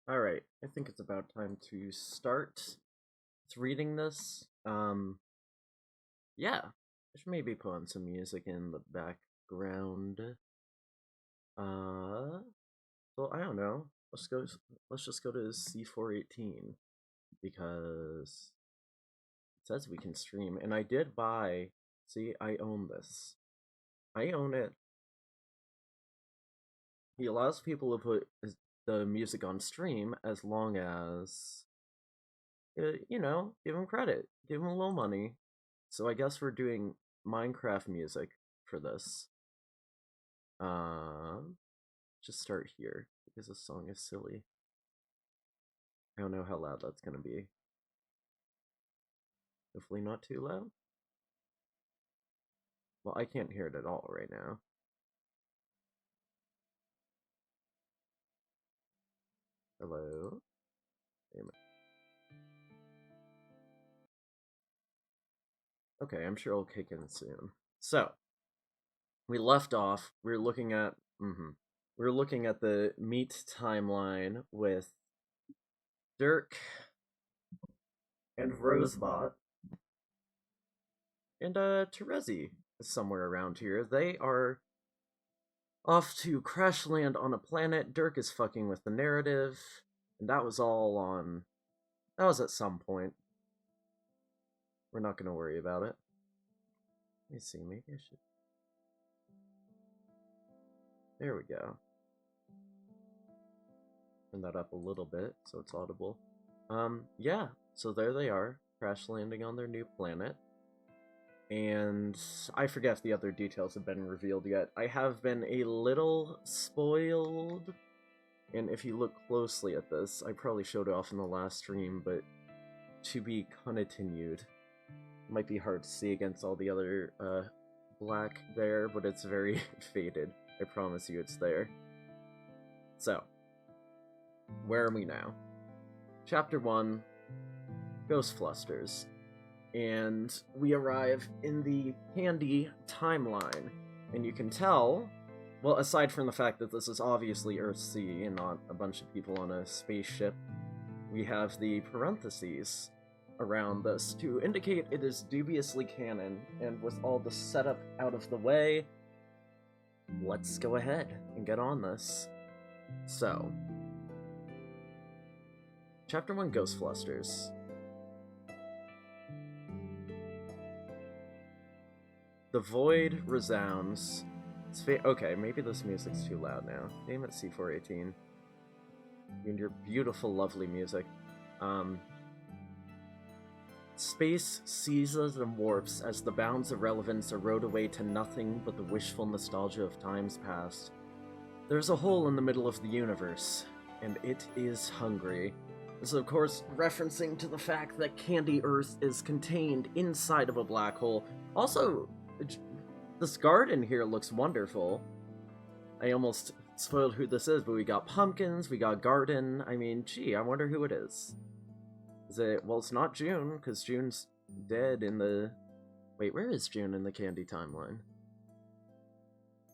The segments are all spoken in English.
Alright, I think it's about time to start reading this. Yeah, I should maybe put on some music in the background. Uh, well, I don't know. Let's just go to C418 because it says we can stream, and I did buy. See, I own this. I own it. He allows people to put the music on stream as long as give him credit, give him a little money. So I guess we're doing Minecraft music for this. Um, just start here because this song is silly. I don't know how loud that's gonna be. Hopefully not too loud. Well, I can't hear it at all right now. Hello? Damn it. Okay, I'm sure it'll kick in soon. So, we left off, we were looking at the meat timeline with Dirk and Rosebot and Terezi is somewhere around here. They are off to crash land on a planet. Dirk is fucking with the narrative, and that was all on. That was at some point. We're not gonna worry about it. Let me see. Maybe I should. There we go. Turn that up a little bit so it's audible. Yeah. So there they are, crash landing on their new planet. And I forget if the other details have been revealed yet. I have been a little spoiled. And if you look closely at this, I probably showed it off in the last stream, but to be continued. Might be hard to see against all the other black there, but it's very faded. I promise you it's there. So, where are we now? Chapter 1, Ghostflusters. And we arrive in the Candy timeline. And you can tell, well, aside from the fact that this is obviously Earthsea and not a bunch of people on a spaceship, we have the parentheses around this to indicate it is dubiously canon. And with all the setup out of the way, let's go ahead and get on this. So, Chapter 1, Ghostflusters. The void resounds. Okay, maybe this music's too loud now. Damn it, C418. And your beautiful, lovely music. Space seizes and warps as the bounds of relevance erode away to nothing but the wishful nostalgia of times past. There's a hole in the middle of the universe, and it is hungry. This is, of course, referencing to the fact that Candy Earth is contained inside of a black hole. Also, this garden here looks wonderful. I almost spoiled who this is, but we got pumpkins, we got garden. I mean, gee, I wonder who it is. Is it... Well, it's not June, because June's dead in the... Wait, where is June in the Candy timeline?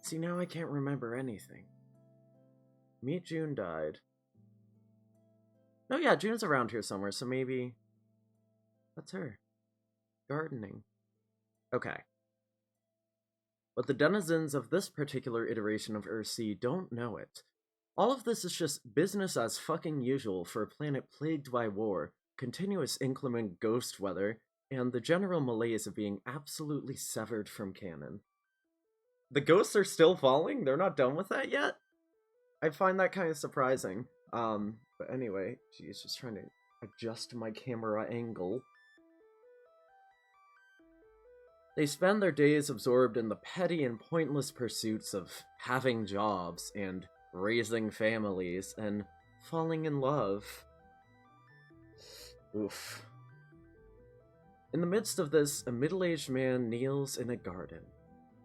See, now I can't remember anything. Meet June died. Oh yeah, June's around here somewhere, so maybe... That's her. Gardening. Okay. But the denizens of this particular iteration of Earthsea don't know it. All of this is just business as fucking usual for a planet plagued by war, continuous inclement ghost weather, and the general malaise of being absolutely severed from canon. The ghosts are still falling? They're not done with that yet? I find that kind of surprising. But anyway, geez, just trying to adjust my camera angle. They spend their days absorbed in the petty and pointless pursuits of having jobs and raising families and falling in love. Oof. In the midst of this, a middle-aged man kneels in a garden.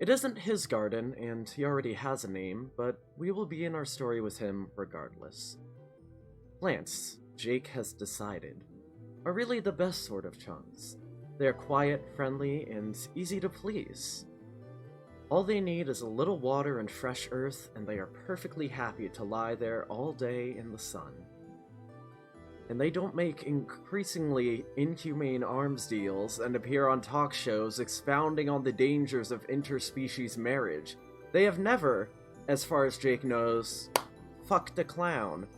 It isn't his garden, and he already has a name, but we will begin our story with him regardless. Plants, Jake has decided, are really the best sort of chums. They are quiet, friendly, and easy to please. All they need is a little water and fresh earth, and they are perfectly happy to lie there all day in the sun. and they don't make increasingly inhumane arms deals and appear on talk shows expounding on the dangers of interspecies marriage. They have never, as far as Jake knows, fucked a clown.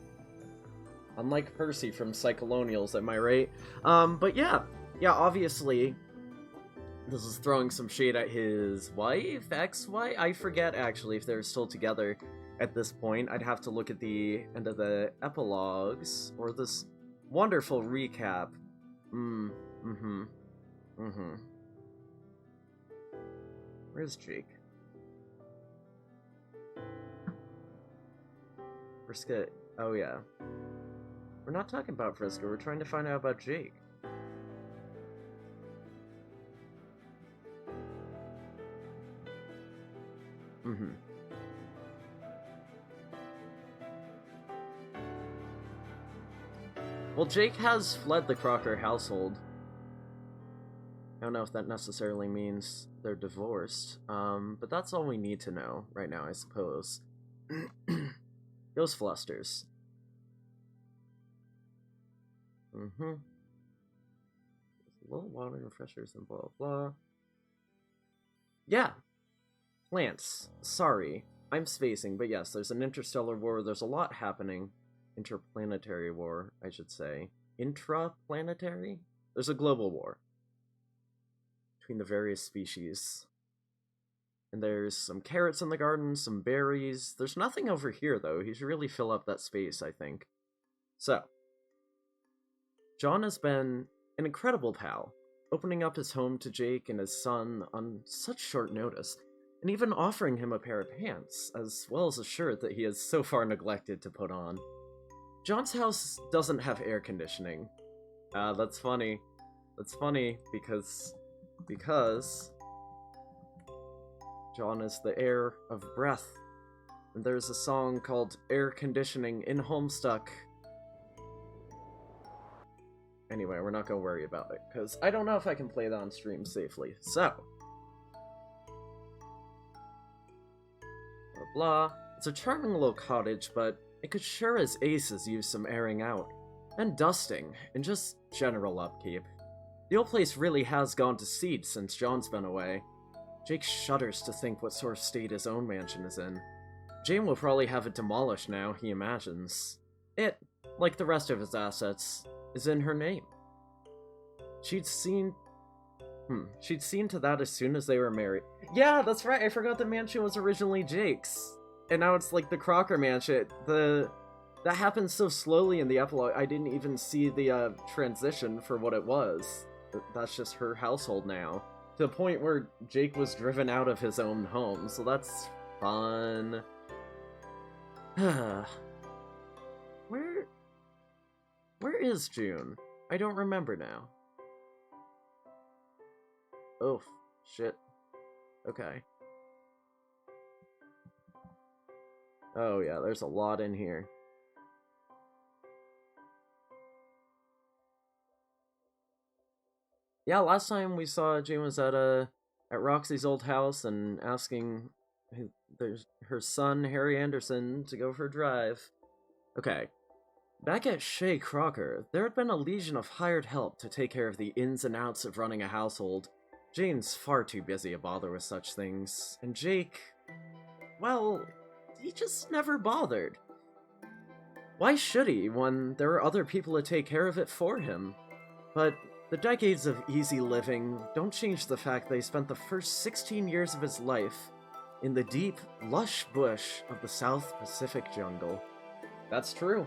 Unlike Percy from Psycholonials, am I right? But yeah, obviously, this is throwing some shade at his wife, ex-wife? I forget, actually, if they're still together at this point. I'd have to look at the end of the epilogues, or this wonderful recap. Where's Jake? Friska, oh yeah. We're not talking about Friska, we're trying to find out about Jake. Well, Jake has fled the Crocker household. I don't know if that necessarily means they're divorced, but that's all we need to know right now, I suppose. Ghostflusters. A little water refreshers and blah blah. Yeah. Plants. Sorry. I'm spacing, but yes, there's an interstellar war. There's a lot happening. Interplanetary war, I should say. Intraplanetary? There's a global war between the various species. And there's some carrots in the garden, some berries. There's nothing over here, though. He should really fill up that space, I think. So, John has been an incredible pal, opening up his home to Jake and his son on such short notice, and even offering him a pair of pants, as well as a shirt that he has so far neglected to put on. John's house doesn't have air conditioning. That's funny. That's funny because John is the heir of breath, and there's a song called Air Conditioning in Homestuck. Anyway, we're not gonna worry about it, because I don't know if I can play that on stream safely, so. Blah blah. It's a charming little cottage, but it could sure as aces use some airing out. And dusting, and just general upkeep. The old place really has gone to seed since John's been away. Jake shudders to think what sort of state his own mansion is in. Jane will probably have it demolished now, he imagines. It, like the rest of his assets, is in her name. She'd seen to that as soon as they were married. Yeah, that's right, I forgot the mansion was originally Jake's. And now it's like the Crocker mansion. That happened so slowly in the epilogue, I didn't even see the transition for what it was. That's just her household now. To the point where Jake was driven out of his own home, so that's fun. Where is June? I don't remember now. Oh, shit. Okay. Oh yeah, there's a lot in here. Yeah, last time we saw Jane was at Roxy's old house and asking her son, Harry Anderson, to go for a drive. Okay. Back at Shea Crocker, there had been a legion of hired help to take care of the ins and outs of running a household. Jane's far too busy to bother with such things, and Jake, well, he just never bothered. Why should he, when there are other people to take care of it for him? But the decades of easy living don't change the fact that he spent the first 16 years of his life in the deep, lush bush of the South Pacific jungle. That's true.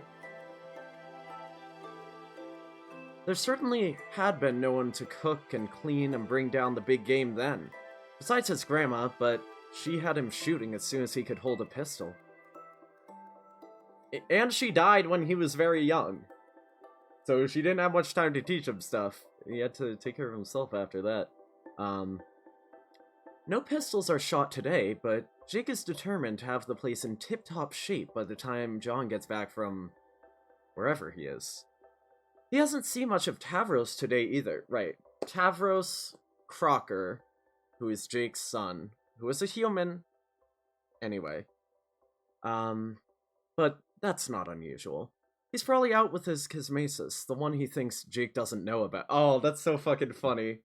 There certainly had been no one to cook and clean and bring down the big game then. Besides his grandma, but she had him shooting as soon as he could hold a pistol. And she died when he was very young. So she didn't have much time to teach him stuff. He had to take care of himself after that. No pistols are shot today, but Jake is determined to have the place in tip-top shape by the time John gets back from wherever he is. He hasn't seen much of Tavros today either. Right, Tavros Crocker, who is Jake's son, who is a human. Anyway. But that's not unusual. He's probably out with his Kismesis, the one he thinks Jake doesn't know about. Oh, that's so fucking funny.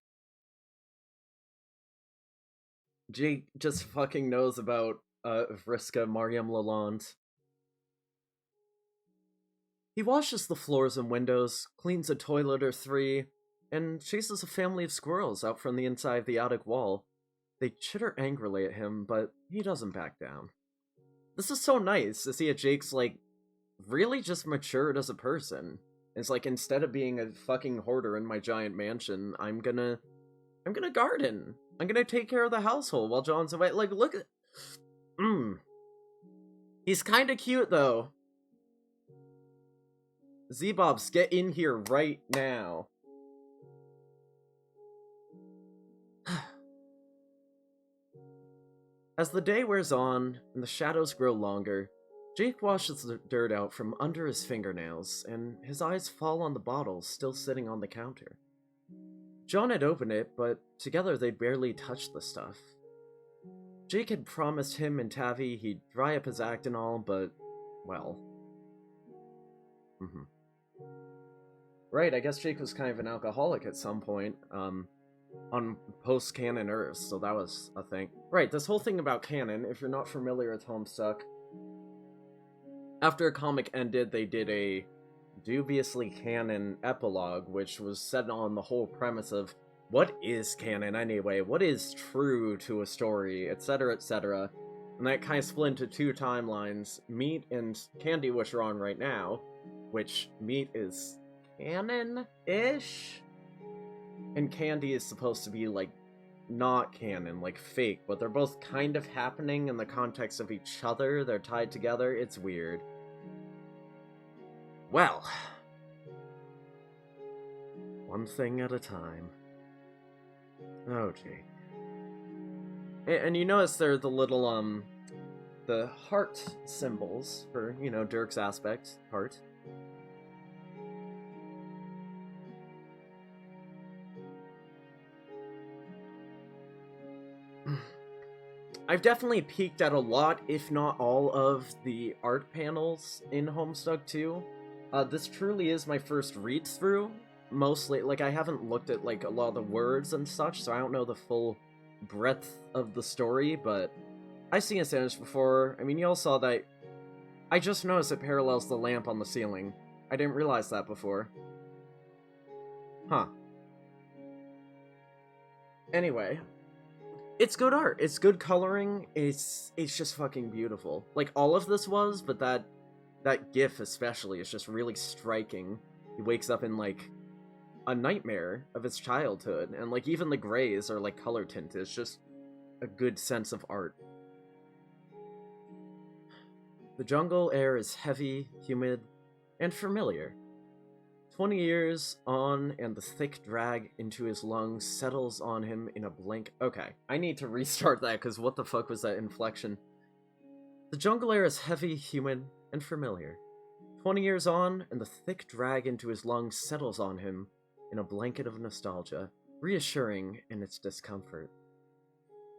Jake just fucking knows about Vriska Mariam Lalonde. He washes the floors and windows, cleans a toilet or three, and chases a family of squirrels out from the inside of the attic wall. They chitter angrily at him, but he doesn't back down. This is so nice to see that Jake's, like, really just matured as a person. It's like, instead of being a fucking hoarder in my giant mansion, I'm gonna garden. I'm gonna take care of the household while John's away. Like, look at... He's kinda cute, though. Z-Bobs, get in here right now. As the day wears on, and the shadows grow longer, Jake washes the dirt out from under his fingernails, and his eyes fall on the bottle still sitting on the counter. John had opened it, but together they'd barely touched the stuff. Jake had promised him and Tavi he'd dry up his act and all, but, well... Right, I guess Jake was kind of an alcoholic at some point, on post-canon Earth, so that was a thing. Right, this whole thing about canon, if you're not familiar with Homestuck, after a comic ended, they did a dubiously canon epilogue, which was set on the whole premise of what is canon anyway, what is true to a story, etc., etc., and that kind of split into two timelines, Meat and Candy, which are on right now, which Meat is canon-ish? And Candy is supposed to be, like, not canon, like fake, but they're both kind of happening in the context of each other. They're tied together. It's weird. Well, one thing at a time. Oh, gee. And you notice they're the little, the heart symbols for, you know, Dirk's aspect, heart. I've definitely peeked at a lot, if not all, of the art panels in Homestuck 2. This truly is my first read-through. Mostly, like, I haven't looked at, like, a lot of the words and such, so I don't know the full breadth of the story, but I've seen this image before. I mean, you all saw that. I just noticed it parallels the lamp on the ceiling. I didn't realize that before. Huh. Anyway. It's good art. It's good coloring. It's just fucking beautiful. Like, all of this was, but that gif especially is just really striking. He wakes up in, like, a nightmare of his childhood, and, like, even the grays are, like, color tinted. It's just a good sense of art. The jungle air is heavy, humid, and familiar. 20 years on, and the thick drag into his lungs settles on him in a blink. Okay, I need to restart that, because what the fuck was that inflection? The jungle air is heavy, humid, and familiar. 20 years on, and the thick drag into his lungs settles on him in a blanket of nostalgia, reassuring in its discomfort.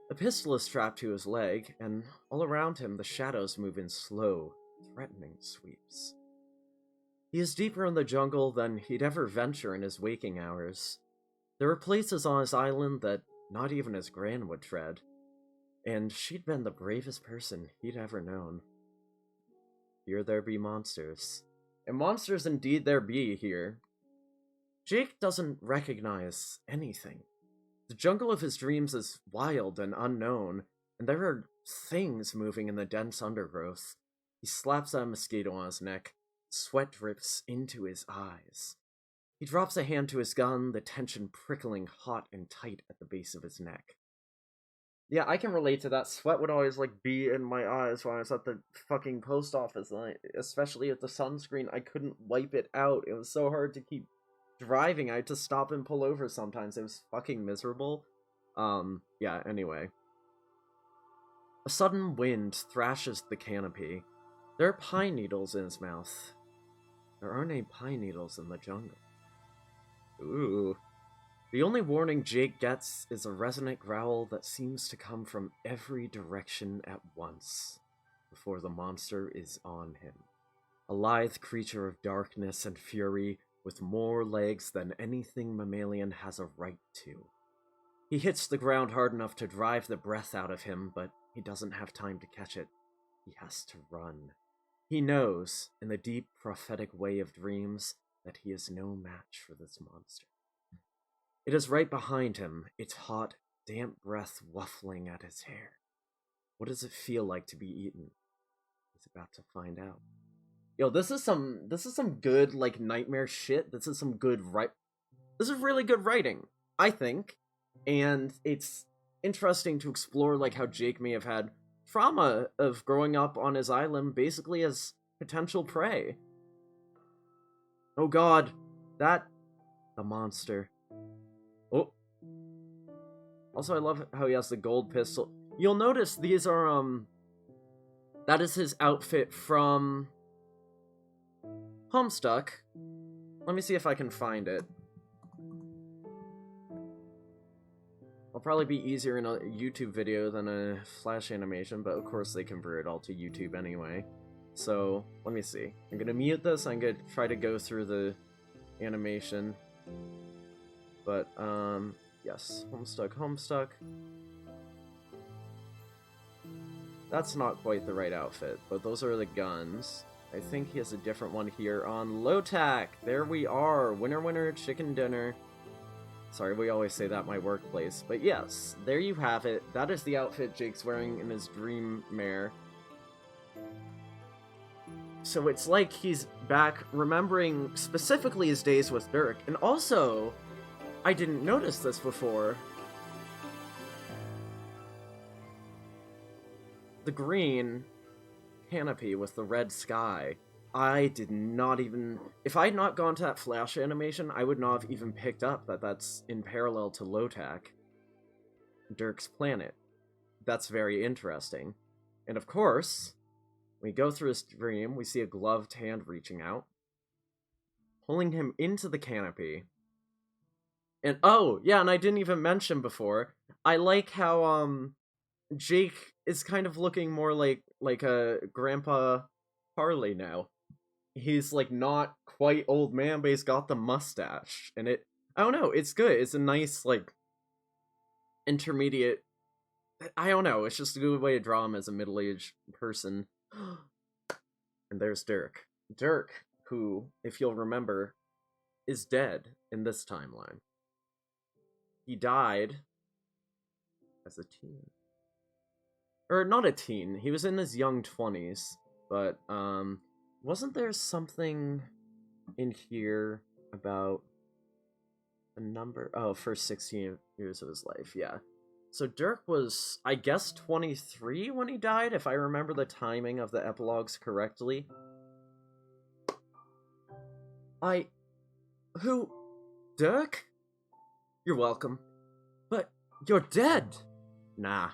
A pistol is strapped to his leg, and all around him the shadows move in slow, threatening sweeps. He is deeper in the jungle than he'd ever venture in his waking hours. There were places on his island that not even his gran would tread, and she'd been the bravest person he'd ever known. Here there be monsters. And monsters indeed there be here. Jake doesn't recognize anything. The jungle of his dreams is wild and unknown, and there are things moving in the dense undergrowth. He slaps at a mosquito on his neck. Sweat drips into his eyes. He drops a hand to his gun, the tension prickling hot and tight at the base of his neck. Yeah, I can relate to that. Sweat would always, like, be in my eyes when I was at the fucking post office, and especially at the sunscreen, I couldn't wipe it out. It was so hard to keep driving. I had to stop and pull over sometimes. It was fucking miserable. Yeah, anyway. A sudden wind thrashes the canopy. There are pine needles in his mouth. There aren't any pine needles in the jungle. Ooh. The only warning Jake gets is a resonant growl that seems to come from every direction at once, before the monster is on him. a lithe creature of darkness and fury with more legs than anything mammalian has a right to. He hits the ground hard enough to drive the breath out of him, but he doesn't have time to catch it. He has to run. He knows, in the deep prophetic way of dreams, that he is no match for this monster. It is right behind him, its hot, damp breath waffling at his hair. What does it feel like to be eaten? He's about to find out. Yo, this is some good, like, nightmare shit. This is really good writing, I think. And it's interesting to explore, like, how Jake may have had trauma of growing up on his island basically as potential prey. Oh god, the monster. Oh. Also, I love how he has the gold pistol. You'll notice these are, that is his outfit from Homestuck. Let me see if I can find it. It'll probably be easier in a YouTube video than a Flash animation, but of course they convert it all to YouTube anyway. So, let me see. I'm gonna mute this, I'm gonna try to go through the animation. But, yes. Homestuck. That's not quite the right outfit, but those are the guns. I think he has a different one here on Low-Tac. There we are. Winner, chicken dinner. Sorry, we always say that at my workplace. But yes, there you have it. That is the outfit Jake's wearing in his dream mare. So it's like he's back remembering specifically his days with Dirk. And also, I didn't notice this before. The green canopy with the red sky. I did not even... If I had not gone to that Flash animation, I would not have even picked up that that's in parallel to Low-Tac, Dirk's planet. That's very interesting. And of course, when we go through his dream, we see a gloved hand reaching out, pulling him into the canopy. And oh, yeah, and I didn't even mention before, I like how, Jake is kind of looking more like a Grandpa Harley now. He's, like, not quite old man, but he's got the mustache. And I don't know, it's good. It's a nice, like, intermediate... I don't know, it's just a good way to draw him as a middle-aged person. And there's Dirk. Dirk, who, if you'll remember, is dead in this timeline. He died as a teen. Or, not a teen, he was in his young 20s, but, wasn't there something in here about a number? Oh, first 16 years of his life, yeah. So Dirk was, I guess, 23 when he died, if I remember the timing of the epilogues correctly. Who? Dirk? You're welcome. But you're dead! Nah.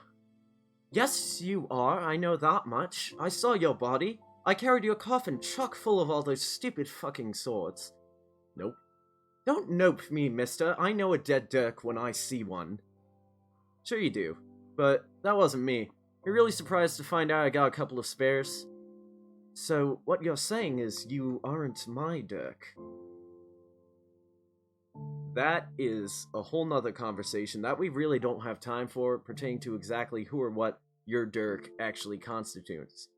Yes, you are, I know that much. I saw your body. I carried your coffin chock full of all those stupid fucking swords. Nope. Don't nope me, mister. I know a dead Dirk when I see one. Sure you do, but that wasn't me. You're really surprised to find out I got a couple of spares? So, what you're saying is you aren't my Dirk. That is a whole nother conversation that we really don't have time for, pertaining to exactly who or what your Dirk actually constitutes.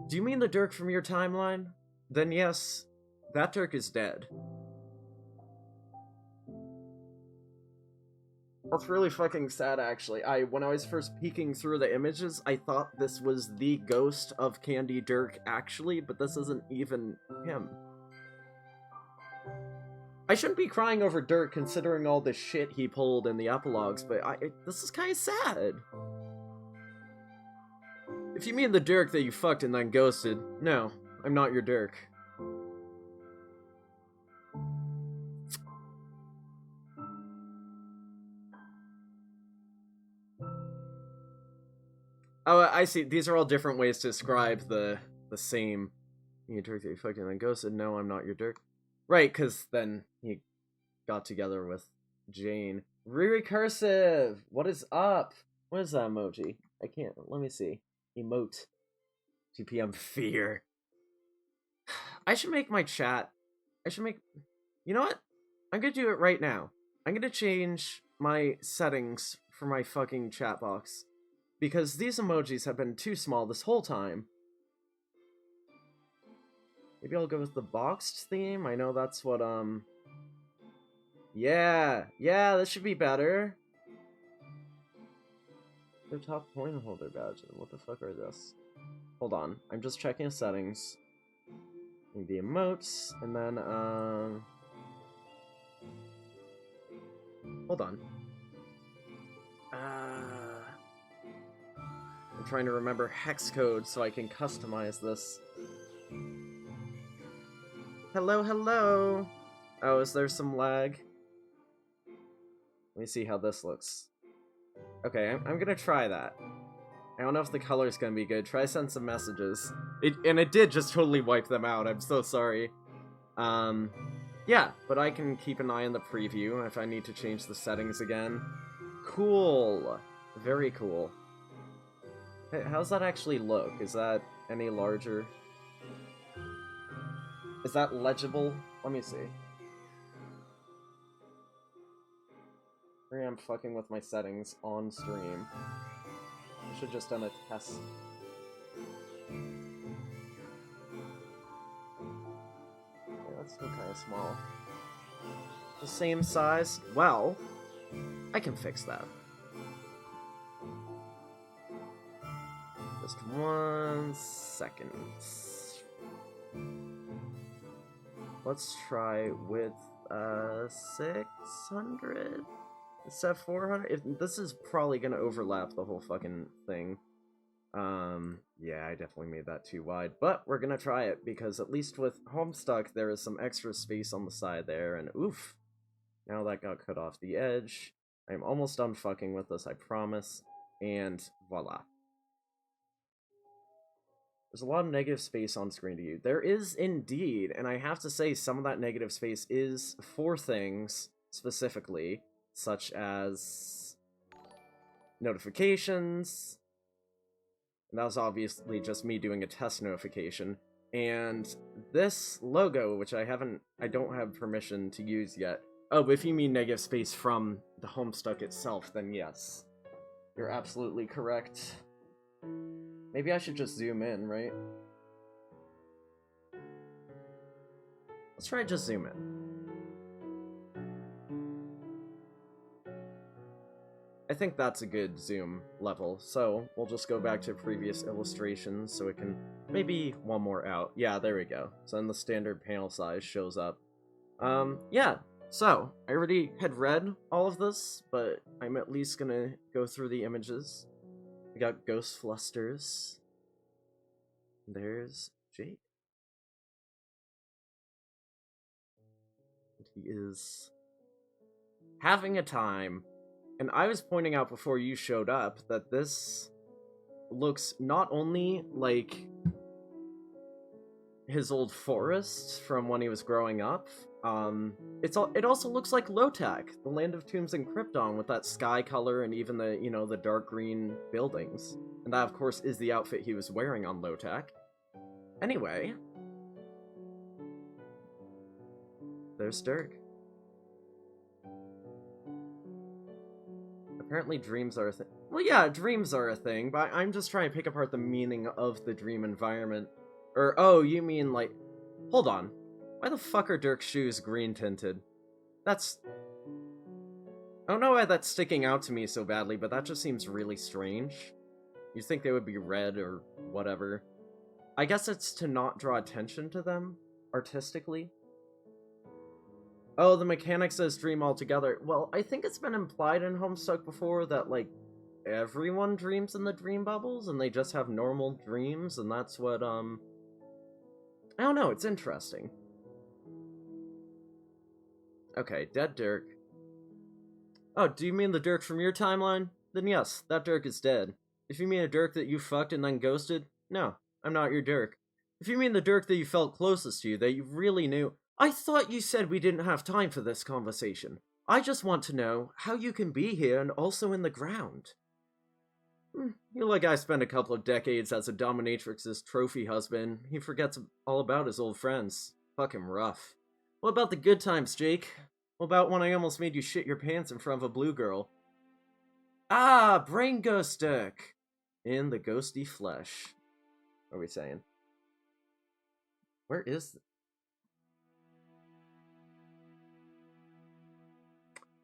Do you mean the Dirk from your timeline? Then yes, that Dirk is dead. That's really fucking sad, actually. When I was first peeking through the images, I thought this was the ghost of Candy Dirk, actually, but this isn't even him. I shouldn't be crying over Dirk, considering all the shit he pulled in the epilogues, but this is kinda sad. If you mean the Dirk that you fucked and then ghosted, no, I'm not your Dirk. Oh, I see. These are all different ways to describe the same. You Dirk that you fucked and then ghosted. No, I'm not your Dirk. Right, because then he got together with Jane. Recursive! What is up? What is that emoji? I can't. Let me see. Emote. 2 p.m. fear. I should make my chat. I should make. You know what? I'm gonna do it right now. I'm gonna change my settings for my fucking chat box. Because these emojis have been too small this whole time. Maybe I'll go with the boxed theme. I know that's what, Yeah, this should be better. The top coin holder badge. What the fuck are this? Hold on. I'm just checking the settings. The emotes, and then, hold on. I'm trying to remember hex code so I can customize this. Hello. Oh, is there some lag? Let me see how this looks. Okay, I'm gonna try that. I don't know if the color's gonna be good. Try send some messages. It did just totally wipe them out. I'm so sorry. Yeah, but I can keep an eye on the preview if I need to change the settings again. Cool. Very cool. Hey, how's that actually look? Is that any larger? Is that legible? Let me see. Here I am fucking with my settings on stream. I should just done a test. Yeah, that's still kind of small. The same size? Well, I can fix that. Just 1 second. Let's try with 600 instead of 400. This is probably gonna overlap the whole fucking thing. Yeah, I definitely made that too wide, but we're gonna try it because at least with Homestuck there is some extra space on the side there, and oof, now that got cut off the edge. I'm almost done fucking with this, I promise, and voila. There's a lot of negative space on screen to you. There is indeed, and I have to say some of that negative space is for things specifically, such as notifications, and that was obviously just me doing a test notification, and this logo, which I don't have permission to use yet. Oh, but if you mean negative space from the Homestuck itself, then yes. You're absolutely correct. Maybe I should just zoom in, right? Let's try just zoom in. I think that's a good zoom level, so we'll just go back to previous illustrations so it can maybe one more out. Yeah, there we go. So then the standard panel size shows up. Yeah, so I already had read all of this, but I'm at least gonna go through the images. We got Ghostflusters. There's Jake. He is having a time. And I was pointing out before you showed up that this looks not only like his old forest from when he was growing up, it also looks like Lotak, the land of tombs and Krypton, with that sky color and even the, the dark green buildings. And that, of course, is the outfit he was wearing on Lotak. Anyway, there's Dirk. Apparently dreams are a thing. Well, yeah, dreams are a thing, but I'm just trying to pick apart the meaning of the dream environment. Or, oh, you mean like... Hold on. Why the fuck are Dirk's shoes green tinted? That's... I don't know why that's sticking out to me so badly, but that just seems really strange. You'd think they would be red or whatever. I guess it's to not draw attention to them, artistically. Oh, the mechanic says dream altogether. Well, I think it's been implied in Homestuck before that, like, everyone dreams in the dream bubbles, and they just have normal dreams, and that's what, I don't know, it's interesting. Okay, dead Dirk. Oh, do you mean the Dirk from your timeline? Then yes, that Dirk is dead. If you mean a Dirk that you fucked and then ghosted, no, I'm not your Dirk. If you mean the Dirk that you felt closest to, that you really knew... I thought you said we didn't have time for this conversation. I just want to know how you can be here and also in the ground. You like I spent a couple of decades as a dominatrix's trophy husband. He forgets all about his old friends. Fucking rough. What about the good times, Jake? What about when I almost made you shit your pants in front of a blue girl? Ah, brain ghost deck! In the ghosty flesh. What are we saying? Where is...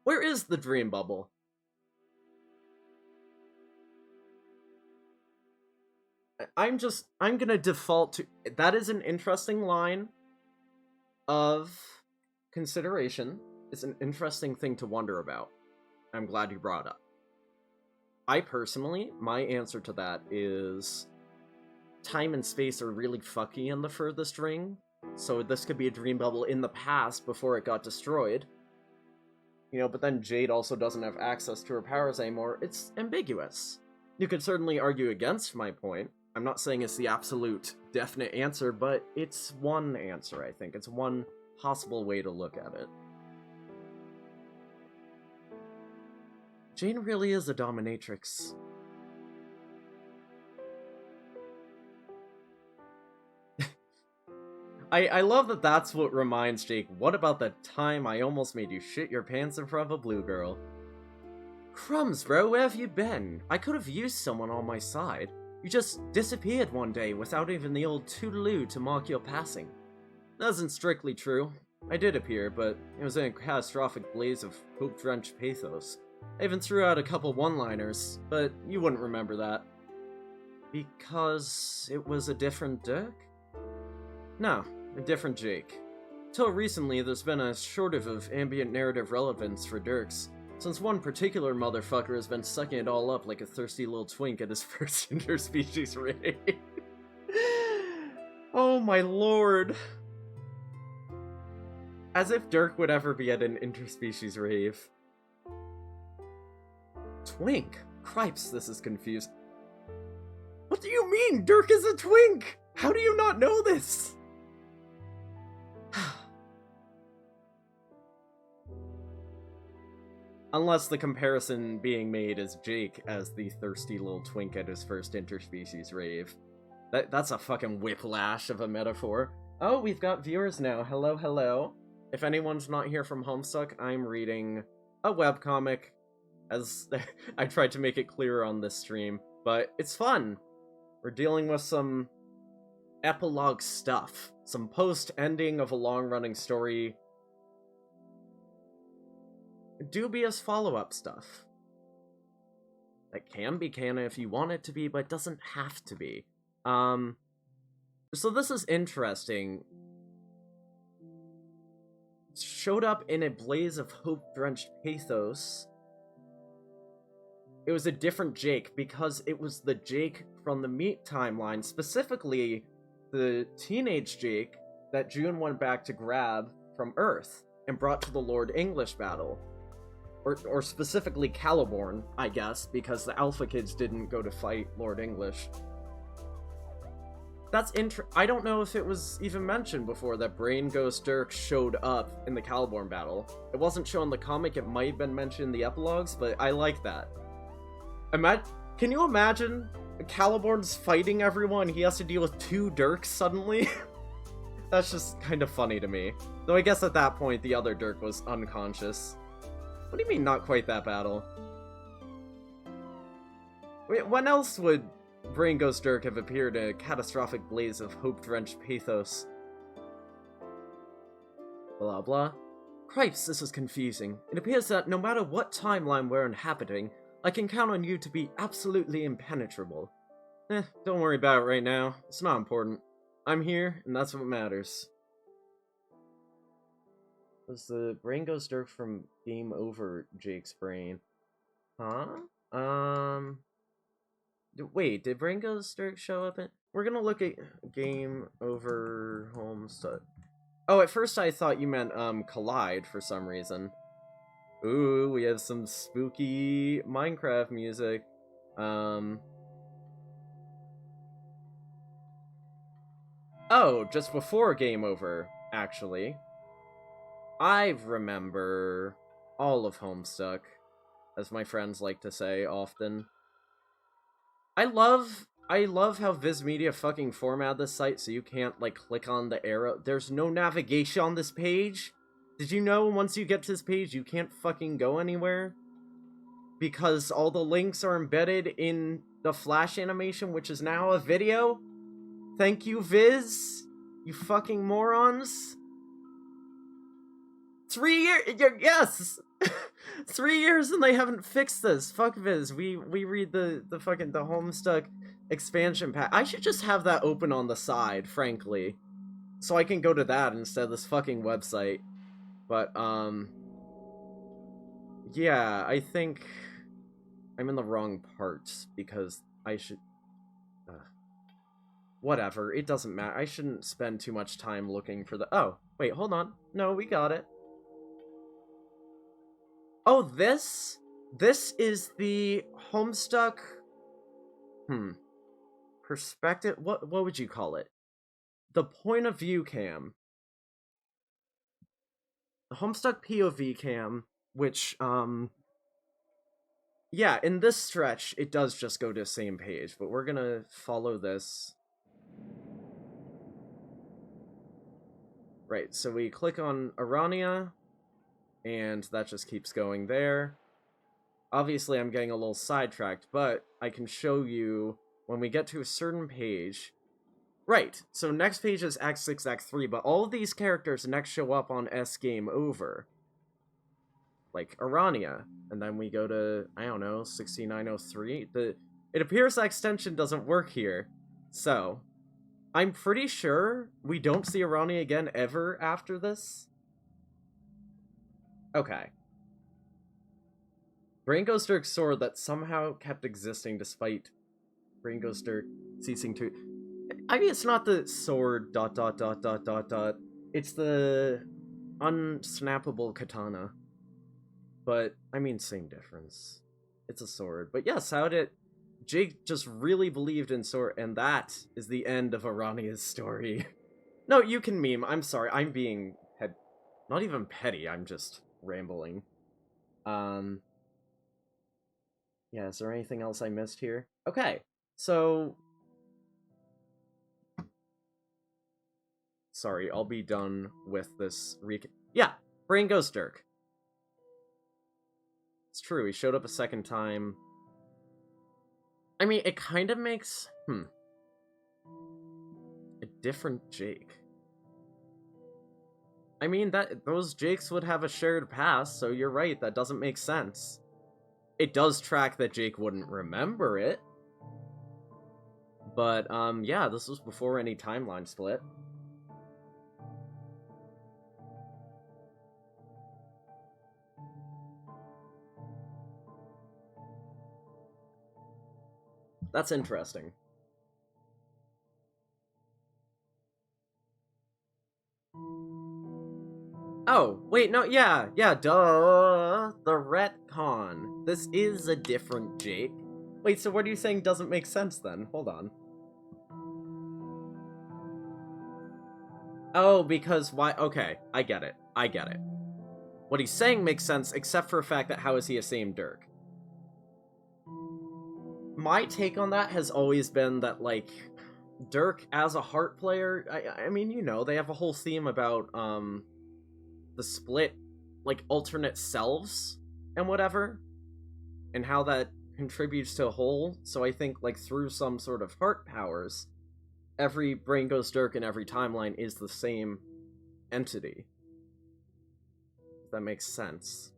Where is the dream bubble? I'm gonna default to... That is an interesting line of consideration. It's an interesting thing to wonder about. I'm glad you brought it up. I personally, my answer to that is time and space are really fucky in the furthest ring, so this could be a dream bubble in the past before it got destroyed. You know, but then Jade also doesn't have access to her powers anymore. It's ambiguous. You could certainly argue against my point. I'm not saying it's the absolute definite answer, but it's one answer, I think. It's one possible way to look at it. Jane really is a dominatrix. I love that that's what reminds Jake, what about the time I almost made you shit your pants in front of a blue girl? Crumbs, bro, where have you been? I could have used someone on my side. You just disappeared one day without even the old toodaloo to mark your passing. That isn't strictly true. I did appear, but it was in a catastrophic blaze of hope-drenched pathos. I even threw out a couple one-liners, but you wouldn't remember that. Because it was a different Dirk? No, a different Jake. Till recently, there's been a shortage of ambient narrative relevance for Dirks, since one particular motherfucker has been sucking it all up like a thirsty little twink at his first interspecies rave. Oh my lord. As if Dirk would ever be at an interspecies rave. Twink? Cripes, this is confused. What do you mean, Dirk is a twink? How do you not know this? Unless the comparison being made is Jake as the thirsty little twink at his first interspecies rave. That's a fucking whiplash of a metaphor. Oh, we've got viewers now. Hello, hello. If anyone's not here from Homestuck, I'm reading a webcomic, as I tried to make it clearer on this stream, but it's fun. We're dealing with some epilogue stuff, some post-ending of a long-running story, dubious follow-up stuff. That can be canon if you want it to be, but it doesn't have to be. So this is interesting. It showed up in a blaze of hope-drenched pathos. It was a different Jake, because it was the Jake from the Meat timeline, specifically the teenage Jake that June went back to grab from Earth and brought to the Lord English battle. Or specifically Caliborn, I guess, because the Alpha Kids didn't go to fight Lord English. That's I don't know if it was even mentioned before that Brain Ghost Dirk showed up in the Caliborn battle. It wasn't shown in the comic, it might have been mentioned in the epilogues, but I like that. Can you imagine Caliborn's fighting everyone, he has to deal with two Dirks suddenly? That's just kind of funny to me. Though I guess at that point the other Dirk was unconscious. What do you mean, not quite that battle? Wait, when else would Brain Ghost Dirk have appeared in a catastrophic blaze of hope-drenched pathos? Blah blah. Cripes, this is confusing. It appears that no matter what timeline we're inhabiting, I can count on you to be absolutely impenetrable. Don't worry about it right now. It's not important. I'm here, and that's what matters. Was the Brain Ghost Dirk from Game Over Jake's brain? Huh? Wait, did Brain Ghost Dirk show up in... We're gonna look at Game Over Homestuck. Oh, at first I thought you meant, Collide for some reason. Ooh, we have some spooky Minecraft music. Oh, just before Game Over, actually. I remember all of Homestuck, as my friends like to say often. I love how Viz Media fucking formatted this site so you can't, like, click on the arrow. There's no navigation on this page. Did you know once you get to this page, you can't fucking go anywhere? Because all the links are embedded in the Flash animation, which is now a video? Thank you, Viz! You fucking morons! 3 years! Yes! 3 years and they haven't fixed this. Fuck Viz. We read the fucking the Homestuck expansion pack. I should just have that open on the side, frankly, so I can go to that instead of this fucking website. But yeah, I think I'm in the wrong part because I should. Whatever. It doesn't matter. I shouldn't spend too much time looking for the. Oh wait, hold on. No, we got it. Oh, this is the Homestuck. Perspective. What would you call it? The point of view cam. The Homestuck POV cam, which yeah, in this stretch it does just go to the same page, but we're gonna follow this. Right, so we click on Arania, and that just keeps going there. Obviously, I'm getting a little sidetracked, but I can show you when we get to a certain page. Right, so next page is Act 6, Act 3, but all of these characters next show up on S Game Over. Like Arania, and then we go to, I don't know, 6903. It appears that extension doesn't work here, so I'm pretty sure we don't see Arania again ever after this. Okay. Brain Ghost Dirk's sword that somehow kept existing despite Brain Ghost Dirk ceasing to... I mean, it's not the sword ... It's the unsnappable katana. But, I mean, same difference. It's a sword. But yes, how did... Jake just really believed in sword, and that is the end of Arania's story. No, you can meme. I'm sorry. I'm being... not even petty. I'm just rambling. Yeah, is there anything else I missed here? Okay, so... Sorry, I'll be done with this Yeah, Brain Ghost Dirk. It's true, he showed up a second time. I mean, it kind of makes... a different Jake. I mean, those Jakes would have a shared past, so you're right, that doesn't make sense. It does track that Jake wouldn't remember it. But, yeah, this was before any timeline split. That's interesting. Oh, wait, no, yeah, duh, the retcon. This is a different Jake. Wait, so what are you saying doesn't make sense then? Hold on. Oh, because why? Okay, I get it. What he's saying makes sense, except for the fact that how is he a same Dirk? My take on that has always been that, like, Dirk as a Heart player, I mean, you know, they have a whole theme about, the split, like, alternate selves and whatever, and how that contributes to a whole. So I think, like, through some sort of heart powers, every Brain Ghost Dirk in every timeline is the same entity. If that makes sense.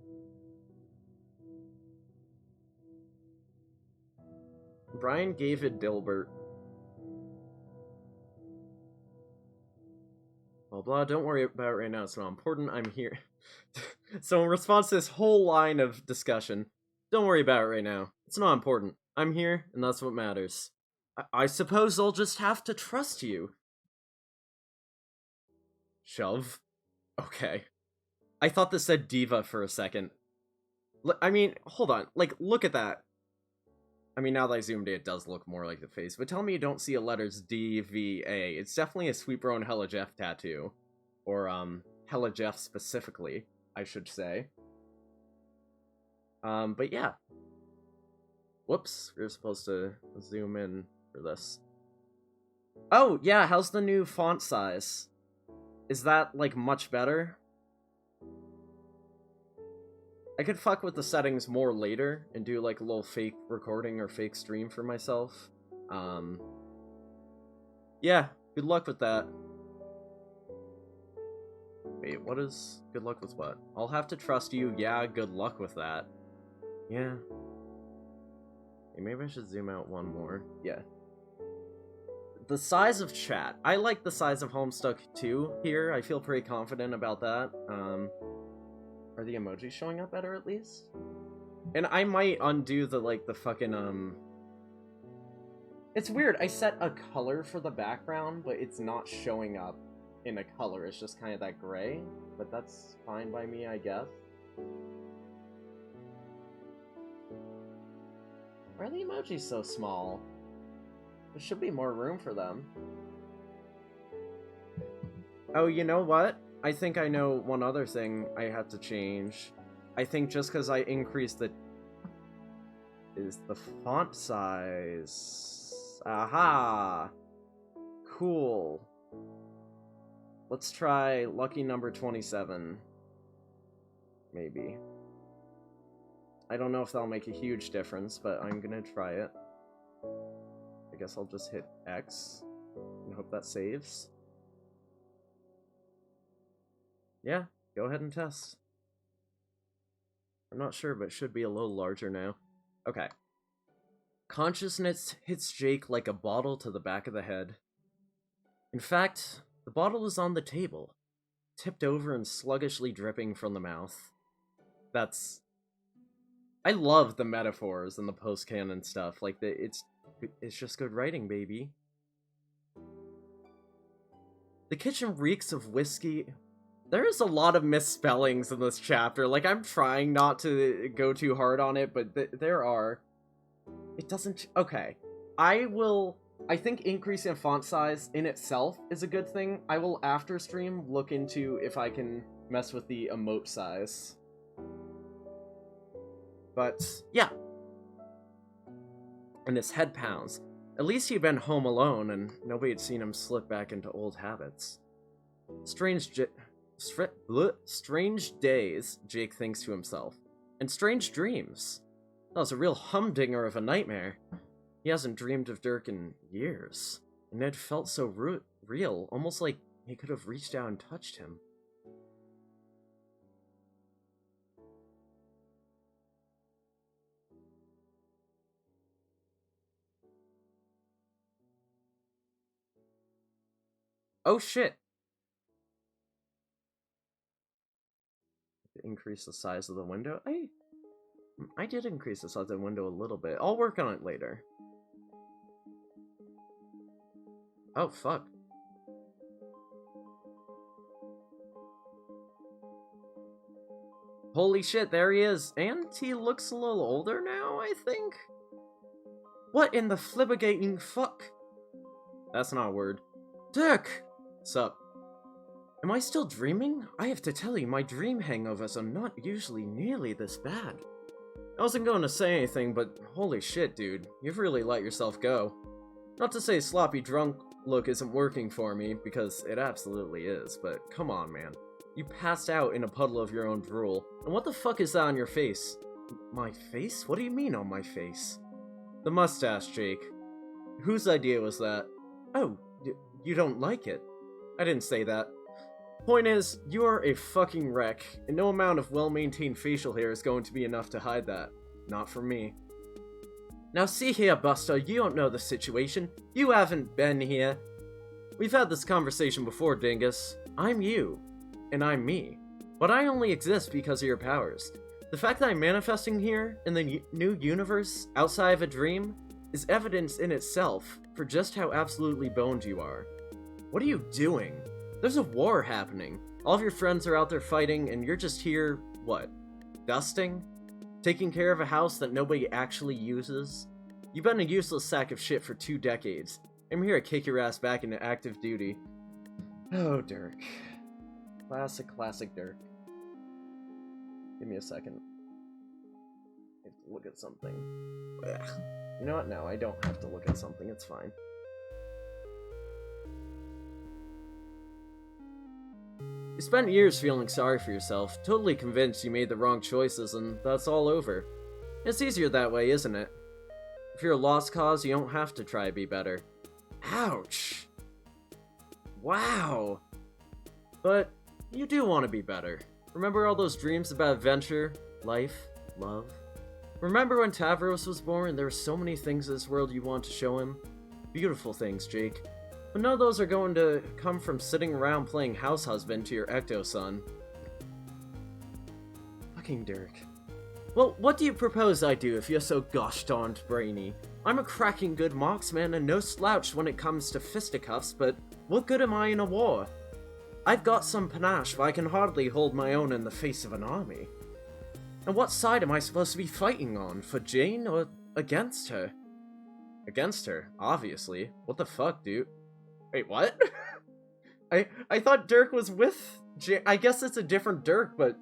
Brian David Dilbert. Blah blah, don't worry about it right now, it's not important, I'm here. So in response to this whole line of discussion, don't worry about it right now, it's not important. I'm here, and that's what matters. I suppose I'll just have to trust you. Shove. Okay. I thought this said diva for a second. I mean, hold on, like, look at that. I mean, now that I zoomed in, it does look more like the face, but tell me you don't see a letters D-V-A. It's definitely a Sweet Bro and Hella Jeff tattoo. Or, Hella Jeff specifically, I should say. But yeah. Whoops, we were supposed to zoom in for this. Oh, yeah, how's the new font size? Is that, like, much better? I could fuck with the settings more later and do, like, a little fake recording or fake stream for myself. Yeah, good luck with that. Wait, what is... good luck with what? I'll have to trust you. Yeah, good luck with that. Yeah. Hey, maybe I should zoom out one more. Yeah. The size of chat. I like the size of Homestuck too here. I feel pretty confident about that. Are the emojis showing up better at least? And I might undo the, like, the fucking, It's weird, I set a color for the background, but it's not showing up in a color. It's just kind of that gray. But that's fine by me, I guess. Why are the emojis so small? There should be more room for them. Oh, you know what? I think I know one other thing I have to change. I think just because I increased the... is the font size. Aha! Cool. Let's try lucky number 27. Maybe. I don't know if that'll make a huge difference, but I'm gonna try it. I guess I'll just hit X and hope that saves. Yeah, go ahead and test. I'm not sure, but it should be a little larger now. Okay. Consciousness hits Jake like a bottle to the back of the head. In fact, the bottle is on the table, tipped over and sluggishly dripping from the mouth. That's... I love the metaphors and the post-canon stuff. Like, it's just good writing, baby. The kitchen reeks of whiskey... There is a lot of misspellings in this chapter. Like, I'm trying not to go too hard on it, but there are. It doesn't... Okay. I think increasing font size in itself is a good thing. I will, after stream, look into if I can mess with the emote size. But, yeah. And his head pounds. At least he'd been home alone, and nobody had seen him slip back into old habits. Strange days, Jake thinks to himself. And strange dreams. That was a real humdinger of a nightmare. He hasn't dreamed of Dirk in years. And it felt so real, almost like he could have reached out and touched him. Oh shit! Increase the size of the window? I did increase the size of the window a little bit. I'll work on it later. Oh, fuck. Holy shit, there he is. And he looks a little older now, I think? What in the flibbergating fuck? That's not a word. Dirk! Sup? Am I still dreaming? I have to tell you, my dream hangovers are not usually nearly this bad. I wasn't going to say anything, but holy shit, dude. You've really let yourself go. Not to say sloppy drunk look isn't working for me, because it absolutely is, but come on, man. You passed out in a puddle of your own drool, and what the fuck is that on your face? My face? What do you mean on my face? The mustache, Jake. Whose idea was that? Oh, you don't like it. I didn't say that. Point is, you are a fucking wreck, and no amount of well-maintained facial hair is going to be enough to hide that. Not for me. Now see here, Buster, you don't know the situation. You haven't been here. We've had this conversation before, Dingus. I'm you, and I'm me. But I only exist because of your powers. The fact that I'm manifesting here, in the new universe, outside of a dream, is evidence in itself for just how absolutely boned you are. What are you doing? There's a war happening. All of your friends are out there fighting, and you're just here, what? Dusting? Taking care of a house that nobody actually uses? You've been a useless sack of shit for 2 decades. I'm here to kick your ass back into active duty. Oh, Dirk. Classic Dirk. Give me a second. have to look at something. Ugh. You know what? No, I don't have to look at something. It's fine. You spent years feeling sorry for yourself, totally convinced you made the wrong choices, and that's all over. It's easier that way, isn't it? If you're a lost cause, you don't have to try to be better. Ouch! Wow! But you do want to be better. Remember all those dreams about adventure, life, love? Remember when Tavros was born and there were so many things in this world you want to show him? Beautiful things, Jake. But none of those are going to come from sitting around playing house husband to your ecto-son. Fucking Dirk. Well, what do you propose I do if you're so gosh darned brainy? I'm a cracking good marksman and no slouch when it comes to fisticuffs, but what good am I in a war? I've got some panache, but I can hardly hold my own in the face of an army. And what side am I supposed to be fighting on? For Jane or against her? Against her, obviously. What the fuck, dude? Wait, what? I thought Dirk was with Jane. I guess it's a different Dirk, but...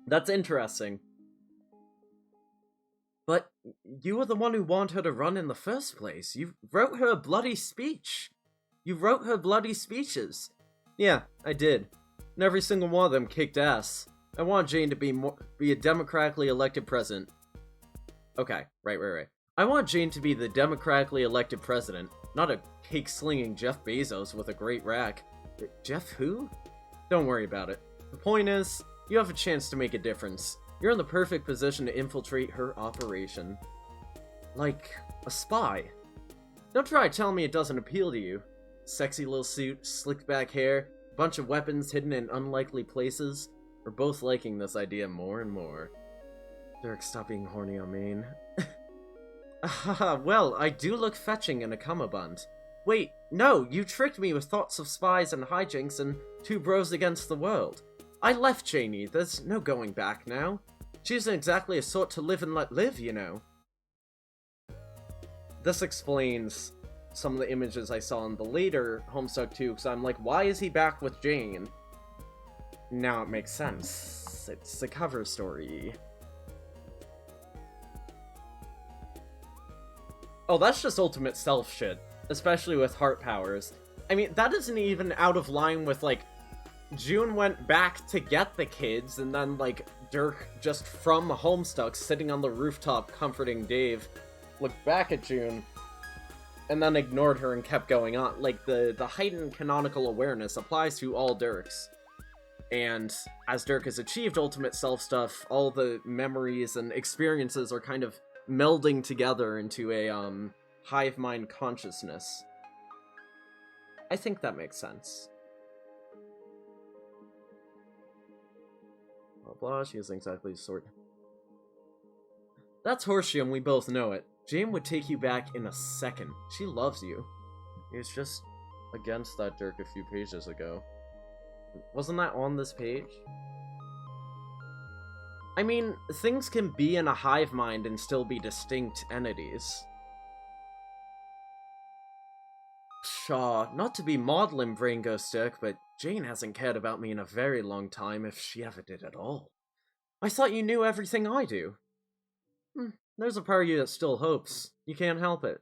That's interesting. But you were the one who wanted her to run in the first place. You wrote her a bloody speech. You wrote her bloody speeches. Yeah, I did. And every single one of them kicked ass. I want Jane to be a democratically elected president. Okay, right. I want Jane to be the democratically elected president, not a cake-slinging Jeff Bezos with a great rack. Jeff who? Don't worry about it. The point is, you have a chance to make a difference. You're in the perfect position to infiltrate her operation. Like a spy. Don't try telling me it doesn't appeal to you. Sexy little suit, slicked back hair, bunch of weapons hidden in unlikely places. We're both liking this idea more and more. Dirk, stop being horny on me. Well, I do look fetching in a cummerbund. Wait, no, you tricked me with thoughts of spies and hijinks and two bros against the world. I left Janie, there's no going back now. She isn't exactly a sort to live and let live, you know. This explains some of the images I saw in the later Homestuck 2, because I'm like, why is he back with Jane? Now it makes sense. It's a cover story. Oh, that's just ultimate self shit. Especially with heart powers. I mean, that isn't even out of line with, like, June went back to get the kids, and then, like, Dirk, just from Homestuck, sitting on the rooftop comforting Dave, looked back at June, and then ignored her and kept going on. Like, the heightened canonical awareness applies to all Dirks. And as Dirk has achieved ultimate self stuff, all the memories and experiences are kind of melding together into a, hive mind consciousness. I think that makes sense. Blah blah, she isn't exactly the sort. That's horseshit and we both know it. Jane would take you back in a second. She loves you. He was just against that Dirk a few pages ago. Wasn't that on this page? I mean, things can be in a hive mind and still be distinct entities. Shaw, not to be maudlin, Brain Ghost Dirk, but Jane hasn't cared about me in a very long time, if she ever did at all. I thought you knew everything I do. There's a part of you that still hopes. You can't help it.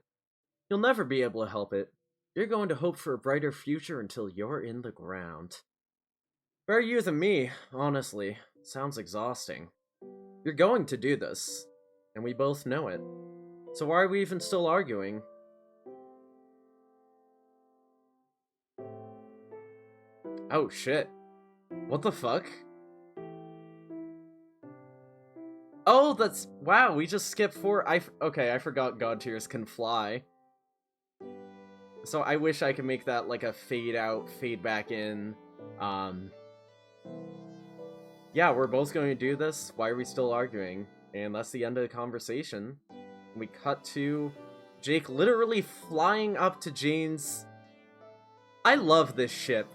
You'll never be able to help it. You're going to hope for a brighter future until you're in the ground. Better you than me, honestly. Sounds exhausting. You're going to do this, and we both know it. So why are we even still arguing? Oh shit. What the fuck? Oh, that's... Wow, we just skipped okay, I forgot God Tears can fly. So I wish I could make that like a fade out, fade back in. Yeah, we're both going to do this. Why are we still arguing? And that's the end of the conversation. We cut to Jake literally flying up to Jane's... I love this ship.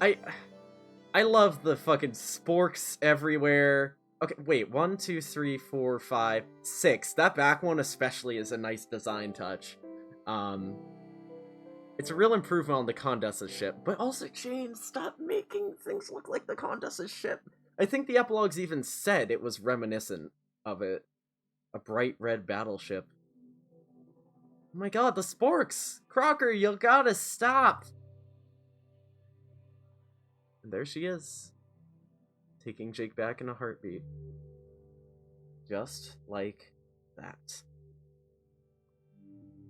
I love the fucking sporks everywhere. Okay, wait, 1, 2, 3, 4, 5, 6. That back one especially is a nice design touch. It's a real improvement on the Condessa's ship, but also, Jane, stop making things look like the Condessa's ship. I think the epilogues even said it was reminiscent of it. A bright red battleship. Oh my god, the sporks! Crocker, you gotta stop! And there she is. Taking Jake back in a heartbeat. Just like that.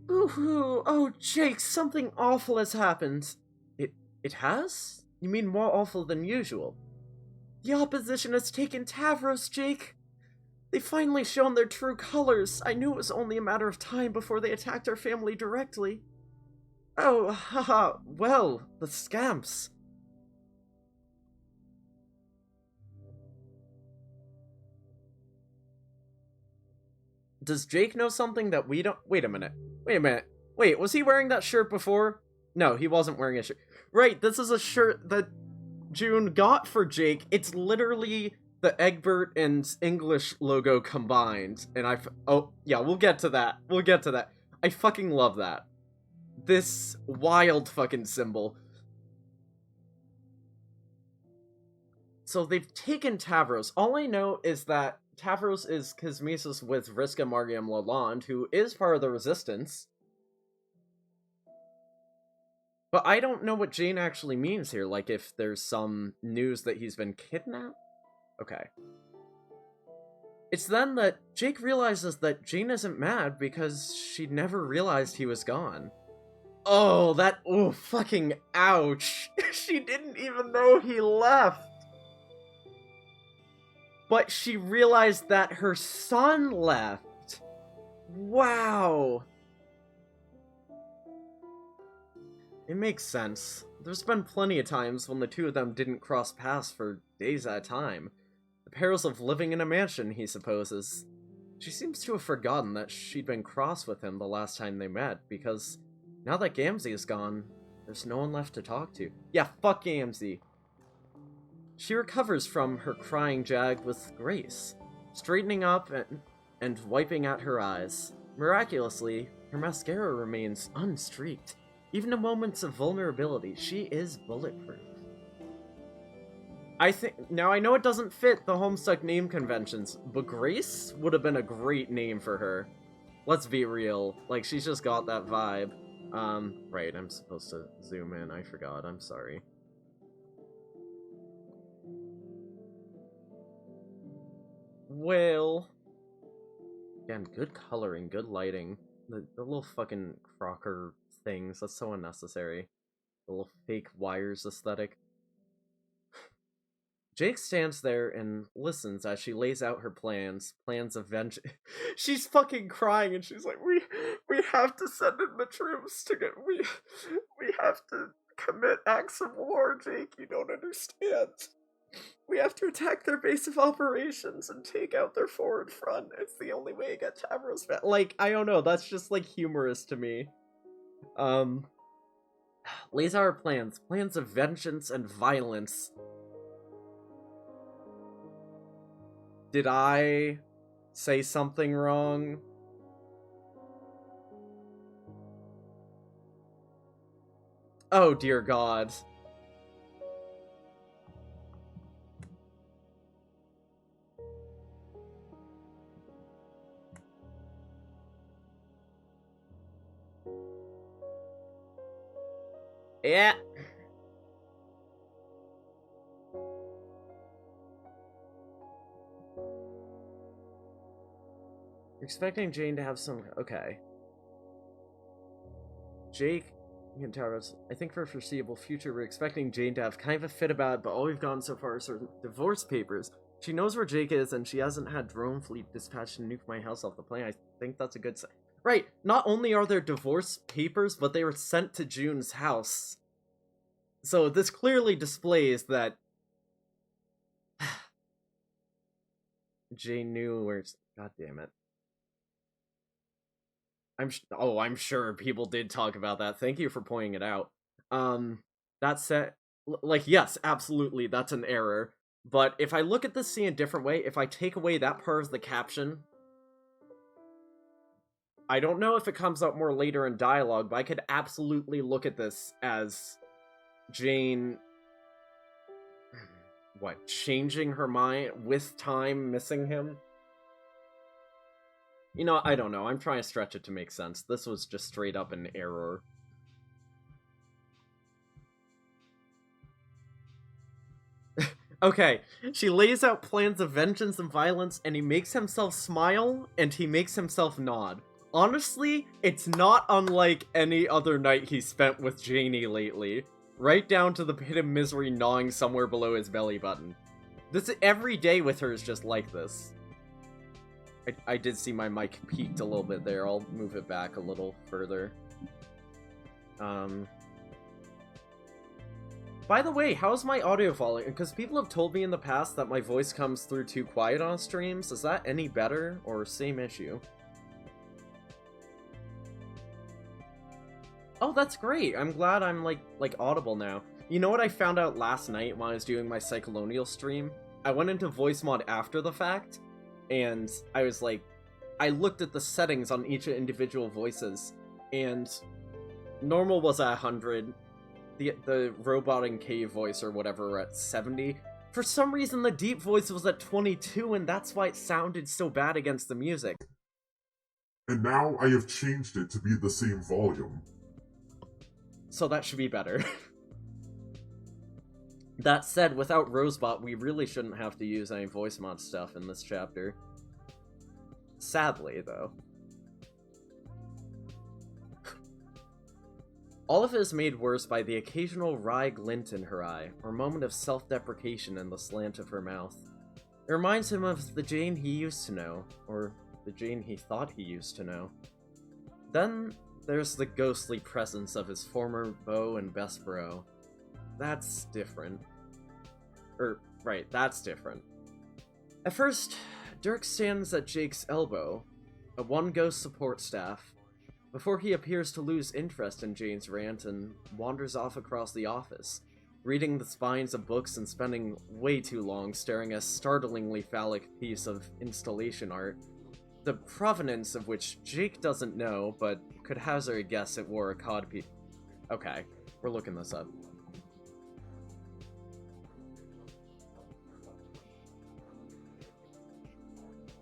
Boo-hoo! Oh, Jake, something awful has happened. It has? You mean more awful than usual? The opposition has taken Tavros, Jake! They've finally shown their true colors. I knew it was only a matter of time before they attacked our family directly. Oh, haha, well, the scamps. Does Jake know something that we don't? Wait a minute. Wait, was he wearing that shirt before? No, he wasn't wearing a shirt. Right, this is a shirt that June got for Jake. It's literally the Egbert and English logo combined. And oh, yeah, we'll get to that. I fucking love that. This wild fucking symbol. So they've taken Tavros. All I know is that Tavros is Kismesis with Vriska Margiam Lalonde, who is part of the Resistance. But I don't know what Jane actually means here, like if there's some news that he's been kidnapped? Okay. It's then that Jake realizes that Jane isn't mad because she never realized he was gone. Oh, fucking ouch. She didn't even know he left. But she realized that her son left. Wow. It makes sense. There's been plenty of times when the two of them didn't cross paths for days at a time. The perils of living in a mansion, he supposes. She seems to have forgotten that she'd been cross with him the last time they met, because now that Gamzee is gone, there's no one left to talk to. Yeah, fuck Gamzee. She recovers from her crying jag with grace, straightening up and wiping at her eyes. Miraculously, her mascara remains unstreaked. Even in moments of vulnerability, she is bulletproof. Now I know it doesn't fit the Homestuck name conventions, but Grace would have been a great name for her. Let's be real, like, she's just got that vibe. Right, I'm supposed to zoom in, I forgot, I'm sorry. Well, again, good coloring, good lighting. The little fucking Crocker things, that's so unnecessary. The little fake wires aesthetic. Jake stands there and listens as she lays out her plans of vengeance. She's fucking crying and she's like, we have to send in the troops to get, we have to commit acts of war, Jake, you don't understand. We have to attack their base of operations and take out their forward front. It's the only way to get Tavros back. Like, I don't know, that's just, like, humorous to me. Lays out our plans of vengeance and violence. Did I say something wrong? Oh, dear God. Yeah. You're expecting Jane to have some... Okay. Jake and Tavros, I think for a foreseeable future, we're expecting Jane to have kind of a fit about it, but all we've gotten so far are certain divorce papers. She knows where Jake is, and she hasn't had drone fleet dispatched to nuke my house off the plane. I think that's a good sign. Right, not only are there divorce papers, but they were sent to June's house. So this clearly displays that Jane knew where... God damn it. I'm sure people did talk about that. Thank you for pointing it out. That said, like, yes, absolutely, that's an error. But if I look at this scene a different way, if I take away that part of the caption, I don't know if it comes out more later in dialogue, but I could absolutely look at this as Jane... what, changing her mind with time, missing him? You know, I don't know. I'm trying to stretch it to make sense. This was just straight up an error. Okay, she lays out plans of vengeance and violence, and he makes himself smile, and he makes himself nod. Honestly, it's not unlike any other night he spent with Janie lately. Right down to the pit of misery gnawing somewhere below his belly button. Every day with her is just like this. I did see my mic peaked a little bit there. I'll move it back a little further. By the way, how's my audio volume? Because people have told me in the past that my voice comes through too quiet on streams. Is that any better, or same issue? Oh, that's great. I'm glad I'm, like audible now. You know what I found out last night when I was doing my Cyclonial stream? I went into voice mod after the fact, and I was like... I looked at the settings on each individual voices, and... normal was at 100... The robot and cave voice or whatever were at 70. For some reason, the deep voice was at 22, and that's why it sounded so bad against the music. And now I have changed it to be the same volume. So that should be better. That said, without Rosebot, we really shouldn't have to use any voice mod stuff in this chapter. Sadly, though. All of it is made worse by the occasional wry glint in her eye, or moment of self-deprecation in the slant of her mouth. It reminds him of the Jane he used to know, or the Jane he thought he used to know. Then there's the ghostly presence of his former beau and best bro. That's different. Right, that's different. At first, Dirk stands at Jake's elbow, a one ghost support staff, before he appears to lose interest in Jane's rant and wanders off across the office, reading the spines of books and spending way too long staring at a startlingly phallic piece of installation art, the provenance of which Jake doesn't know, but could hazard a guess it wore a codpiece. Okay, we're looking this up.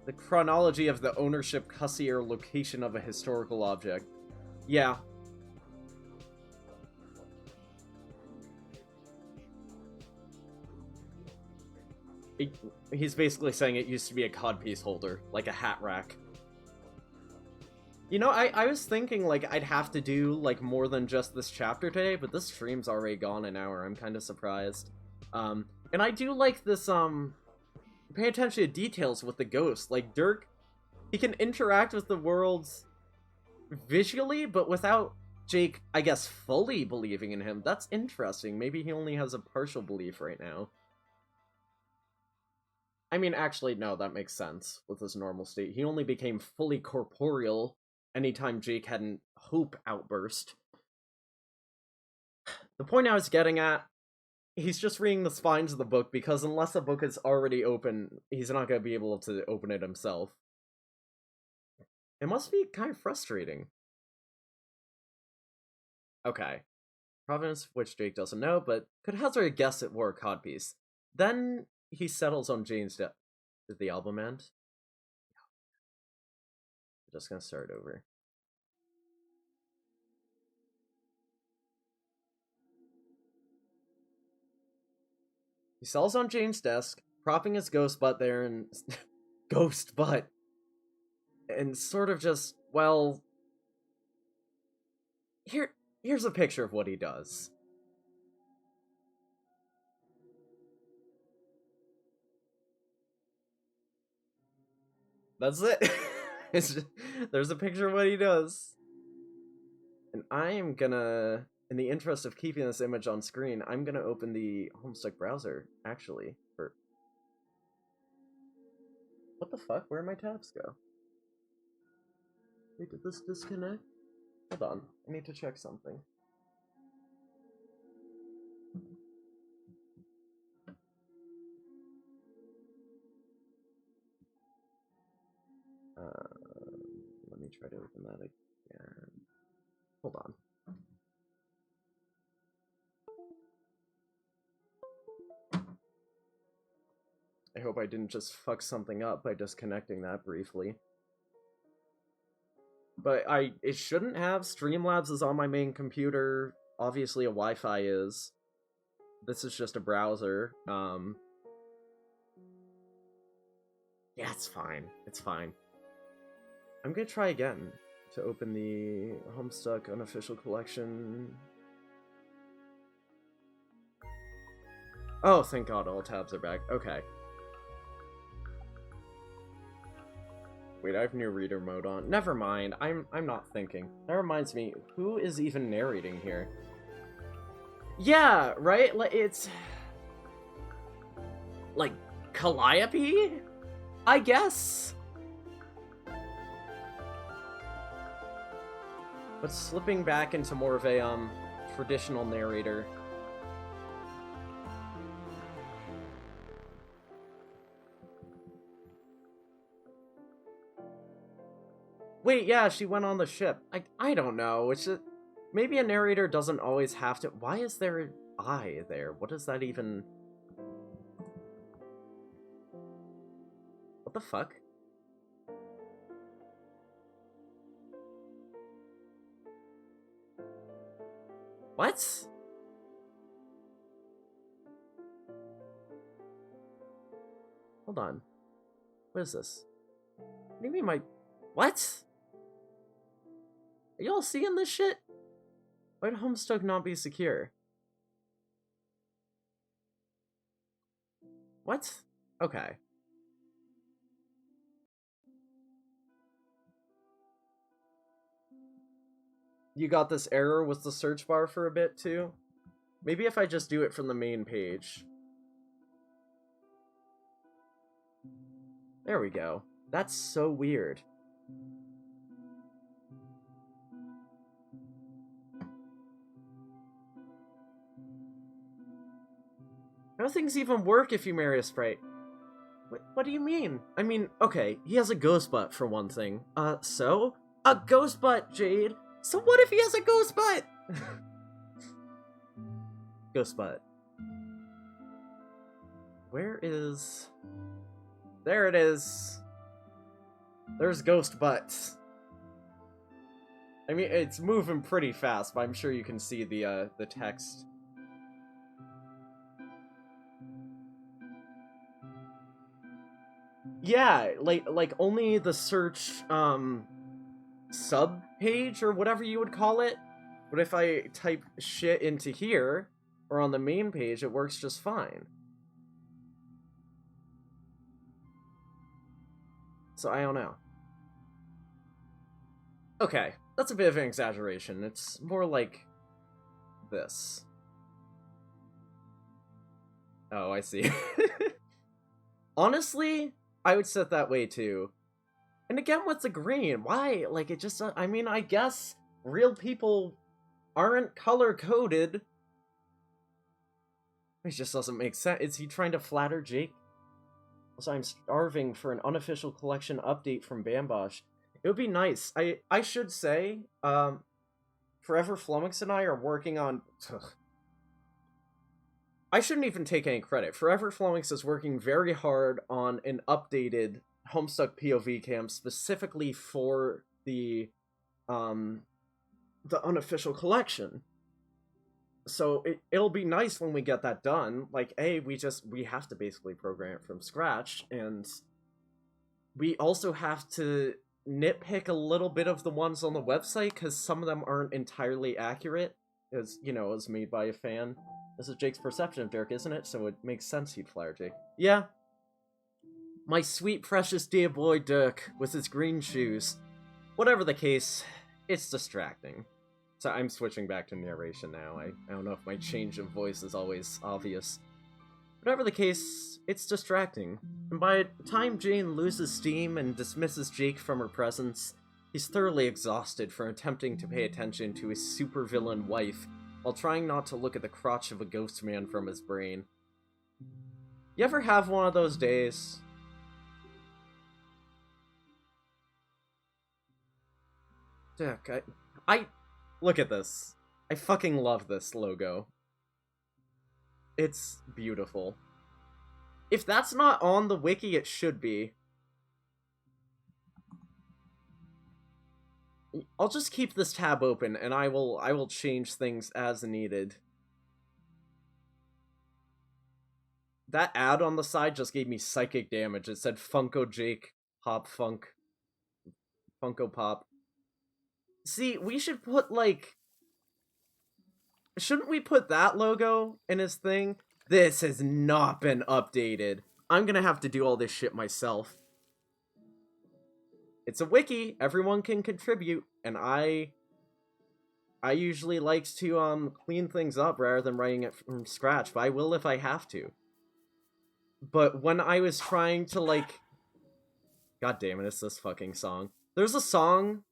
The chronology of the ownership, custody, or location of a historical object. Yeah. He's basically saying it used to be a codpiece holder, like a hat rack. You know, I was thinking, like, I'd have to do, like, more than just this chapter today, but this stream's already gone an hour. I'm kind of surprised. And I do like this, pay attention to details with the ghost. Like, Dirk, he can interact with the world visually, but without Jake, I guess, fully believing in him. That's interesting. Maybe he only has a partial belief right now. I mean, actually, no, that makes sense with his normal state. He only became fully corporeal anytime Jake had an hope outburst. The point I was getting at, he's just reading the spines of the book because unless the book is already open, he's not going to be able to open it himself. It must be kind of frustrating. Okay. Provenance which Jake doesn't know, but could hazard a guess it wore a codpiece. Then he settles on Jane's death. Did the album end? I'm just gonna start over. He settles on Jane's desk, propping his ghost butt there and... ghost butt! And sort of just, well... Here's a picture of what he does. That's it. There's a picture of what he does. And I am gonna, in the interest of keeping this image on screen, I'm gonna open the Homestuck browser, actually. What the fuck? Where'd my tabs go? Wait, did this disconnect? Hold on, I need to check something. Let me try to open that again. Hold on. I hope I didn't just fuck something up by disconnecting that briefly. But it shouldn't have. Streamlabs is on my main computer. Obviously a Wi-Fi is. This is just a browser. Yeah, it's fine. It's fine. I'm gonna try again to open the Homestuck unofficial collection. Oh, thank God, all tabs are back. Okay. Wait, I have new reader mode on. Never mind. I'm not thinking. That reminds me, who is even narrating here? Yeah, right? Like it's like Calliope? I guess. But slipping back into more of a traditional narrator. Wait, yeah, she went on the ship. I don't know. It's just, maybe a narrator doesn't always have to. Why is there an I there? What does that even? What the fuck? What? Hold on. What is this? What do you mean my... What? Are y'all seeing this shit? Why'd Homestuck not be secure? What? Okay. You got this error with the search bar for a bit, too? Maybe if I just do it from the main page. There we go. That's so weird. How do things even work if you marry a sprite? What do you mean? I mean, okay, he has a ghost butt for one thing. So? A ghost butt, Jade! So what if he has a ghost butt? Ghost butt. Where is... There it is. There's ghost butt. I mean, it's moving pretty fast, but I'm sure you can see the text. Yeah, like only the search, sub page or whatever you would call it. But if I type shit into here, or on the main page, it works just fine. So I don't know. Okay, that's a bit of an exaggeration. It's more like this. Oh, I see. Honestly, I would set that way too. And again, with the green, why? Like, it just, I mean, I guess real people aren't color-coded. It just doesn't make sense. Is he trying to flatter Jake? Also, I'm starving for an unofficial collection update from Bambosh. It would be nice. I should say, Forever Flummox and I are working on... Ugh. I shouldn't even take any credit. Forever Flummox is working very hard on an updated Homestuck POV cam specifically for the unofficial collection. So it'll be nice when we get that done. Like, we have to basically program it from scratch, and we also have to nitpick a little bit of the ones on the website, because some of them aren't entirely accurate, as, you know, as made by a fan. This is Jake's perception of Dirk, isn't it? So it makes sense he'd flatter Jake. Yeah. My sweet, precious dear boy Dirk, with his green shoes. Whatever the case, it's distracting. So I'm switching back to narration now. I don't know if my change of voice is always obvious. Whatever the case, it's distracting. And by the time Jane loses steam and dismisses Jake from her presence, he's thoroughly exhausted for attempting to pay attention to his supervillain wife while trying not to look at the crotch of a ghost man from his brain. You ever have one of those days? Dick, I look at this. I fucking love this logo. It's beautiful. If that's not on the wiki, it should be. I'll just keep this tab open, and I will change things as needed. That ad on the side just gave me psychic damage. It said Funko Jake Pop Funk. Funko Pop. See, we should put, like... Shouldn't we put that logo in his thing? This has not been updated. I'm gonna have to do all this shit myself. It's a wiki. Everyone can contribute, and I usually likes to clean things up rather than writing it from scratch, but I will if I have to. But when I was trying to, like... God damn it, it's this fucking song. There's a song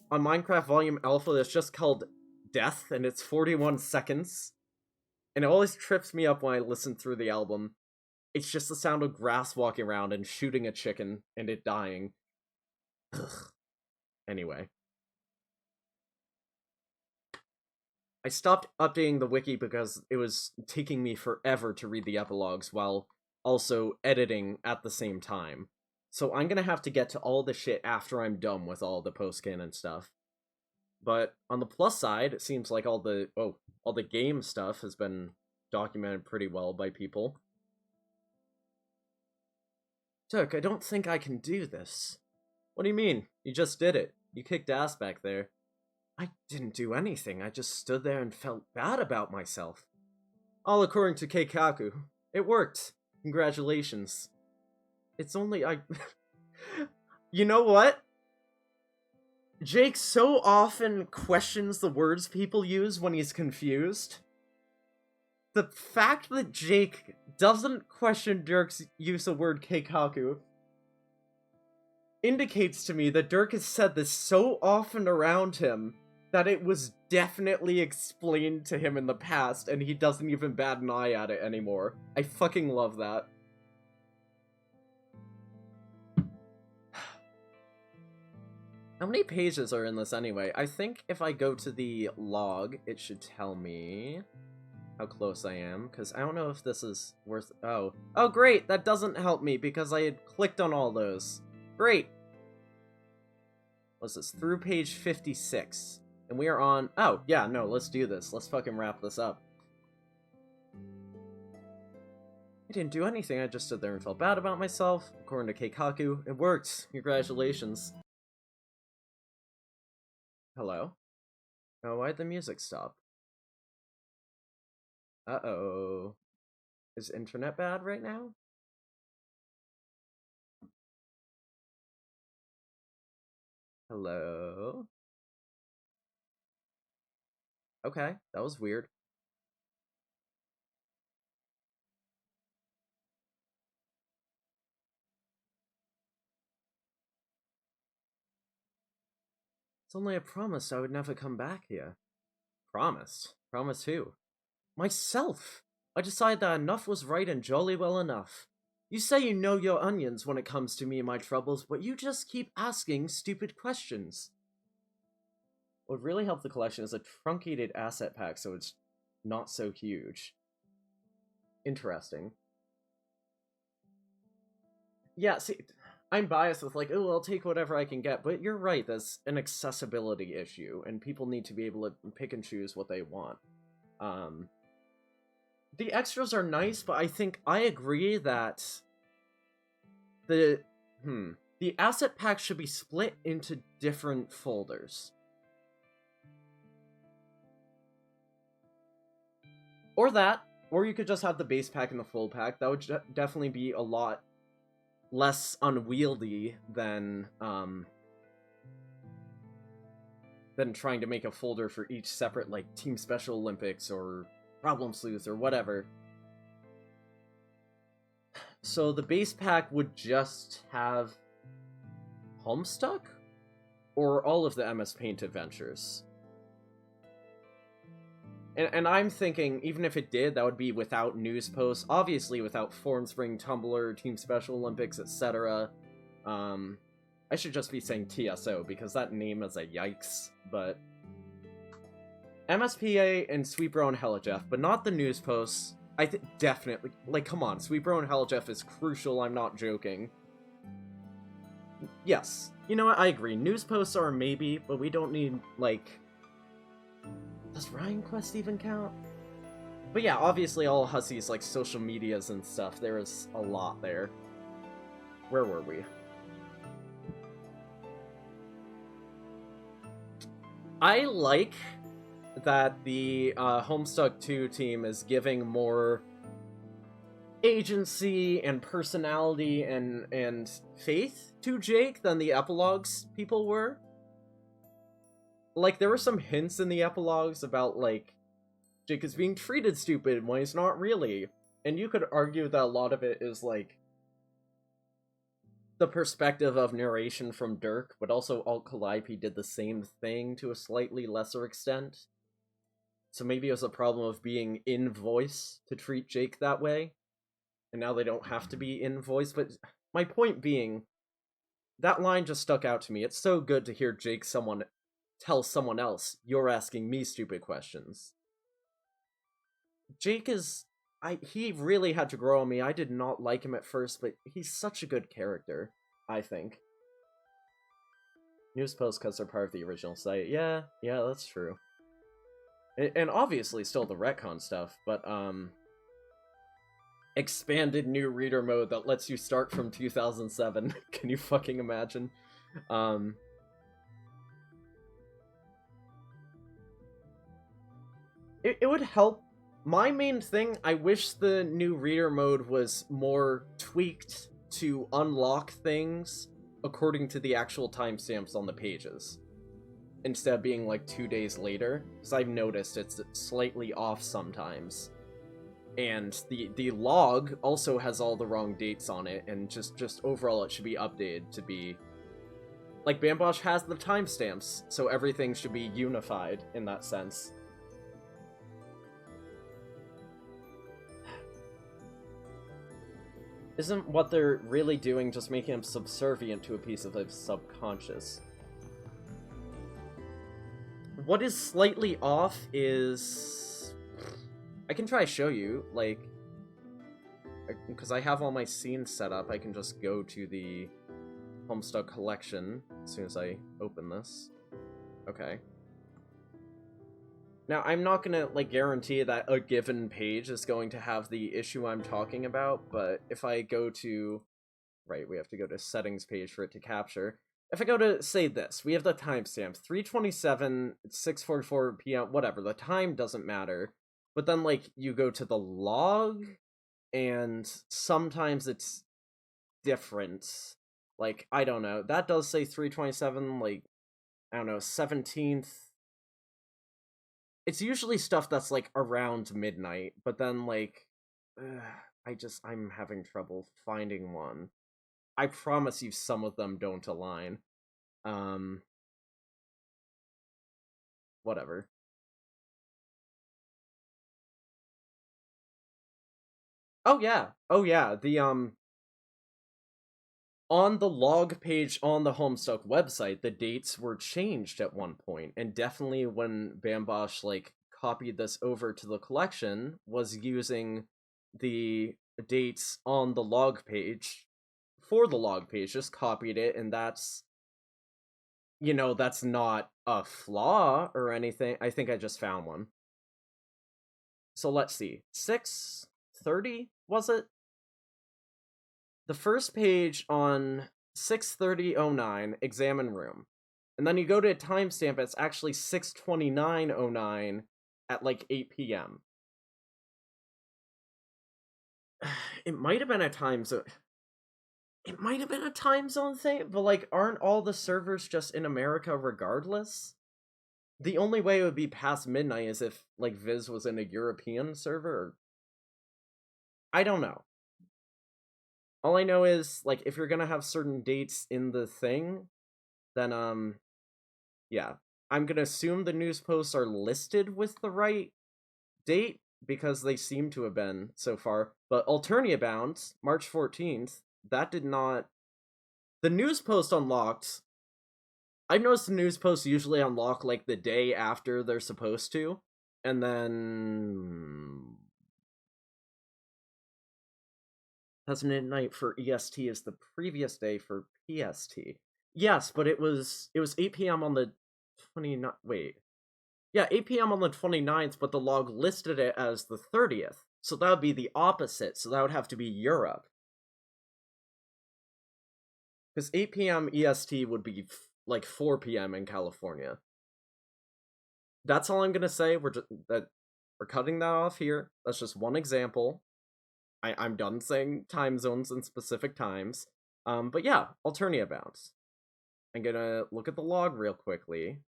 on Minecraft Volume Alpha that's just called Death, and it's 41 seconds. And it always trips me up when I listen through the album. It's just the sound of grass walking around and shooting a chicken, and it dying. Ugh. Anyway. I stopped updating the wiki because it was taking me forever to read the epilogues while also editing at the same time. So I'm gonna have to get to all the shit after I'm done with all the post-canon stuff. But on the plus side, it seems like all the game stuff has been documented pretty well by people. Turk, I don't think I can do this. What do you mean? You just did it. You kicked ass back there. I didn't do anything. I just stood there and felt bad about myself. All according to Keikaku. It worked. Congratulations. It's only You know what? Jake so often questions the words people use when he's confused. The fact that Jake doesn't question Dirk's use of word Keikaku indicates to me that Dirk has said this so often around him that it was definitely explained to him in the past and he doesn't even bat an eye at it anymore. I fucking love that. How many pages are in this anyway? I think if I go to the log, it should tell me how close I am, because I don't know if this is worth... Oh, great! That doesn't help me, because I had clicked on all those. Great! What's this? Through page 56. And we are on... Oh, yeah, no, let's do this. Let's fucking wrap this up. I didn't do anything, I just stood there and felt bad about myself. According to Keikaku, it worked. Congratulations. Hello? Oh, why'd the music stop? Uh-oh. Is internet bad right now? Hello? Okay, that was weird. It's only a promise I would never come back here. Promised? Promise who? Myself! I decided that enough was right and jolly well enough. You say you know your onions when it comes to me and my troubles, but you just keep asking stupid questions. What would really help the collection is a truncated asset pack so it's not so huge. Interesting. Yeah, see, I'm biased with like, oh, I'll take whatever I can get, but you're right, that's an accessibility issue, and people need to be able to pick and choose what they want. The extras are nice, but I think I agree that the asset pack should be split into different folders. Or that, or you could just have the base pack and the full pack. That would definitely be a lot less unwieldy than trying to make a folder for each separate, like, Team Special Olympics or Problem Sleuth or whatever. So the base pack would just have Homestuck? Or all of the MS Paint adventures? And I'm thinking, even if it did, that would be without news posts, obviously without Formspring, Tumblr, Team Special Olympics, etc. I should just be saying TSO, because that name is a yikes, but... MSPA and Sweeper on Hella Jeff, but not the news posts. I think definitely, like, come on, Sweet Bro and Helljeff is crucial, I'm not joking. Yes, you know what, I agree, news posts are a maybe, but we don't need, like... Does Ryan Quest even count? But yeah, obviously all Hussey's, like, social medias and stuff, there is a lot there. Where were we? I like that the Homestuck 2 team is giving more agency and personality and faith to Jake than the epilogues people were. Like, there were some hints in the epilogues about, like, Jake is being treated stupid when he's not really. And you could argue that a lot of it is, like, the perspective of narration from Dirk, but also Alt Calliope did the same thing to a slightly lesser extent. So maybe it was a problem of being in voice to treat Jake that way. And now they don't have to be in voice, but my point being, that line just stuck out to me. It's so good to hear Jake tell someone else, "You're asking me stupid questions." Jake is... he really had to grow on me. I did not like him at first, but he's such a good character, I think. News posts because they're part of the original site. Yeah, that's true. And obviously still the retcon stuff, but, expanded new reader mode that lets you start from 2007. Can you fucking imagine? It would help. My main thing, I wish the new reader mode was more tweaked to unlock things according to the actual timestamps on the pages, instead of being like 2 days later, because I've noticed it's slightly off sometimes. And the log also has all the wrong dates on it, and just overall it should be updated to be... Like, Bambosh has the timestamps, so everything should be unified in that sense. Isn't what they're really doing just making him subservient to a piece of his subconscious? What is slightly off is... I can try to show you, like... Because I have all my scenes set up, I can just go to the Homestuck collection as soon as I open this. Okay. Now, I'm not gonna, like, guarantee that a given page is going to have the issue I'm talking about, but if I go to... Right, we have to go to settings page for it to capture. If I go to, say this, we have the timestamp, 3:27, 6:44 p.m., whatever, the time doesn't matter. But then, like, you go to the log, and sometimes it's different. Like, I don't know, that does say 3:27, like, I don't know, 17th. It's usually stuff that's, like, around midnight, but then, like, I'm having trouble finding one. I promise you some of them don't align. Whatever. Oh yeah, the, on the log page on the Homestuck website, the dates were changed at one point, and definitely when Bambosh, like, copied this over to the collection, was using the dates on the log page for the log page, just copied it, and that's, you know, that's not a flaw or anything. I think I just found one. So let's see, 6:30, was it? The first page on 6:30:09, examine room. And then you go to a timestamp, it's actually 6:29:09 at like 8 p.m. It might have been a time zone. It might have been a time zone thing, but, like, aren't all the servers just in America regardless? The only way it would be past midnight is if, like, Viz was in a European server. I don't know. All I know is, like, if you're gonna have certain dates in the thing, then, yeah. I'm gonna assume the news posts are listed with the right date, because they seem to have been so far. But Alternia Bound, March 14th, that did not... The news post unlocked... I've noticed the news posts usually unlock, like, the day after they're supposed to, and then... Has midnight for EST as the previous day for PST. Yes, but it was 8 p.m. on the 29th. Wait. Yeah, 8 p.m. on the 29th, but the log listed it as the 30th. So that would be the opposite. So that would have to be Europe. Because 8 p.m. EST would be like 4 p.m. in California. That's all I'm gonna say. We're cutting that off here. That's just one example. I'm done saying time zones and specific times. But yeah, Alternia bounds. I'm gonna look at the log real quickly,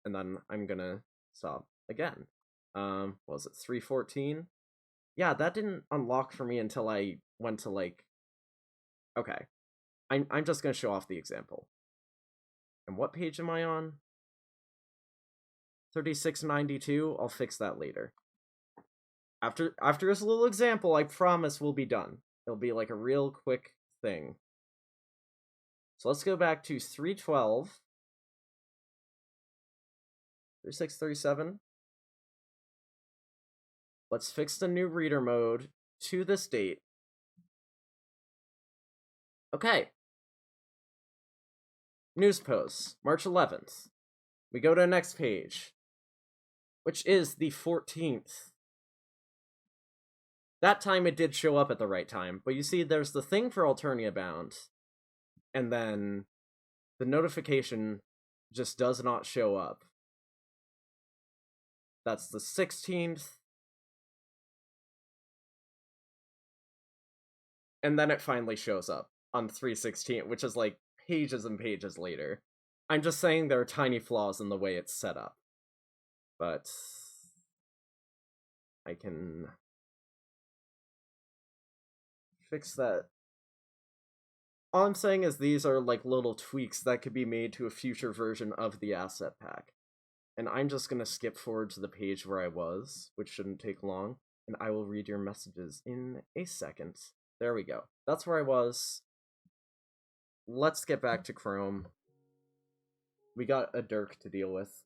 and then I'm gonna stop again. What was it 3:14? Yeah, that didn't unlock for me until I went to like. Okay, I'm just gonna show off the example. And what page am I on? 3692. I'll fix that later. After this little example, I promise we'll be done. It'll be like a real quick thing. So let's go back to 312. 3637. Let's fix the new reader mode to this date. Okay. News posts, March 11th. We go to the next page, which is the 14th. That time it did show up at the right time, but you see there's the thing for Alternia Bound, and then the notification just does not show up. That's the 16th. And then it finally shows up on 316, which is like pages and pages later. I'm just saying there are tiny flaws in the way it's set up. But I can fix that. All I'm saying is these are like little tweaks that could be made to a future version of the asset pack. And I'm just going to skip forward to the page where I was, which shouldn't take long, and I will read your messages in a second. There we go. That's where I was. Let's get back to Chrome. We got a Dirk to deal with.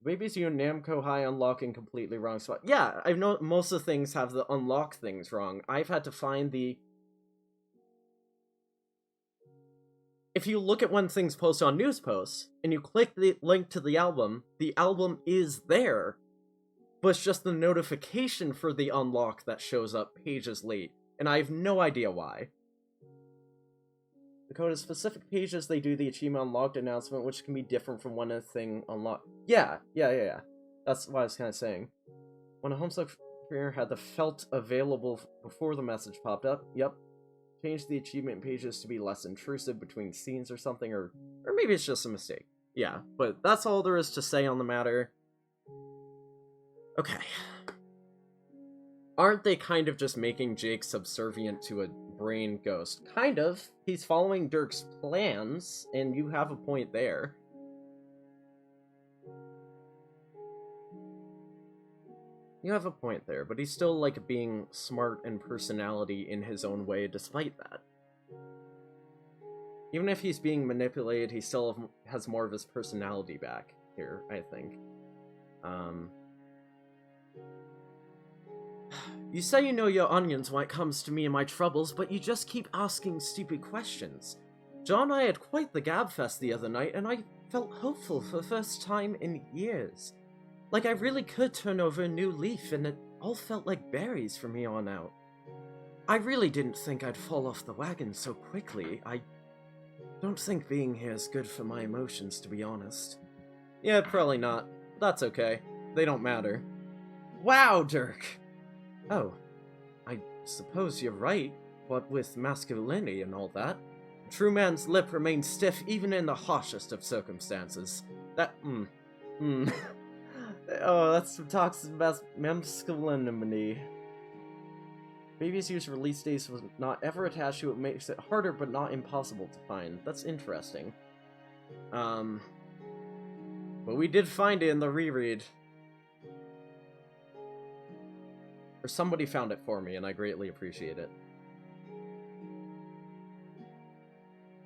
Babies you and Namco High unlocking completely wrong spot. Yeah, I know most of the things have the unlock things wrong. I've had to find the... If you look at when things post on news posts, and you click the link to the album is there. But it's just the notification for the unlock that shows up pages late, and I have no idea why. The code is specific pages they do the achievement unlocked announcement, which can be different from when a thing unlocked. Yeah. That's what I was kind of saying. When a Homestuck creator had the felt available before the message popped up, yep. Change the achievement pages to be less intrusive between scenes or something, or maybe it's just a mistake. Yeah, but that's all there is to say on the matter. Okay. Aren't they kind of just making Jake subservient to a brain ghost? Kind of. He's following Dirk's plans, and you have a point there. You have a point there, but he's still, like, being smart and personality in his own way despite that. Even if he's being manipulated, he still has more of his personality back here, I think. You say you know your onions when it comes to me and my troubles, but you just keep asking stupid questions. John and I had quite the gabfest the other night, and I felt hopeful for the first time in years. Like I really could turn over a new leaf, and it all felt like berries from here on out. I really didn't think I'd fall off the wagon so quickly. I don't think being here is good for my emotions, to be honest. Yeah, probably not. That's okay. They don't matter. Wow, Dirk! Oh, I suppose you're right. What with masculinity and all that, a true man's lip remains stiff even in the harshest of circumstances. That, Oh, that's some toxic masculinity. Baby's use release dates was not ever attached to it, makes it harder but not impossible to find. That's interesting. But we did find it in the reread. Or somebody found it for me, and I greatly appreciate it.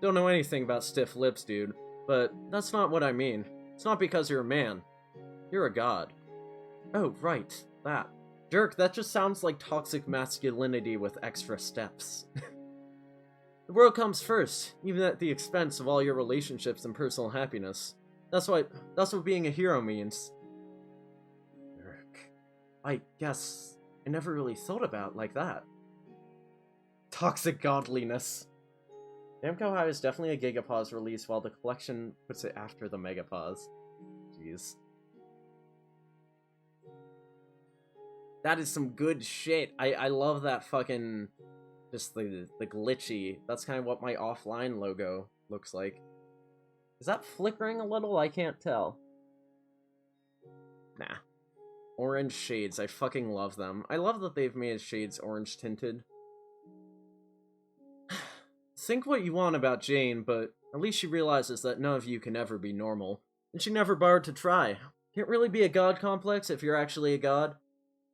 Don't know anything about stiff lips, dude, but that's not what I mean. It's not because you're a man. You're a god. Oh, right, that. Dirk, that just sounds like toxic masculinity with extra steps. The world comes first, even at the expense of all your relationships and personal happiness. That's what being a hero means. Dirk. I guess I never really thought about it like that. Toxic godliness. Namco High is definitely a Gigapause release, while the collection puts it after the Megapause. Jeez. That is some good shit. I love that fucking... just the glitchy. That's kind of what my offline logo looks like. Is that flickering a little? I can't tell. Nah. Orange shades. I fucking love them. I love that they've made shades orange tinted. Think what you want about Jane, but at least she realizes that none of you can ever be normal. And she never bothered to try. Can't really be a god complex if you're actually a god.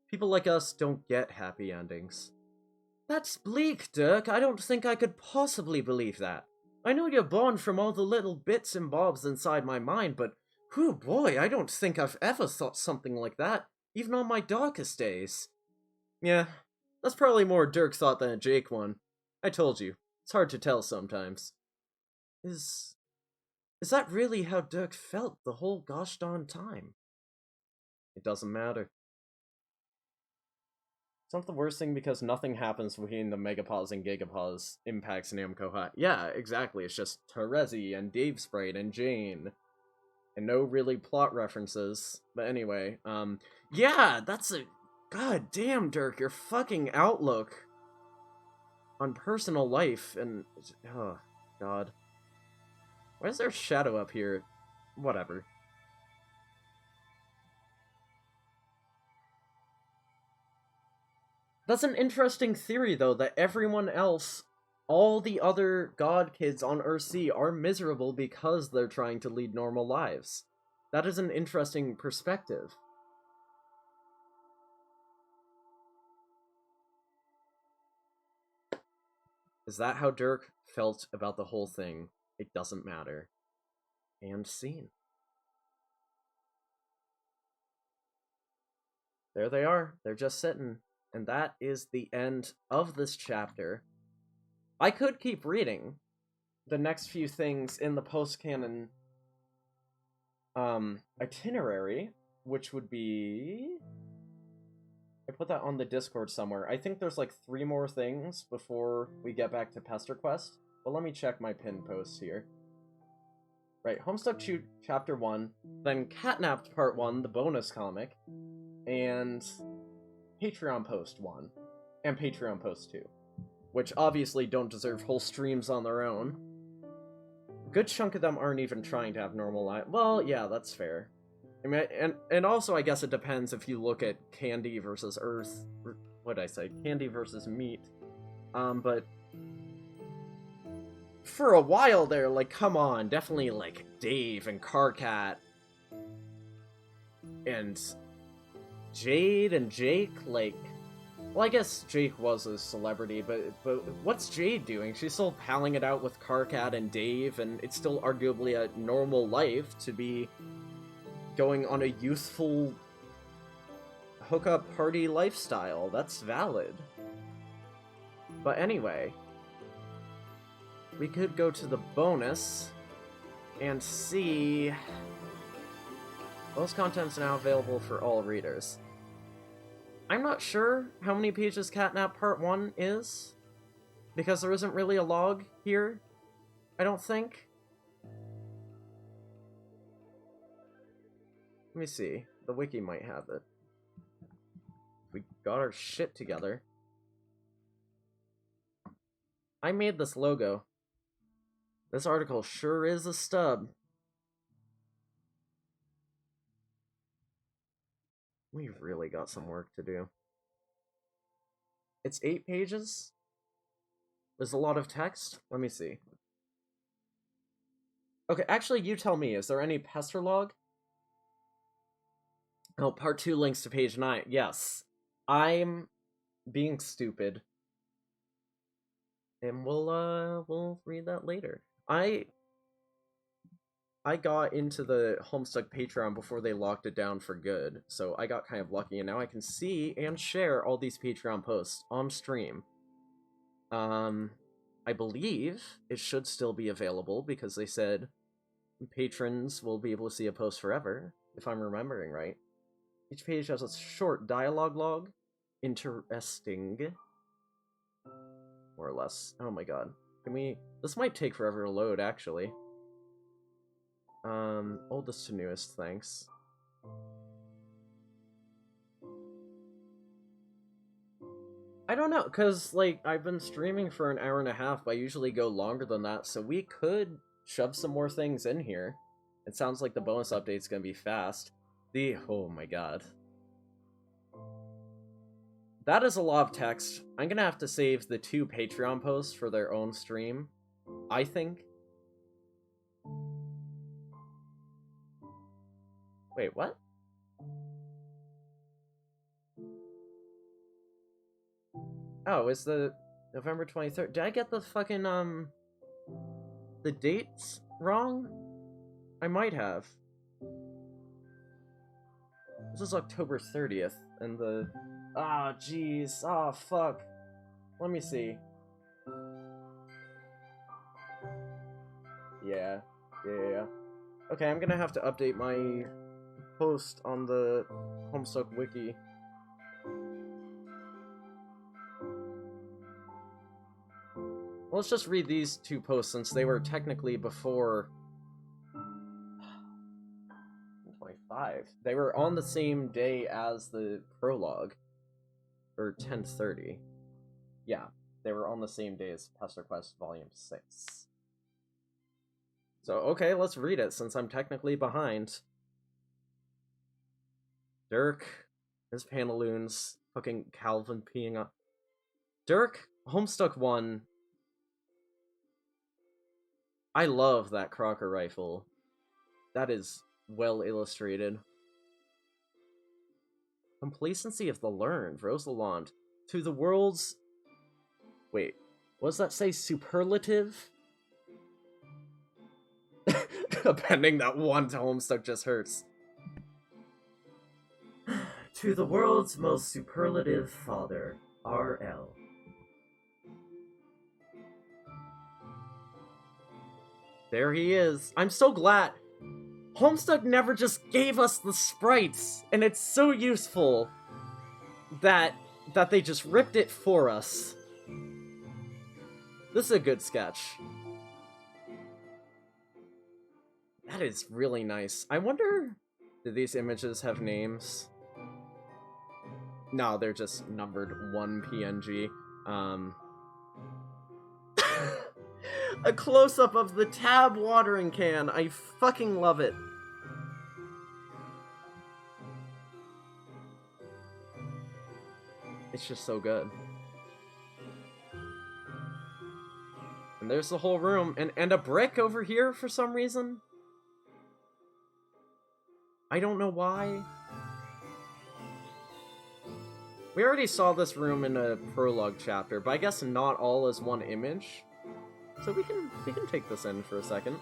People like us don't get happy endings. That's bleak, Dirk. I don't think I could possibly believe that. I know you're born from all the little bits and bobs inside my mind, but whew boy, I don't think I've ever thought something like that, even on my darkest days. Yeah, that's probably more a Dirk thought than a Jake one. I told you, it's hard to tell sometimes. Is that really how Dirk felt the whole gosh darn time? It doesn't matter. It's not the worst thing because nothing happens between the Megapause and Gigapause impacts Namco High. Yeah, exactly. It's just Terezi and Dave Sprite and Jane. And no really plot references. But anyway, yeah, that's a... God damn, Dirk, your fucking outlook on personal life and... Oh, God. Why is there a shadow up here? Whatever. That's an interesting theory, though, that everyone else, all the other god kids on Earthsea, are miserable because they're trying to lead normal lives. That is an interesting perspective. Is that how Dirk felt about the whole thing? It doesn't matter. And scene. There they are. They're just sitting. And that is the end of this chapter. I could keep reading the next few things in the post-canon itinerary, which would be... I put that on the Discord somewhere. I think there's like 3 more things before we get back to Pester Quest, but let me check my pinned posts here. Right, Homestuck Chapter 1, then Catnapped Part 1, the bonus comic, and Patreon Post 1, and Patreon Post 2, which obviously don't deserve whole streams on their own. A good chunk of them aren't even trying to have normal life. Well, yeah, that's fair. I mean, and also I guess it depends if you look at Candy versus Earth, or what did I say? Candy versus Meat. But for a while there, like, come on, definitely like Dave and Carcat and Jade and Jake, like, well, I guess Jake was a celebrity, but what's Jade doing? She's still palling it out with Carcat and Dave, and it's still arguably a normal life to be going on a youthful hookup party lifestyle. That's valid. But anyway, we could go to the bonus and see... Bonus content's now available for all readers. I'm not sure how many pages Catnap Part 1 is, because there isn't really a log here, I don't think. Let me see. The wiki might have it. We got our shit together. I made this logo. This article sure is a stub. We've really got some work to do. It's 8 pages? There's a lot of text? Let me see. Okay, actually, you tell me. Is there any Pester log? Oh, part 2 links to page 9. Yes. I'm being stupid. And we'll read that later. I got into the Homestuck Patreon before they locked it down for good, so I got kind of lucky, and now I can see and share all these Patreon posts on stream. I believe it should still be available because they said patrons will be able to see a post forever, if I'm remembering right. Each page has a short dialogue log. Interesting. More or less. Oh my god. Can we... This might take forever to load, actually. Oldest to newest, thanks. I don't know, because, like, I've been streaming for an hour and a half, but I usually go longer than that, so we could shove some more things in here. It sounds like the bonus update's gonna be fast. Oh my god. That is a lot of text. I'm gonna have to save the 2 Patreon posts for their own stream, I think. Wait, what? Oh, it's the November 23rd. Did I get the fucking, the dates wrong? I might have. This is October 30th, and the... Ah, jeez. Ah, fuck. Let me see. Yeah. Okay, I'm gonna have to update my post on the Homestuck wiki. Let's just read these 2 posts since they were technically before 25. They were on the same day as the prologue. Or 10:30. Yeah, they were on the same day as Pastor Quest Volume 6. So, okay, let's read it since I'm technically behind. Dirk, his pantaloons, fucking Calvin peeing up. Dirk, Homestuck 1. I love that Crocker rifle. That is well illustrated. Complacency of the learned, Rose Lalonde. To the world's... Wait, what does that say? Superlative? Appending that one to Homestuck just hurts. To the world's most superlative father, R.L. There he is. I'm so glad. Homestuck never just gave us the sprites, and it's so useful that they just ripped it for us. This is a good sketch. That is really nice. I wonder, do these images have names? No, they're just numbered 1 PNG. A close-up of the Tab watering can. I fucking love it. It's just so good. And there's the whole room. And a brick over here for some reason. I don't know why. We already saw this room in a prologue chapter, but I guess not all as one image. So we can take this in for a second.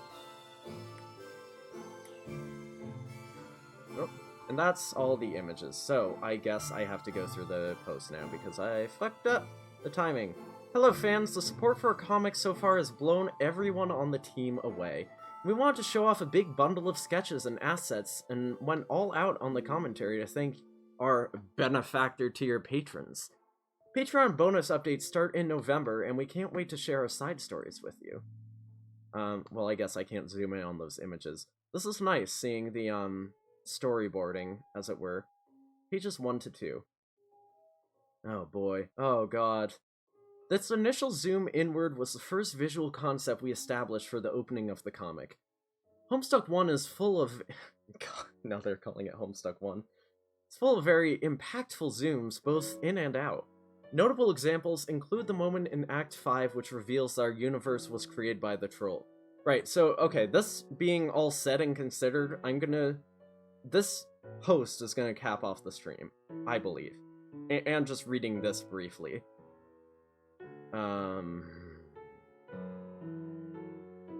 Oh, and that's all the images. So I guess I have to go through the post now because I fucked up the timing. Hello fans, the support for our comics so far has blown everyone on the team away. We wanted to show off a big bundle of sketches and assets and went all out on the commentary to thank our benefactor tier patrons. Patreon bonus updates start in November, and we can't wait to share our side stories with you. Well, I guess I can't zoom in on those images. This is nice, seeing the, storyboarding, as it were. Pages 1 to 2. Oh boy. Oh god. This initial zoom inward was the first visual concept we established for the opening of the comic. Homestuck 1 is full of... God, now they're calling it Homestuck 1. It's full of very impactful zooms, both in and out. Notable examples include the moment in Act 5 which reveals our universe was created by the troll. Right, so, okay, this being all said and considered, this post is gonna cap off the stream, I believe. And just reading this briefly.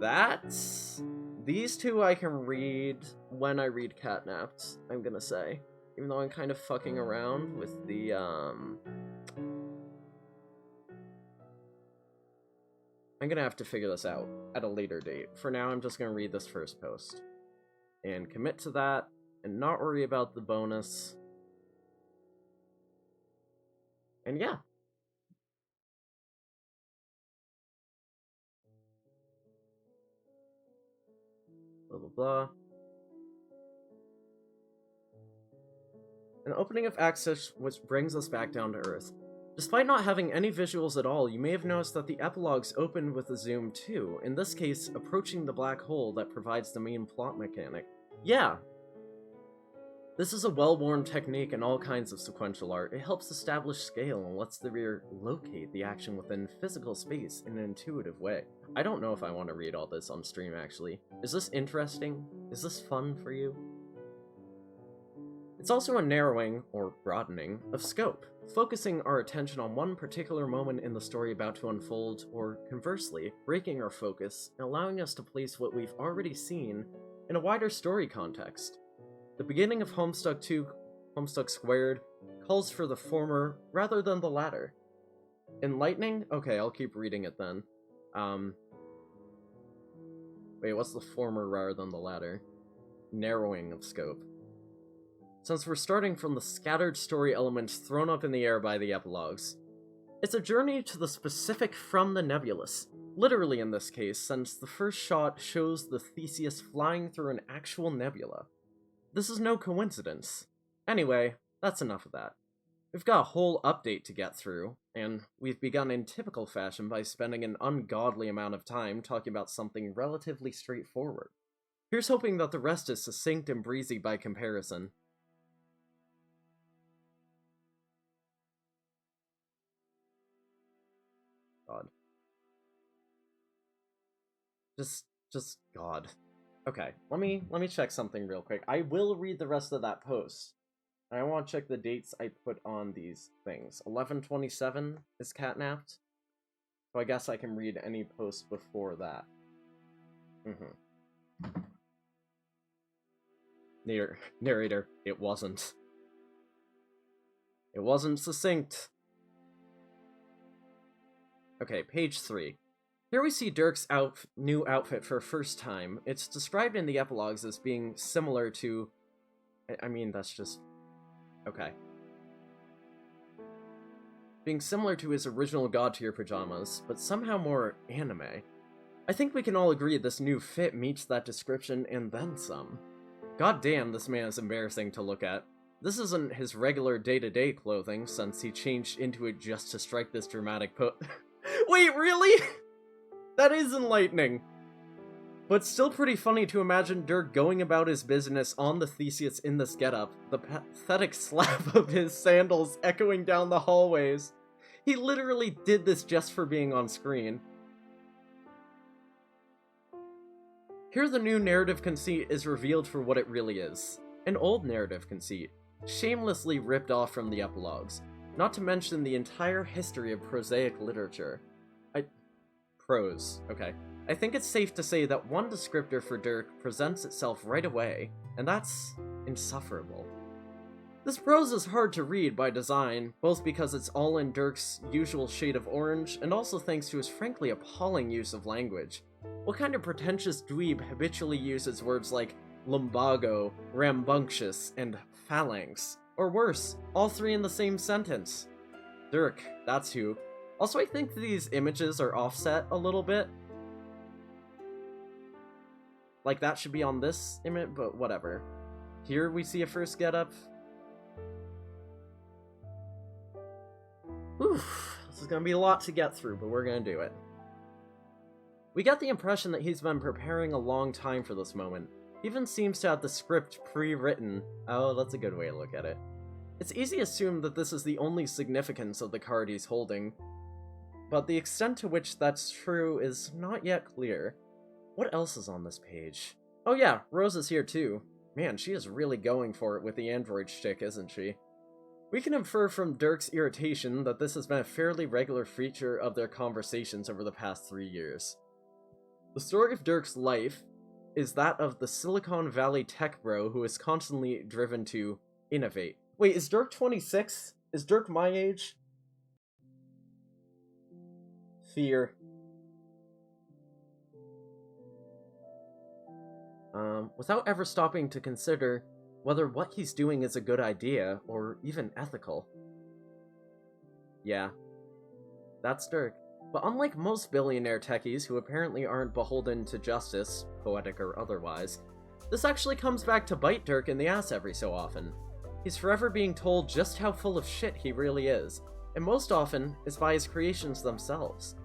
That's These two I can read when I read Catnapped, I'm gonna say. Even though I'm kind of fucking around with the, I'm gonna have to figure this out at a later date. For now, I'm just gonna read this first post. And commit to that, and not worry about the bonus. And yeah. Blah, blah, blah. An opening of access which brings us back down to Earth. Despite not having any visuals at all, you may have noticed that the epilogues open with a zoom too, in this case, approaching the black hole that provides the main plot mechanic. Yeah! This is a well-worn technique in all kinds of sequential art. It helps establish scale and lets the reader locate the action within physical space in an intuitive way. I don't know if I want to read all this on stream, actually. Is this interesting? Is this fun for you? It's also a narrowing, or broadening, of scope, focusing our attention on one particular moment in the story about to unfold, or conversely, breaking our focus and allowing us to place what we've already seen in a wider story context. The beginning of Homestuck 2, Homestuck Squared, calls for the former rather than the latter. Enlightening? Okay, I'll keep reading it then. Wait, what's the former rather than the latter? Narrowing of scope. Since we're starting from the scattered story elements thrown up in the air by the epilogues. It's a journey to the specific from the nebulous, literally in this case, since the first shot shows the Theseus flying through an actual nebula. This is no coincidence. Anyway, that's enough of that. We've got a whole update to get through, and we've begun in typical fashion by spending an ungodly amount of time talking about something relatively straightforward. Here's hoping that the rest is succinct and breezy by comparison. God. Just God. Okay, let me check something real quick. I will read the rest of that post. I want to check the dates I put on these things. 11/27 is catnapped. So I guess I can read any post before that. Narrator, it wasn't. It wasn't succinct. Okay, page 3. Here we see Dirk's new outfit for the first time. It's described in the epilogues as being similar to... I mean, that's just... Okay. Being similar to his original God Tier pajamas, but somehow more anime. I think we can all agree this new fit meets that description and then some. God damn, this man is embarrassing to look at. This isn't his regular day-to-day clothing, since he changed into it just to strike this dramatic Wait, really? That is enlightening. But still pretty funny to imagine Dirk going about his business on the Theseus in this getup, the pathetic slap of his sandals echoing down the hallways. He literally did this just for being on screen. Here the new narrative conceit is revealed for what it really is. An old narrative conceit, shamelessly ripped off from the epilogues, not to mention the entire history of prosaic literature. Prose, okay. I think it's safe to say that one descriptor for Dirk presents itself right away, and that's insufferable. This prose is hard to read by design, both because it's all in Dirk's usual shade of orange, and also thanks to his frankly appalling use of language. What kind of pretentious dweeb habitually uses words like lumbago, rambunctious, and phalanx? Or worse, all three in the same sentence. Dirk, that's who. Also, I think these images are offset a little bit. Like, that should be on this image, but whatever. Here we see a first getup. Oof, this is gonna be a lot to get through, but we're gonna do it. We get the impression that he's been preparing a long time for this moment. He even seems to have the script pre-written. Oh, that's a good way to look at it. It's easy to assume that this is the only significance of the card he's holding, but the extent to which that's true is not yet clear. What else is on this page? Oh yeah, Rose is here too. Man, she is really going for it with the android shtick, isn't she? We can infer from Dirk's irritation that this has been a fairly regular feature of their conversations over the past 3 years. The story of Dirk's life is that of the Silicon Valley tech bro who is constantly driven to innovate. Wait, is Dirk 26? Is Dirk my age? Fear. Without ever stopping to consider whether what he's doing is a good idea or even ethical. Yeah, that's Dirk. But unlike most billionaire techies who apparently aren't beholden to justice, poetic or otherwise, this actually comes back to bite Dirk in the ass every so often. He's forever being told just how full of shit he really is, and most often is by his creations themselves.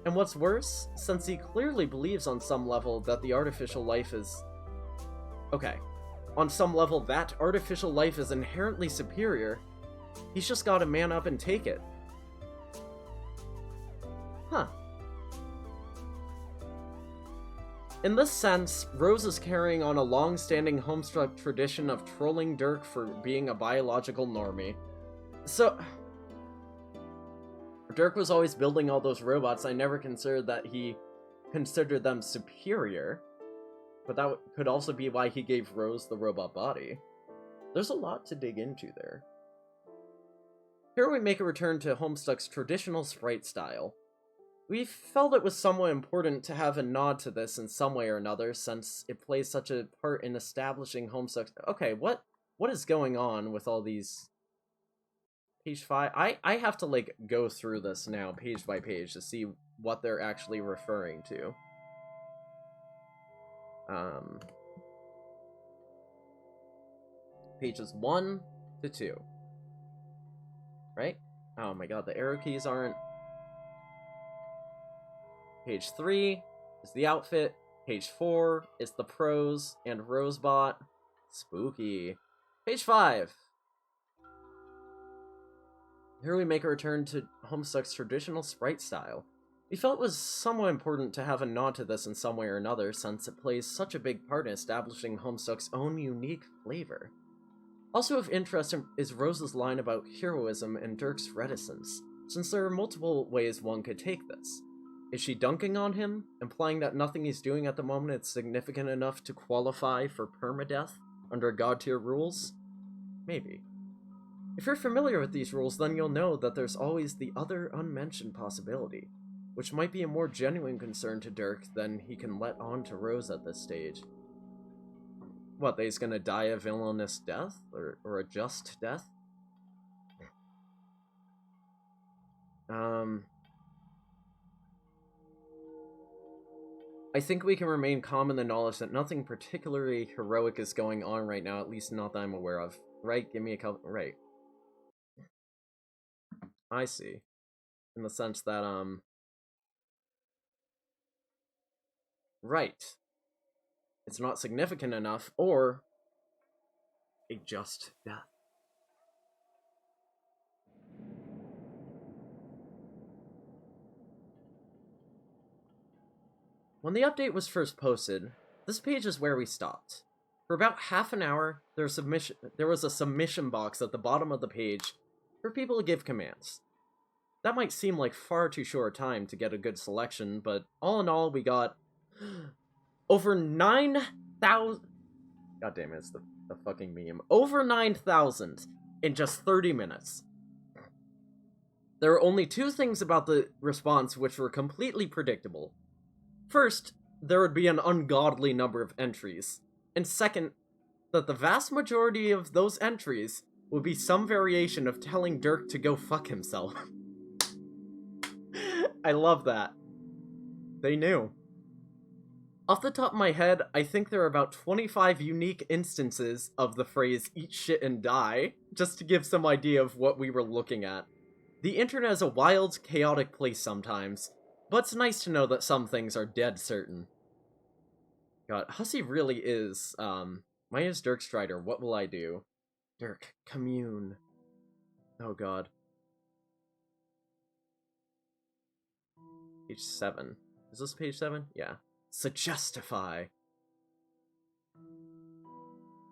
And what's worse, since he clearly believes on some level that the artificial life is... Okay, on some level that artificial life is inherently superior, he's just gotta man up and take it. Huh. In this sense, Rose is carrying on a long-standing Homestuck tradition of trolling Dirk for being a biological normie. So... Dirk was always building all those robots. I never considered that he considered them superior. But that could also be why he gave Rose the robot body. There's a lot to dig into there. Here we make a return to Homestuck's traditional sprite style. We felt it was somewhat important to have a nod to this in some way or another, since it plays such a part in establishing Homestuck's... Okay, what is going on with all these... Page 5? I have to, like, go through this now, page by page, to see what they're actually referring to. Pages 1 to 2. Right? Oh my god, the arrow keys aren't... Page 3 is the outfit. Page 4 is the pros and Rosebot. Spooky. Page 5. Here we make a return to Homestuck's traditional sprite style. We felt it was somewhat important to have a nod to this in some way or another, since it plays such a big part in establishing Homestuck's own unique flavor. Also of interest is Rose's line about heroism and Dirk's reticence, since there are multiple ways one could take this. Is she dunking on him, implying that nothing he's doing at the moment is significant enough to qualify for permadeath under God-tier rules? Maybe. If you're familiar with these rules, then you'll know that there's always the other unmentioned possibility, which might be a more genuine concern to Dirk than he can let on to Rose at this stage. What, that he's gonna die a villainous death? Or a just death? I think we can remain calm in the knowledge that nothing particularly heroic is going on right now, at least not that I'm aware of. Right? Give me a couple... Right. I see. In the sense that, right. It's not significant enough, or a just death. When the update was first posted, this page is where we stopped. For about half an hour, there was a submission box at the bottom of the page for people to give commands. That might seem like far too short a time to get a good selection, but all in all, we got over 9,000... God damn it, it's the fucking meme. Over 9,000 in just 30 minutes. There are only two things about the response which were completely predictable. First, there would be an ungodly number of entries. And second, that the vast majority of those entries would be some variation of telling Dirk to go fuck himself. I love that. They knew. Off the top of my head, I think there are about 25 unique instances of the phrase eat shit and die, just to give some idea of what we were looking at. The internet is a wild, chaotic place sometimes, but it's nice to know that some things are dead certain. God, Hussey really is, my name is Dirk Strider, what will I do? Dirk, commune. Oh god. Page 7. Is this page 7? Yeah. Suggestify.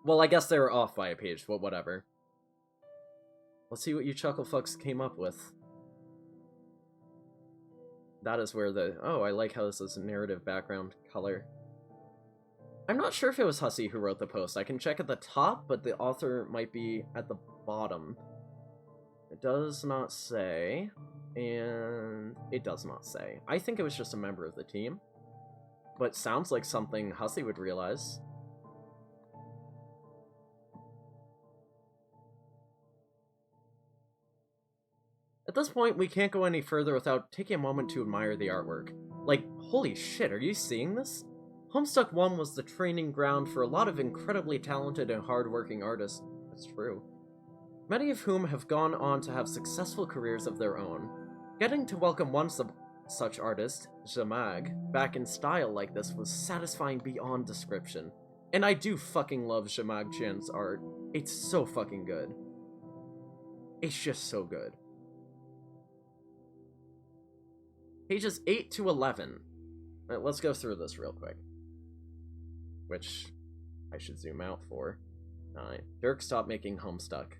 Well, I guess they were off by a page, but whatever. Let's see what you chucklefucks came up with. That is where the... Oh, I like how this is a narrative background color. I'm not sure if it was Hussey who wrote the post. I can check at the top, but the author might be at the bottom. It does not say, and it does not say. I think it was just a member of the team, but sounds like something Hussey would realize. At this point, we can't go any further without taking a moment to admire the artwork. Like, holy shit, are you seeing this? Homestuck 1 was the training ground for a lot of incredibly talented and hard-working artists. That's true. Many of whom have gone on to have successful careers of their own. Getting to welcome one such artist, Jamag, back in style like this was satisfying beyond description. And I do fucking love Jamag-chan's art. It's so fucking good. It's just so good. Pages 8 to 11. Right, let's go through this real quick. Which I should zoom out for. Dirk stopped making Homestuck.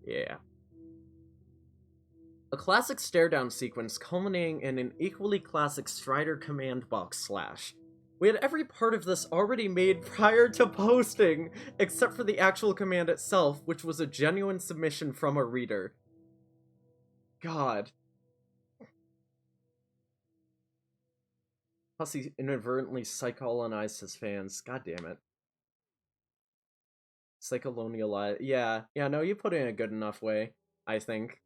Yeah. A classic stare-down sequence culminating in an equally classic Strider command box slash. We had every part of this already made prior to posting, except for the actual command itself, which was a genuine submission from a reader. God. Hussey inadvertently psychoanalyzed his fans. God damn it. Psychocolonialized. Yeah, no, you put it in a good enough way, I think.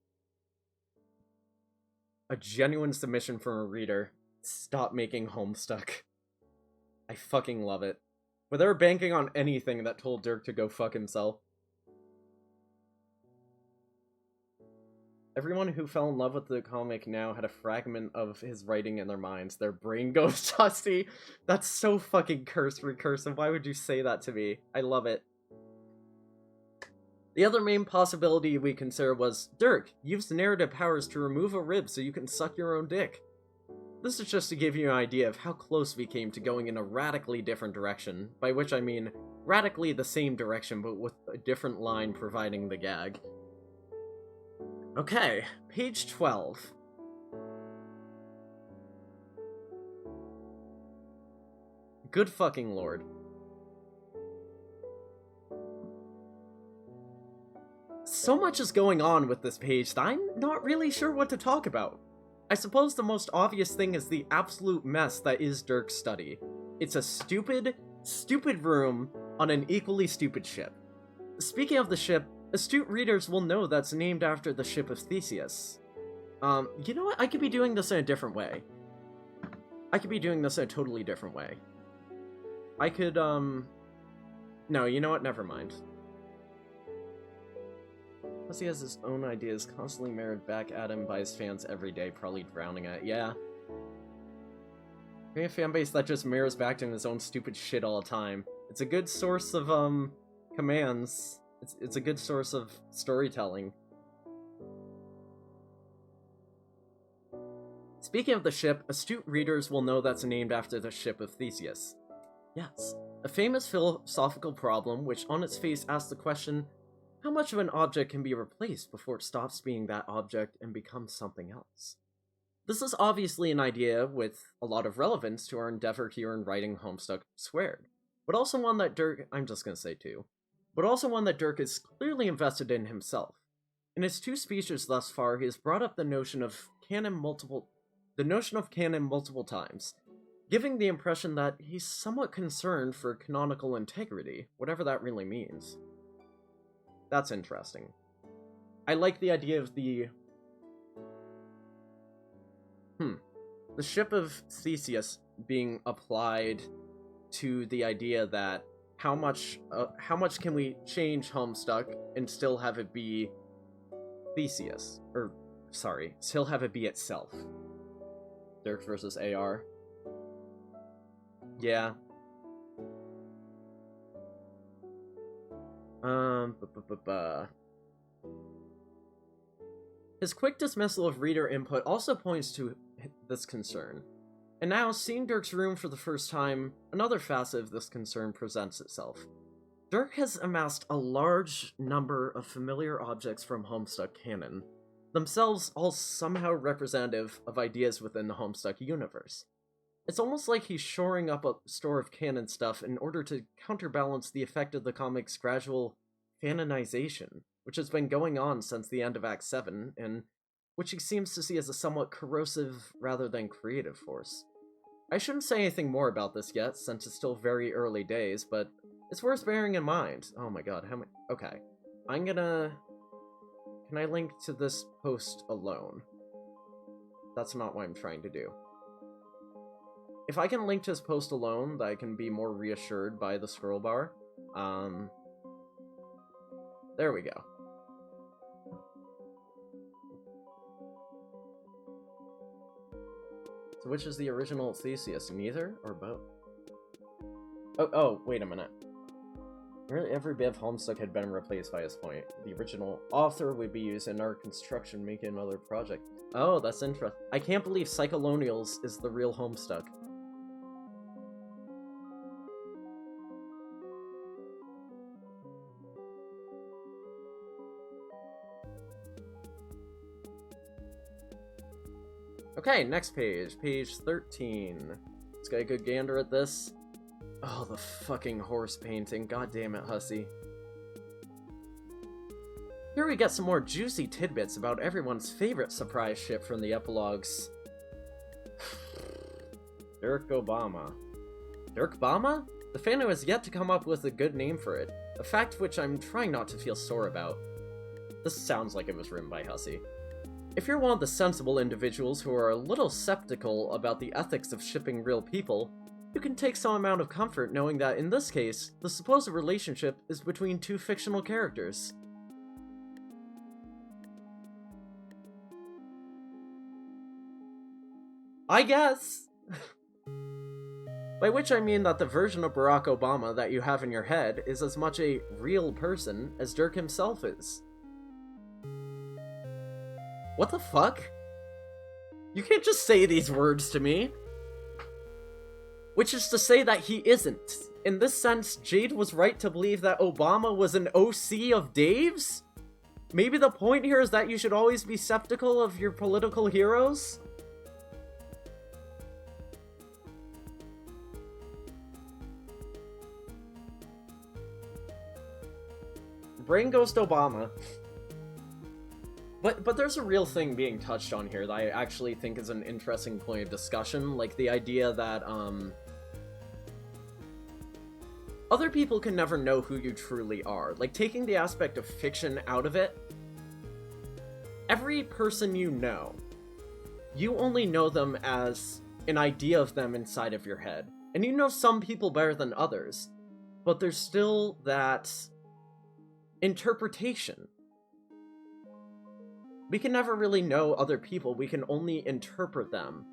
A genuine submission from a reader. Stop making Homestuck. I fucking love it. But they were banking on anything that told Dirk to go fuck himself. Everyone who fell in love with the comic now had a fragment of his writing in their minds. Their brain goes dusty. That's so fucking recursive. Why would you say that to me? I love it. The other main possibility we consider was, Dirk, use the narrative powers to remove a rib so you can suck your own dick. This is just to give you an idea of how close we came to going in a radically different direction, by which I mean radically the same direction but with a different line providing the gag. Okay, page 12. Good fucking lord. So much is going on with this page that I'm not really sure what to talk about. I suppose the most obvious thing is the absolute mess that is Dirk's study. It's a stupid room on an equally stupid ship. Speaking of the ship, astute readers will know that's named after the ship of Theseus. You know what? I could be doing this in a different way. I could be doing this in a totally different way. I could, no, you know what? Never mind. Plus he has his own ideas constantly mirrored back at him by his fans every day, probably drowning at it. Yeah. Having a fanbase that just mirrors back to him his own stupid shit all the time. It's a good source of, commands. It's a good source of storytelling. Speaking of the ship, astute readers will know that's named after the ship of Theseus. Yes, a famous philosophical problem which on its face asks the question, how much of an object can be replaced before it stops being that object and becomes something else? This is obviously an idea with a lot of relevance to our endeavor here in writing Homestuck Squared, but also one that Dirk, I'm just gonna say two, but also one that Dirk is clearly invested in himself. In his 2 speeches thus far, he has brought up the notion of canon multiple times, giving the impression that he's somewhat concerned for canonical integrity, whatever that really means. That's interesting. I like the idea of the ship of Theseus being applied to the idea that how much can we change Homestuck and still have it be Theseus? Or, sorry, still have it be itself. Dirk versus AR. Yeah. His quick dismissal of reader input also points to this concern. And now, seeing Dirk's room for the first time, another facet of this concern presents itself. Dirk has amassed a large number of familiar objects from Homestuck canon, themselves all somehow representative of ideas within the Homestuck universe. It's almost like he's shoring up a store of canon stuff in order to counterbalance the effect of the comic's gradual canonization, which has been going on since the end of Act 7, and which he seems to see as a somewhat corrosive rather than creative force. I shouldn't say anything more about this yet, since it's still very early days, but it's worth bearing in mind. Oh my god, how many... Okay. I'm gonna... Can I link to this post alone? That's not what I'm trying to do. If I can link to his post alone, that I can be more reassured by the scroll bar. There we go. So which is the original Theseus? Neither or both? Oh, wait a minute. Really, every bit of Homestuck had been replaced by this point. The original author would be used in our construction, making another project. Oh, that's interesting. I can't believe Psycholonials is the real Homestuck. Okay, next page. Page 13. Let's get a good gander at this. Oh, the fucking horse painting. God damn it, Hussy. Here we get some more juicy tidbits about everyone's favorite surprise ship from the epilogues. Dirk Obama. Dirk Obama? The fandom has yet to come up with a good name for it, a fact which I'm trying not to feel sore about. This sounds like it was written by Hussy. If you're one of the sensible individuals who are a little skeptical about the ethics of shipping real people, you can take some amount of comfort knowing that in this case, the supposed relationship is between two fictional characters. I guess! By which I mean that the version of Barack Obama that you have in your head is as much a real person as Dirk himself is. What the fuck? You can't just say these words to me. Which is to say that he isn't. In this sense, Jade was right to believe that Obama was an OC of Dave's? Maybe the point here is that you should always be skeptical of your political heroes? Brain Ghost Obama. But there's a real thing being touched on here that I actually think is an interesting point of discussion, like the idea that, other people can never know who you truly are. Like, taking the aspect of fiction out of it, every person you know, you only know them as an idea of them inside of your head. And you know some people better than others, but there's still that interpretation. We can never really know other people, we can only interpret them.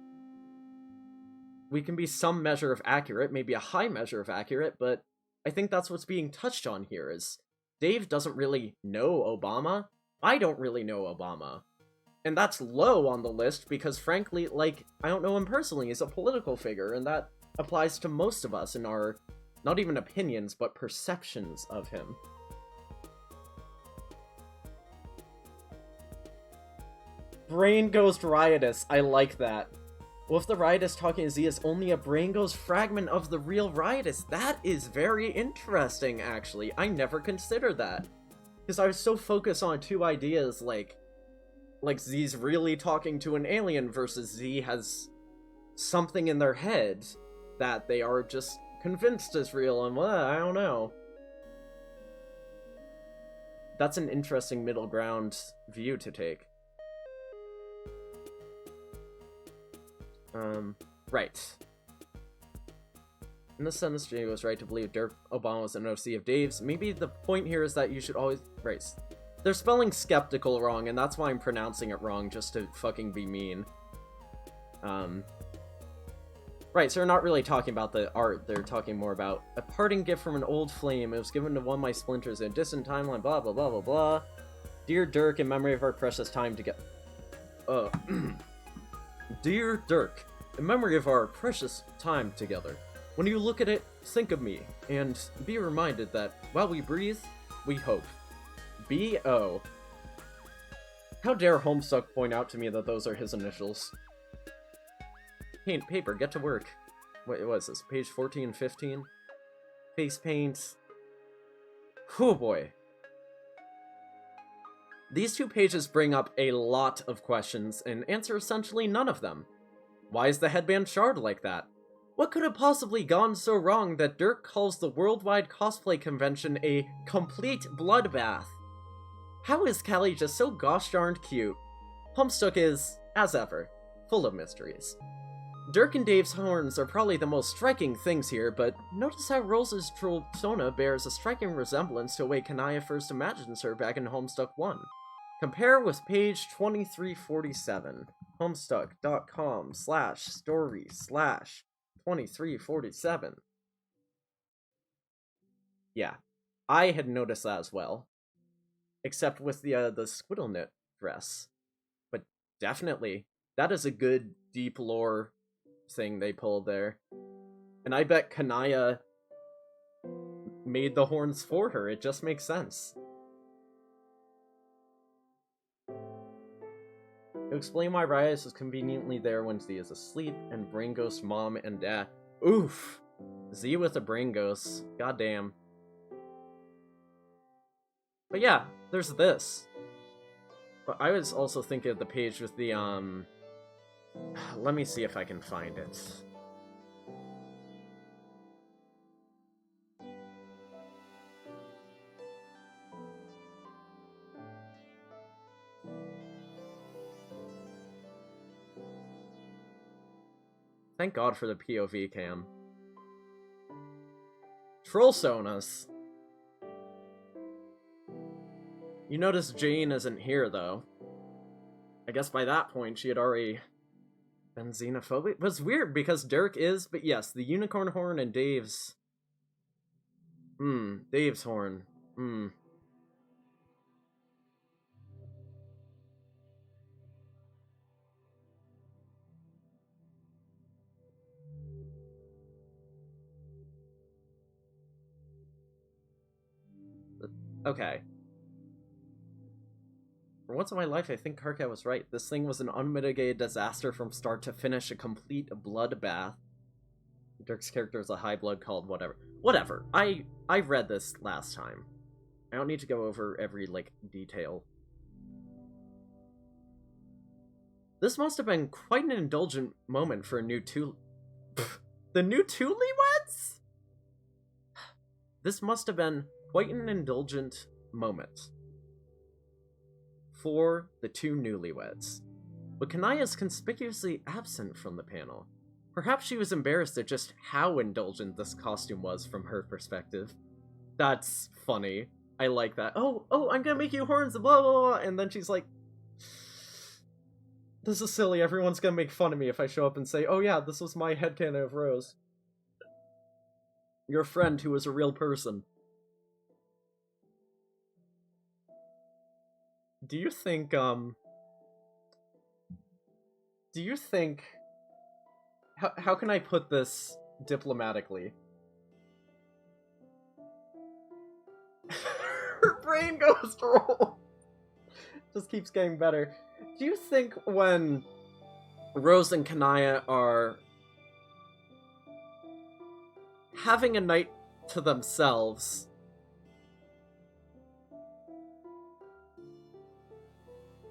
We can be some measure of accurate, maybe a high measure of accurate, but I think that's what's being touched on here, is Dave doesn't really know Obama, I don't really know Obama. And that's low on the list because, frankly, like, I don't know him personally, he's a political figure, and that applies to most of us in our, not even opinions, but perceptions of him. Brain Ghost Riotous, I like that. Well, if the Riotous talking to Z is only a Brain Ghost fragment of the real Riotous, that is very interesting, actually. I never considered that. Because I was so focused on two ideas, like Z's really talking to an alien versus Z has something in their head that they are just convinced is real, and I don't know. That's an interesting middle ground view to take. Right. In this sentence, Jay was right to believe Dirk Obama was an OC of Dave's. Maybe the point here is that you should always... Right. They're spelling skeptical wrong, and that's why I'm pronouncing it wrong, just to fucking be mean. Right, so they're not really talking about the art, they're talking more about a parting gift from an old flame. It was given to one of my splinters in a distant timeline, blah, blah, blah, blah, blah. Dear Dirk, in memory of our precious time together... Dear Dirk, in memory of our precious time together, when you look at it, think of me, and be reminded that while we breathe, we hope. B.O. How dare Homestuck point out to me that those are his initials? Paint, paper, get to work. what was this? Page 14, 15? Face paint. Oh boy. These 2 pages bring up a lot of questions and answer essentially none of them. Why is the headband charred like that? What could have possibly gone so wrong that Dirk calls the worldwide cosplay convention a complete bloodbath? How is Callie just so gosh darned cute? Homestuck is, as ever, full of mysteries. Dirk and Dave's horns are probably the most striking things here, but notice how Rose's persona bears a striking resemblance to the way Kanaya first imagines her back in Homestuck 1. Compare with page 2347, homestuck.com/story/2347. Yeah, I had noticed that as well. Except with the squiddle knit dress. But definitely, that is a good deep lore thing they pulled there. And I bet Kanaya made the horns for her. It just makes sense. To explain why Rias is conveniently there when Z is asleep, and Brain Ghost mom and dad. Oof! Z with a Brain Ghost. Goddamn. But yeah, there's this. But I was also thinking of the page with the, let me see if I can find it. Thank God for the POV cam. Troll Sonas. You notice Jane isn't here, though. I guess by that point she had already been xenophobic. It was weird because Dirk is, but yes, the unicorn horn and Dave's... Dave's horn. Okay. For once in my life, I think Karkat was right. This thing was an unmitigated disaster from start to finish, a complete bloodbath. Dirk's character is a high blood called whatever. Whatever. I read this last time. I don't need to go over every, detail. This must have been quite an indulgent moment for a new The new Newlyweds? This must have been quite an indulgent moment for the 2 newlyweds. But Kanaya is conspicuously absent from the panel. Perhaps she was embarrassed at just how indulgent this costume was from her perspective. That's funny. I like that. Oh, I'm gonna make you horns, blah, blah, blah. And then she's like, this is silly. Everyone's gonna make fun of me if I show up and say, oh yeah, this was my headcanon of Rose. Your friend who was a real person. Do you think, how can I put this diplomatically? Her brain goes to roll. Just keeps getting better. Do you think when Rose and Kanaya are having a night to themselves,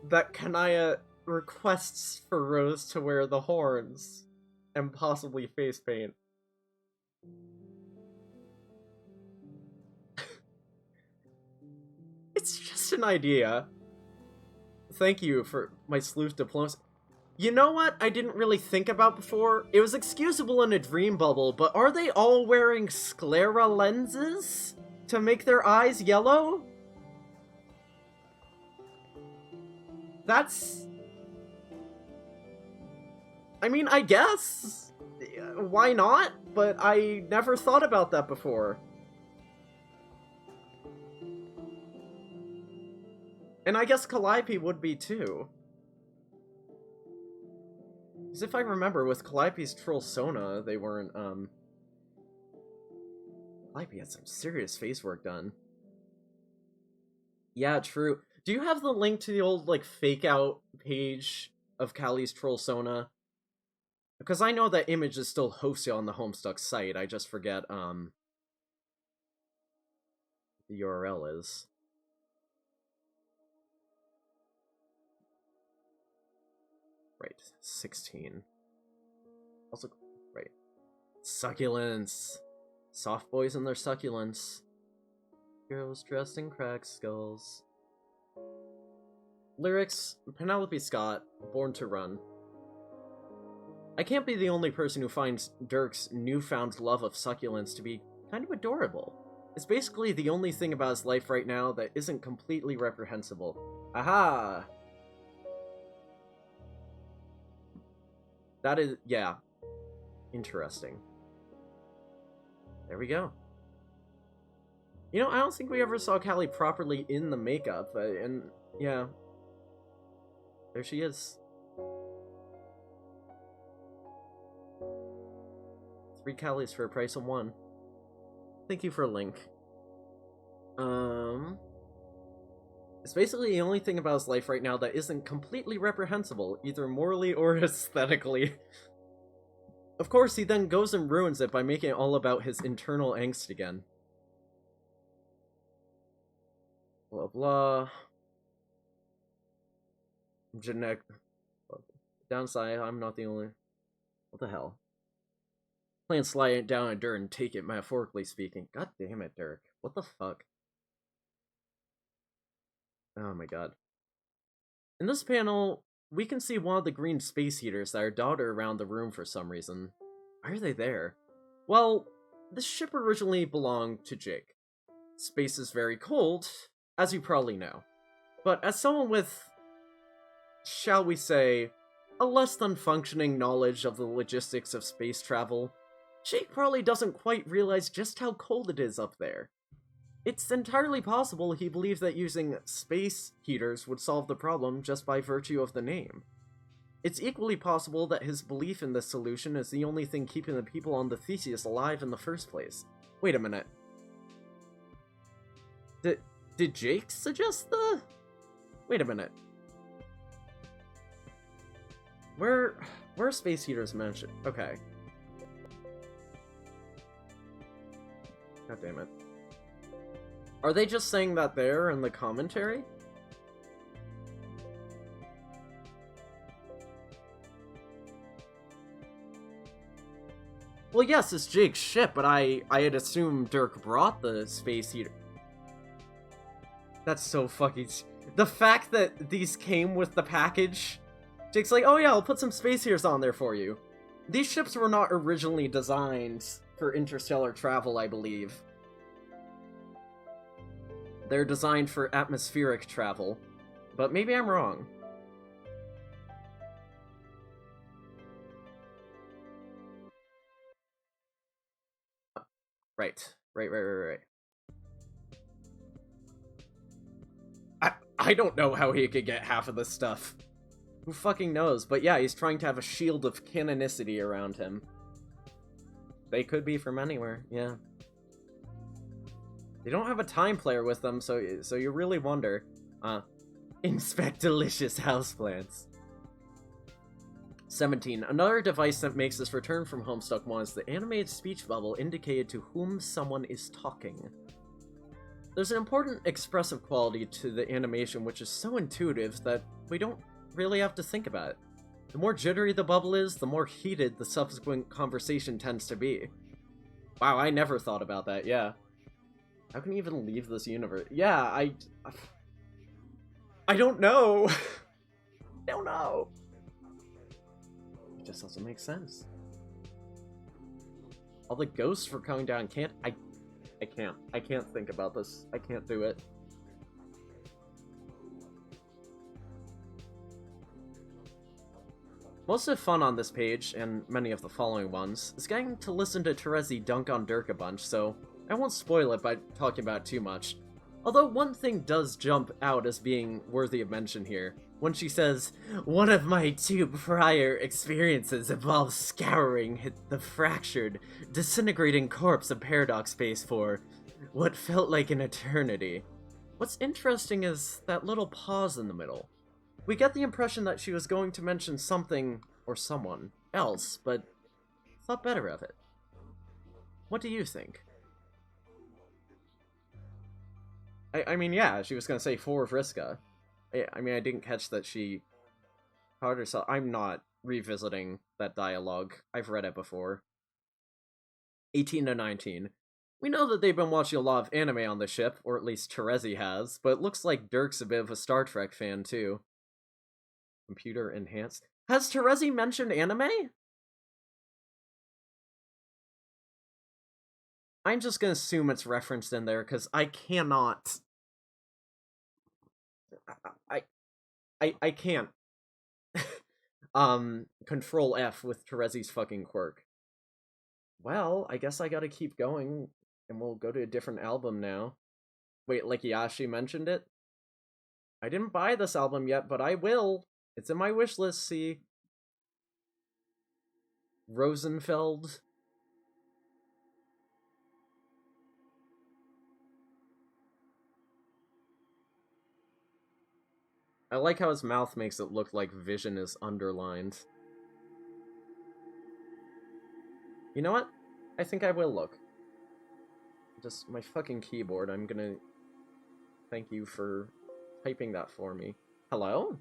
that Kanaya requests for Rose to wear the horns and possibly face paint? It's just an idea. Thank you for my sleuth diplomacy. You know what I didn't really think about before? It was excusable in a dream bubble, but are they all wearing sclera lenses to make their eyes yellow? That's... I mean, I guess. Why not? But I never thought about that before. And I guess Calliope would be too. Because if I remember, with Calliope's Troll Sona, they weren't, Calliope had some serious face work done. Yeah, true. Do you have the link to the old, fake-out page of Callie's Troll Sona? Because I know that image is still hosted on the Homestuck site, I just forget, the URL is. Right, 16. Also, right. Succulents! Soft boys and their succulents. Girls dressed in cracked skulls. Lyrics, Penelope Scott, Born to Run. I can't be the only person who finds Dirk's newfound love of succulents to be kind of adorable. It's basically the only thing about his life right now that isn't completely reprehensible. Aha! That is, yeah. Interesting. There we go. You know, I don't think we ever saw Callie properly in the makeup, and yeah. There she is. 3 Callies for a price of 1. Thank you for a link. It's basically the only thing about his life right now that isn't completely reprehensible, either morally or aesthetically. Of course, he then goes and ruins it by making it all about his internal angst again. Blah blah. Genetic. Downside, I'm not the only. What the hell? Playing slide it down in dirt and take it, metaphorically speaking. God damn it, Dirk. What the fuck? Oh my god. In this panel, we can see one of the green space heaters that are dotted around the room for some reason. Why are they there? Well, this ship originally belonged to Jake. Space is very cold, as you probably know. But as someone with, shall we say, a less than functioning knowledge of the logistics of space travel, Jake probably doesn't quite realize just how cold it is up there. It's entirely possible he believed that using space heaters would solve the problem just by virtue of the name. It's equally possible that his belief in this solution is the only thing keeping the people on the Theseus alive in the first place. Wait a minute. Did Jake suggest the... Wait a minute. Where are space heaters mentioned? Okay. God damn it. Are they just saying that there in the commentary? Well, yes, it's Jake's ship, but I had assumed Dirk brought the space heater. That's so fucking... The fact that these came with the package... Jake's like, oh yeah, I'll put some space heaters on there for you. These ships were not originally designed for interstellar travel, I believe. They're designed for atmospheric travel, but maybe I'm wrong. Right. I don't know how he could get half of this stuff. Who fucking knows? But yeah, he's trying to have a shield of canonicity around him. They could be from anywhere, yeah. They don't have a time player with them, so you really wonder. Inspect delicious houseplants. 17. Another device that makes this return from Homestuck 1 is the animated speech bubble indicated to whom someone is talking. There's an important expressive quality to the animation which is so intuitive that we don't really have to think about it. The more jittery the bubble is, the more heated the subsequent conversation tends to be. Wow, I never thought about that, yeah. How can you even leave this universe? Yeah, I don't know. I don't know. It just doesn't make sense. All the ghosts for coming down can't... I can't think about this. I can't do it. Most of the fun on this page, and many of the following ones, is getting to listen to Terezi dunk on Dirk a bunch, so I won't spoil it by talking about it too much. Although one thing does jump out as being worthy of mention here, when she says, "One of my 2 prior experiences involves scouring the fractured, disintegrating corpse of Paradox Space for what felt like an eternity." What's interesting is that little pause in the middle. We get the impression that she was going to mention something or someone. else, but thought better of it. What do you think? I mean, yeah, she was gonna say for Vriska. I mean, I didn't catch that she called herself. I'm not revisiting that dialogue. I've read it before. 18 to 19. We know that they've been watching a lot of anime on the ship, or at least Terezi has, but it looks like Dirk's a bit of a Star Trek fan, too. Computer enhanced. Has Terezi mentioned anime? I'm just gonna assume it's referenced in there, because I cannot... I can't control F with Terezi's fucking quirk. Well, I guess I gotta keep going, and we'll go to a different album now. Wait, like Yashi mentioned it? I didn't buy this album yet, but I will. It's in my wish list, see? Rosenfeld. I like how his mouth makes it look like Vision is underlined. You know what? I think I will look. Just my fucking keyboard, I'm gonna... Thank you for typing that for me. Hello?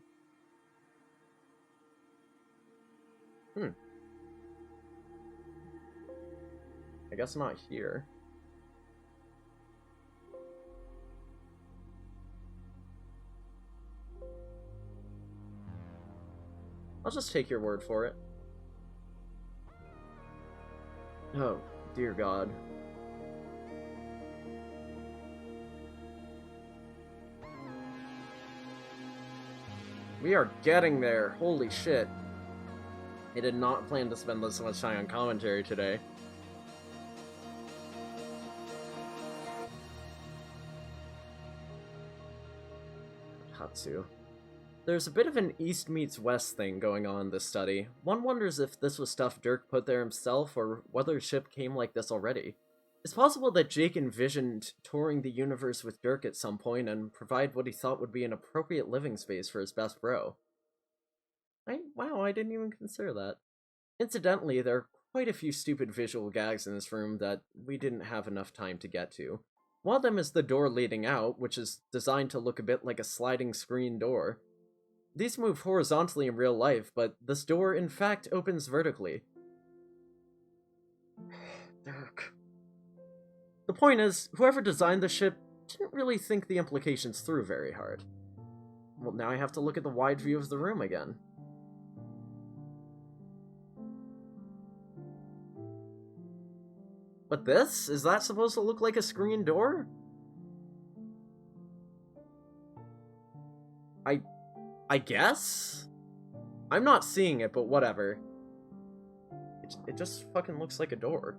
I guess not here. I'll just take your word for it. Oh, dear God. We are getting there. Holy shit. I did not plan to spend this much time on commentary today. Hatsu. There's a bit of an East meets West thing going on in this study. One wonders if this was stuff Dirk put there himself, or whether ship came like this already. It's possible that Jake envisioned touring the universe with Dirk at some point and provide what he thought would be an appropriate living space for his best bro. Wow, I didn't even consider that. Incidentally, there are quite a few stupid visual gags in this room that we didn't have enough time to get to. One of them is the door leading out, which is designed to look a bit like a sliding screen door. These move horizontally in real life, but this door in fact opens vertically. Dirk. The point is, whoever designed the ship didn't really think the implications through very hard. Well, now I have to look at the wide view of the room again. But this? Is that supposed to look like a screen door? I guess? I'm not seeing it, but whatever. It just fucking looks like a door.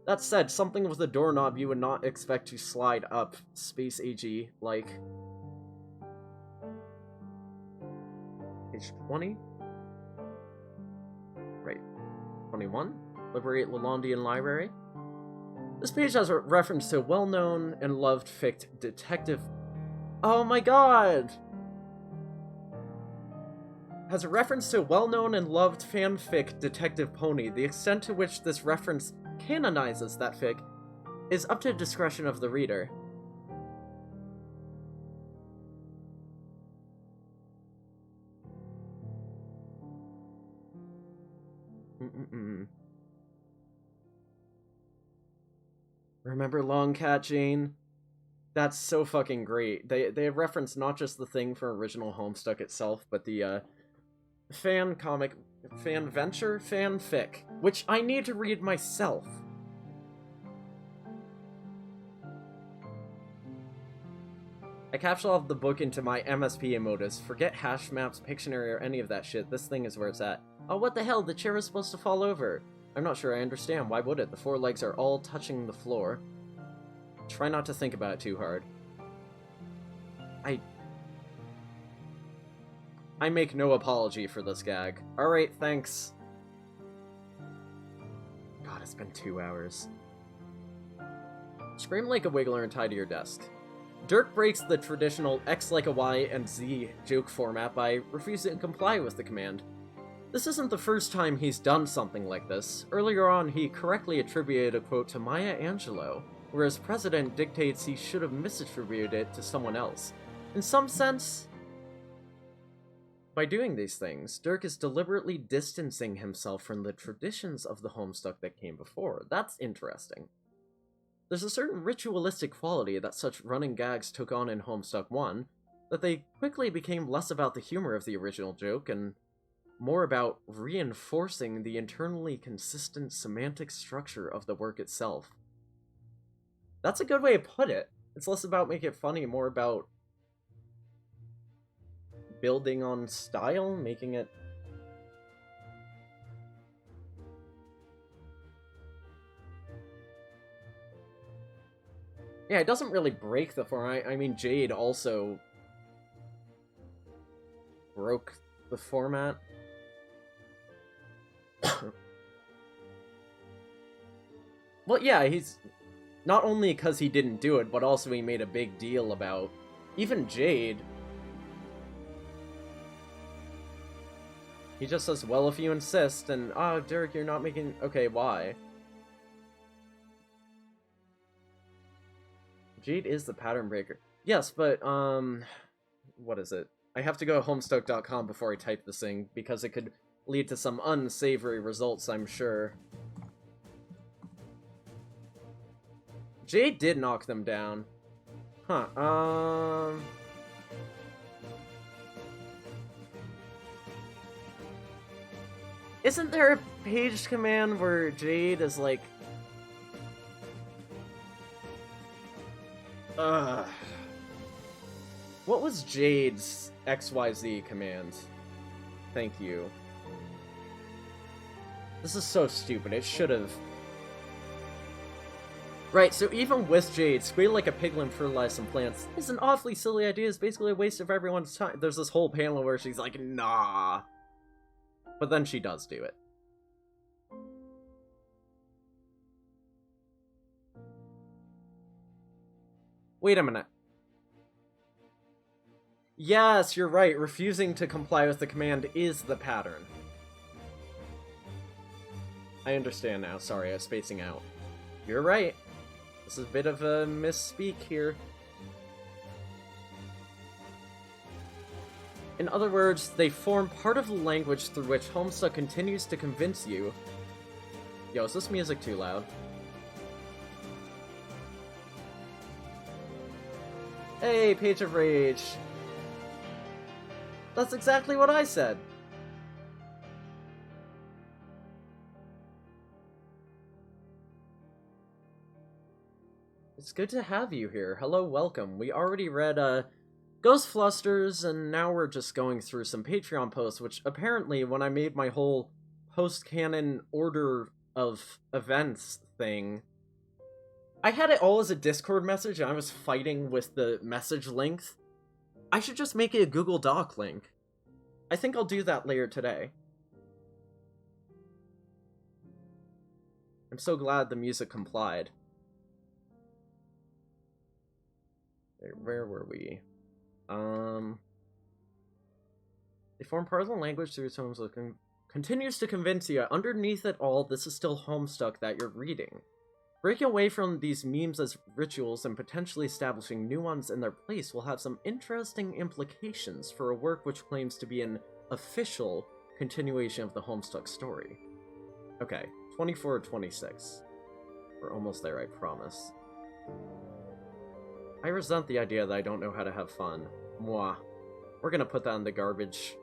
That said, something with a doorknob you would not expect to slide up Space AG, like... Page 20? Right. 21? Liberate Lalondian Library? This page has a reference to well-known and loved fic detective... Oh my god! Has a reference to well-known and loved fanfic Detective Pony. The extent to which this reference canonizes that fic is up to the discretion of the reader. Remember Long Cat Jane? That's so fucking great. They have referenced not just the thing from original Homestuck itself, but the fan comic, fan venture, fanfic, which I need to read myself. I capsuled the book into my MSP emotes. Forget hash maps, Pictionary, or any of that shit. This thing is where it's at. Oh, what the hell? The chair is supposed to fall over. I'm not sure I understand. Why would it? The four legs are all touching the floor. Try not to think about it too hard. I make no apology for this gag. Alright, thanks. God, it's been 2 hours. Scream like a wiggler and tie to your desk. Dirk breaks the traditional X like a Y and Z joke format by refusing to comply with the command. This isn't the first time he's done something like this. Earlier on, he correctly attributed a quote to Maya Angelou, whereas President dictates he should have misattributed it to someone else. In some sense, by doing these things, Dirk is deliberately distancing himself from the traditions of the Homestuck that came before. That's interesting. There's a certain ritualistic quality that such running gags took on in Homestuck 1, that they quickly became less about the humor of the original joke and more about reinforcing the internally consistent semantic structure of the work itself. That's a good way to put it. It's less about making it funny, more about building on style, making it... Yeah, it doesn't really break the form. I mean, Jade also broke the format. Well, yeah, he's... Not only because he didn't do it, but also he made a big deal about... Even Jade... He just says, well, if you insist, and, oh, Dirk, you're not making... Okay, why? Jade is the pattern breaker. Yes, but, what is it? I have to go to homestuck.com before I type this thing, because it could lead to some unsavory results, I'm sure. Jade did knock them down. Huh, Isn't there a page command where Jade is like... What was Jade's XYZ command? Thank you. This is so stupid, it should've... Right, so even with Jade, squeal like a piglin fertilize some plants is an awfully silly idea, it's basically a waste of everyone's time. There's this whole panel where she's like, nah. But then she does do it. Wait a minute. Yes, you're right. Refusing to comply with the command is the pattern. I understand now. Sorry, I was spacing out. You're right. This is a bit of a misspeak here. In other words, they form part of the language through which Homestuck continues to convince you... Yo, is this music too loud? Hey, Page of Rage! That's exactly what I said! It's good to have you here. Hello, welcome. We already read, Ghostflusters, and now we're just going through some Patreon posts, which apparently, when I made my whole post-canon order of events thing, I had it all as a Discord message, and I was fighting with the message length. I should just make it a Google Doc link. I think I'll do that later today. I'm so glad the music complied. Where were we? They form part of the language through its Homestuck and continues to convince you underneath it all, this is still Homestuck that you're reading. Breaking away from these memes as rituals and potentially establishing new ones in their place will have some interesting implications for a work which claims to be an official continuation of the Homestuck story. Okay, 24-26. We're almost there, I promise. I resent the idea that I don't know how to have fun. Mwah. We're gonna put that in the garbage.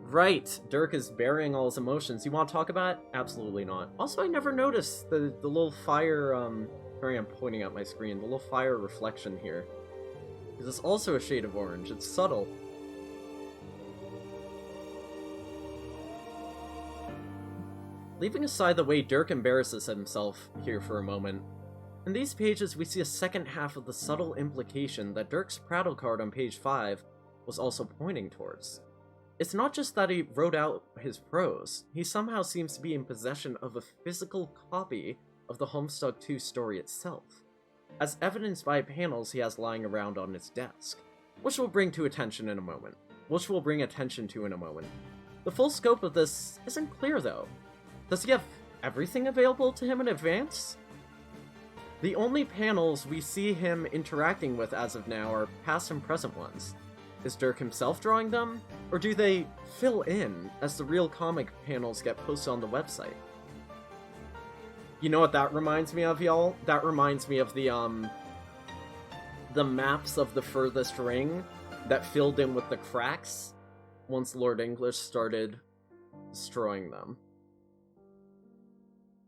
Right, Dirk is burying all his emotions. You want to talk about it? Absolutely not. Also, I never noticed the little fire, sorry, I'm pointing at my screen, the little fire reflection here. Because it's also a shade of orange. It's subtle. Leaving aside the way Dirk embarrasses himself here for a moment, in these pages we see a second half of the subtle implication that Dirk's prattle card on page 5 was also pointing towards. It's not just that he wrote out his prose, he somehow seems to be in possession of a physical copy of the Homestuck 2 story itself, as evidenced by panels he has lying around on his desk. which we'll bring attention to in a moment. The full scope of this isn't clear, though. Does he have everything available to him in advance? The only panels we see him interacting with as of now are past and present ones. Is Dirk himself drawing them, or do they fill in as the real comic panels get posted on the website? You know what that reminds me of, y'all? That reminds me of the maps of the furthest ring that filled in with the cracks once Lord English started destroying them.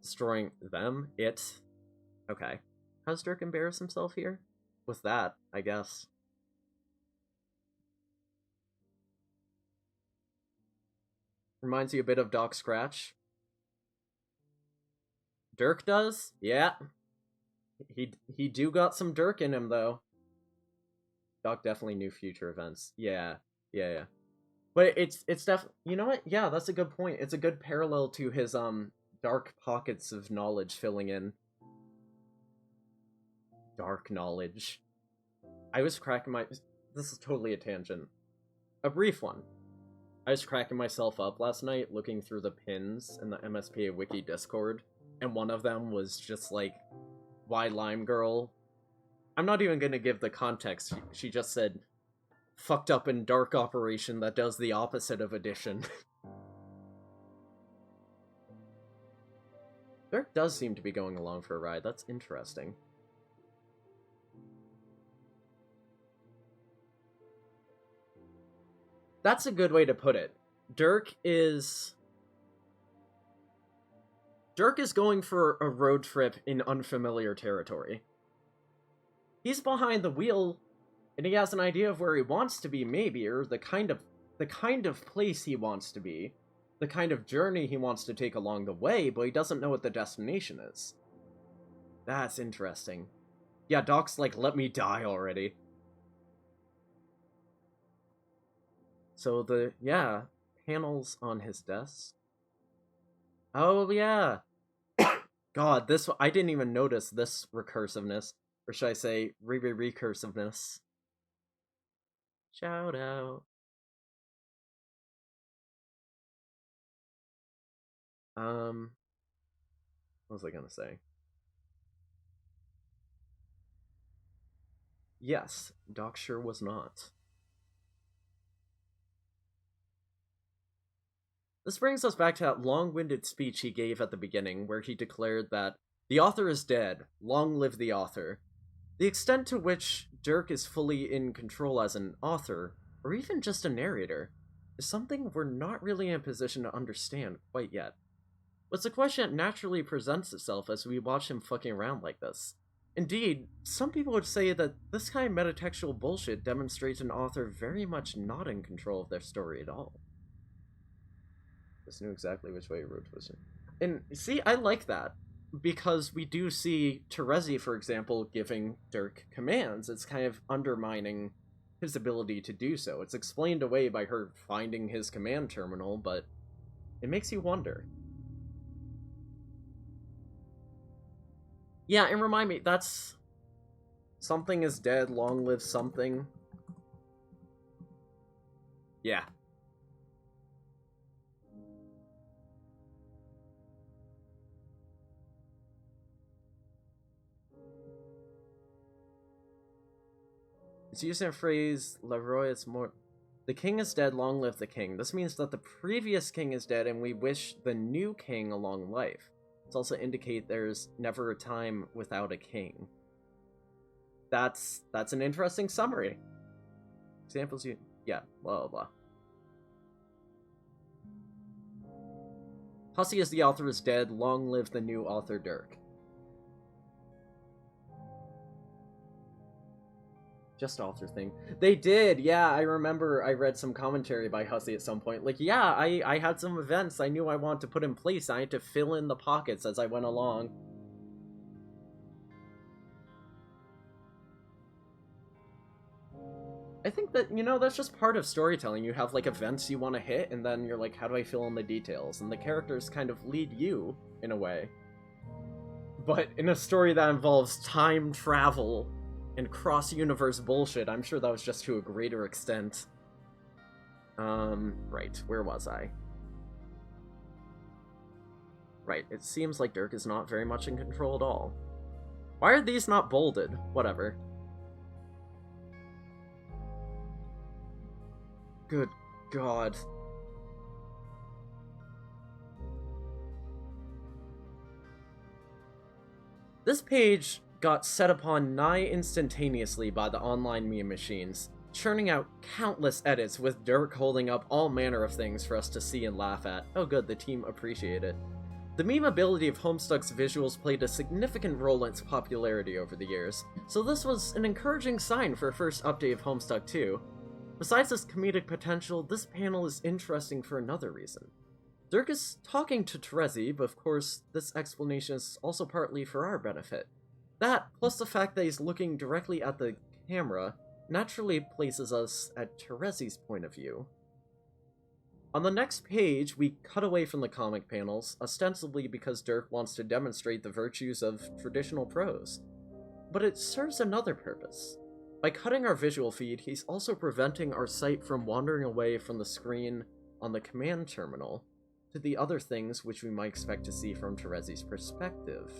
Destroying them? It? Okay. How does Dirk embarrass himself here? With that, I guess. Reminds you a bit of Doc Scratch. Dirk does? Yeah. He do got some Dirk in him, though. Doc definitely knew future events. Yeah. But it's definitely... You know what? Yeah, that's a good point. It's a good parallel to his, dark pockets of knowledge filling in. Dark knowledge. I was cracking my... This is totally a tangent. A brief one. I was cracking myself up last night looking through the pins in the MSPA Wiki Discord, and one of them was just like, why Lime Girl? I'm not even gonna give the context. She just said, fucked up and dark operation that does the opposite of addition. Dirk does seem to be going along for a ride. That's interesting. That's a good way to put it. Dirk is going for a road trip in unfamiliar territory. He's behind the wheel, and he has an idea of where he wants to be, maybe, or the kind of place he wants to be, the kind of journey he wants to take along the way, but he doesn't know what the destination is. That's interesting. Yeah, Doc's like, let me die already. So panels on his desk. Oh, yeah. God, I didn't even notice this recursiveness. Or should I say, recursiveness. Shout out. What was I gonna say? Yes, Doc sure was not. This brings us back to that long-winded speech he gave at the beginning, where he declared that the author is dead, long live the author. The extent to which Dirk is fully in control as an author, or even just a narrator, is something we're not really in a position to understand quite yet. But it's a question that naturally presents itself as we watch him fucking around like this. Indeed, some people would say that this kind of metatextual bullshit demonstrates an author very much not in control of their story at all. Just knew exactly which way he wrote twisted. And see, I like that, because we do see Terezi, for example, giving Dirk commands. It's kind of undermining his ability to do so. It's explained away by her finding his command terminal, but it makes you wonder. Yeah, and remind me, that's... Something is dead, long live something. Yeah. It's using a phrase, Leroy is more... The king is dead, long live the king. This means that the previous king is dead and we wish the new king a long life. It's also indicate there's never a time without a king. That's an interesting summary. Examples you... Yeah, blah, blah, blah. Hussey as the author is dead, long live the new author Dirk. Just author thing. They did, yeah, I remember I read some commentary by Hussey at some point. Like, yeah, I had some events I knew I wanted to put in place. I had to fill in the pockets as I went along. I think that, you know, that's just part of storytelling. You have, like, events you want to hit, and then you're like, how do I fill in the details? And the characters kind of lead you, in a way. But in a story that involves time travel and cross-universe bullshit. I'm sure that was just to a greater extent. Right, where was I? Right, it seems like Dirk is not very much in control at all. Why are these not bolded? Whatever. Good God. This page got set upon nigh instantaneously by the online meme machines, churning out countless edits with Dirk holding up all manner of things for us to see and laugh at. Oh good, the team appreciate it. The meme ability of Homestuck's visuals played a significant role in its popularity over the years, so this was an encouraging sign for a first update of Homestuck 2. Besides this comedic potential, this panel is interesting for another reason. Dirk is talking to Terezi, but of course, this explanation is also partly for our benefit. That, plus the fact that he's looking directly at the camera, naturally places us at Terezi's point of view. On the next page, we cut away from the comic panels, ostensibly because Dirk wants to demonstrate the virtues of traditional prose. But it serves another purpose. By cutting our visual feed, he's also preventing our sight from wandering away from the screen on the command terminal to the other things which we might expect to see from Terezi's perspective.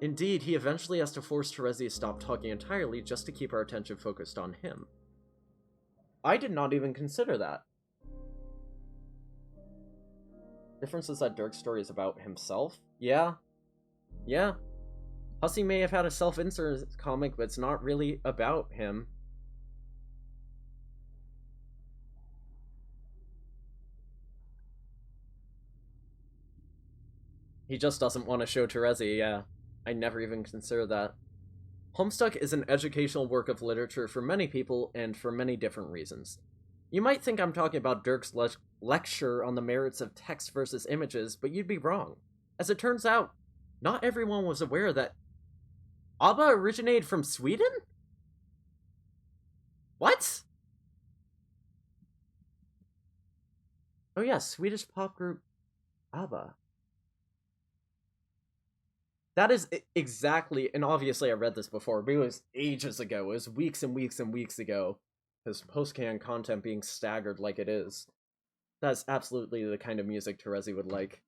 Indeed, he eventually has to force Terezi to stop talking entirely just to keep our attention focused on him. I did not even consider that. Difference is that Dirk's story is about himself? Yeah. Hussey may have had a self-insert comic, but it's not really about him. He just doesn't want to show Terezi, yeah. I never even considered that. Homestuck is an educational work of literature for many people and for many different reasons. You might think I'm talking about Dirk's lecture on the merits of text versus images, but you'd be wrong. As it turns out, not everyone was aware that ABBA originated from Sweden? What? Oh yeah, Swedish pop group ABBA. That is exactly, and obviously I read this before, but it was ages ago. It was weeks and weeks and weeks ago. Because post-canon content being staggered like it is. That's absolutely the kind of music Terezi would like.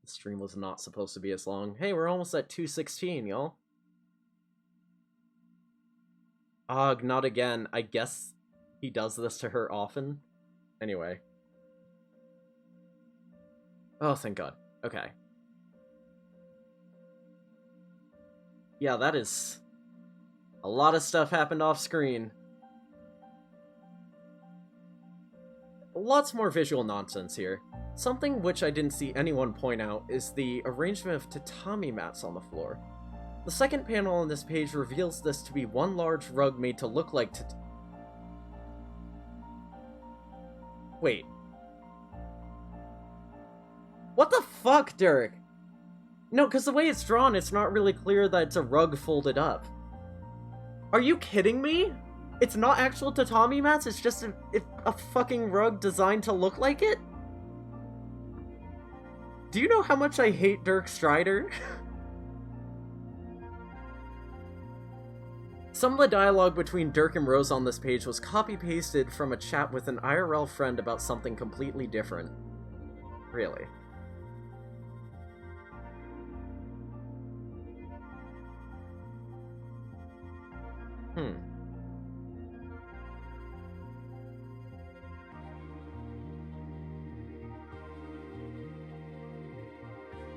The stream was not supposed to be as long. Hey, we're almost at 2:16, y'all. Ugh, not again. I guess he does this to her often. Anyway. Oh, thank God. Okay. Yeah, that is... a lot of stuff happened off screen. Lots more visual nonsense here. Something which I didn't see anyone point out is the arrangement of tatami mats on the floor. The second panel on this page reveals this to be one large rug made to look like Wait. What the fuck, Dirk? No, because the way it's drawn, it's not really clear that it's a rug folded up. Are you kidding me? It's not actual tatami mats, it's just a fucking rug designed to look like it? Do you know how much I hate Dirk Strider? Some of the dialogue between Dirk and Rose on this page was copy-pasted from a chat with an IRL friend about something completely different. Really.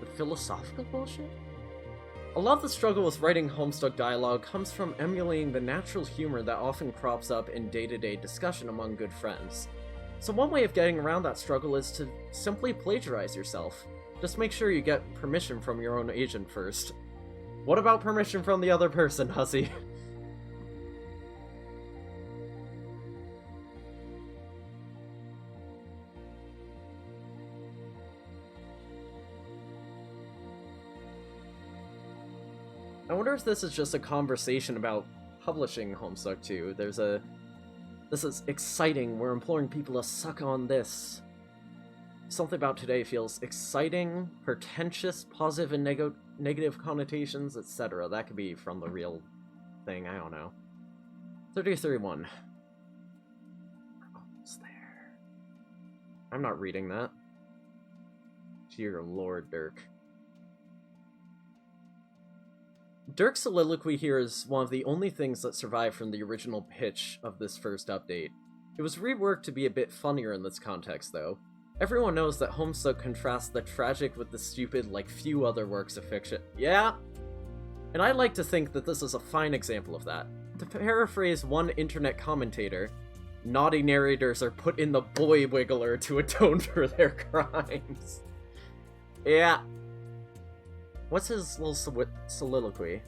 The philosophical bullshit? A lot of the struggle with writing Homestuck dialogue comes from emulating the natural humor that often crops up in day-to-day discussion among good friends. So one way of getting around that struggle is to simply plagiarize yourself. Just make sure you get permission from your own agent first. What about permission from the other person, Hussey? I wonder if this is just a conversation about publishing Homestuck 2. This is exciting, we're imploring people to suck on this. Something about today feels exciting, pretentious, positive and negative connotations, etc. That could be from the real thing, I don't know. 33-1. Almost there. I'm not reading that. Dear Lord, Dirk. Dirk's soliloquy here is one of the only things that survived from the original pitch of this first update. It was reworked to be a bit funnier in this context, though. Everyone knows that Homestuck contrasts the tragic with the stupid like few other works of fiction. Yeah? And I like to think that this is a fine example of that. To paraphrase one internet commentator, naughty narrators are put in the boy wiggler to atone for their crimes. Yeah. What's his little soliloquy?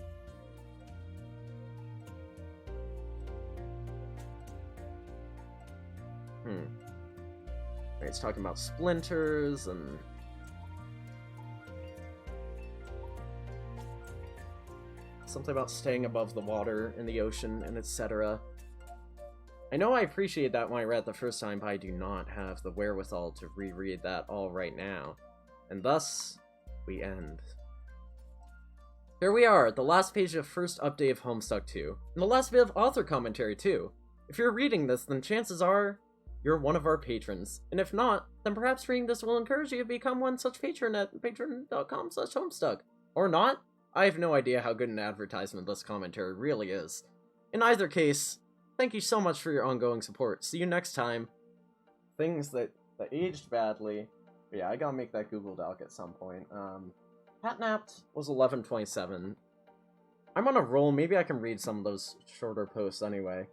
He's talking about splinters and... something about staying above the water in the ocean and etc. I know I appreciated that when I read it the first time, but I do not have the wherewithal to reread that all right now. And thus, we end. Here we are, at the last page of first update of Homestuck 2, and the last bit of author commentary too. If you're reading this, then chances are you're one of our patrons, and if not, then perhaps reading this will encourage you to become one such patron at patreon.com/Homestuck. Or not? I have no idea how good an advertisement this commentary really is. In either case, thank you so much for your ongoing support. See you next time. Things that aged badly. Yeah, I gotta make that Google Doc at some point. Catnapped was 11:27. I'm on a roll, maybe I can read some of those shorter posts anyway.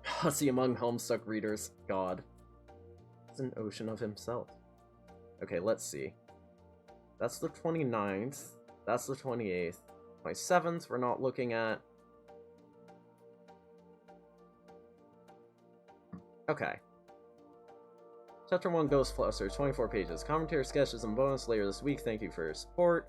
Hussy among Homestuck readers. God. It's an ocean of himself. Okay, let's see. That's the 29th. That's the 28th. 27th we're not looking at. Okay. Chapter 1 Ghostflusters, 24 pages. Commentary, sketches, and bonus later this week. Thank you for your support.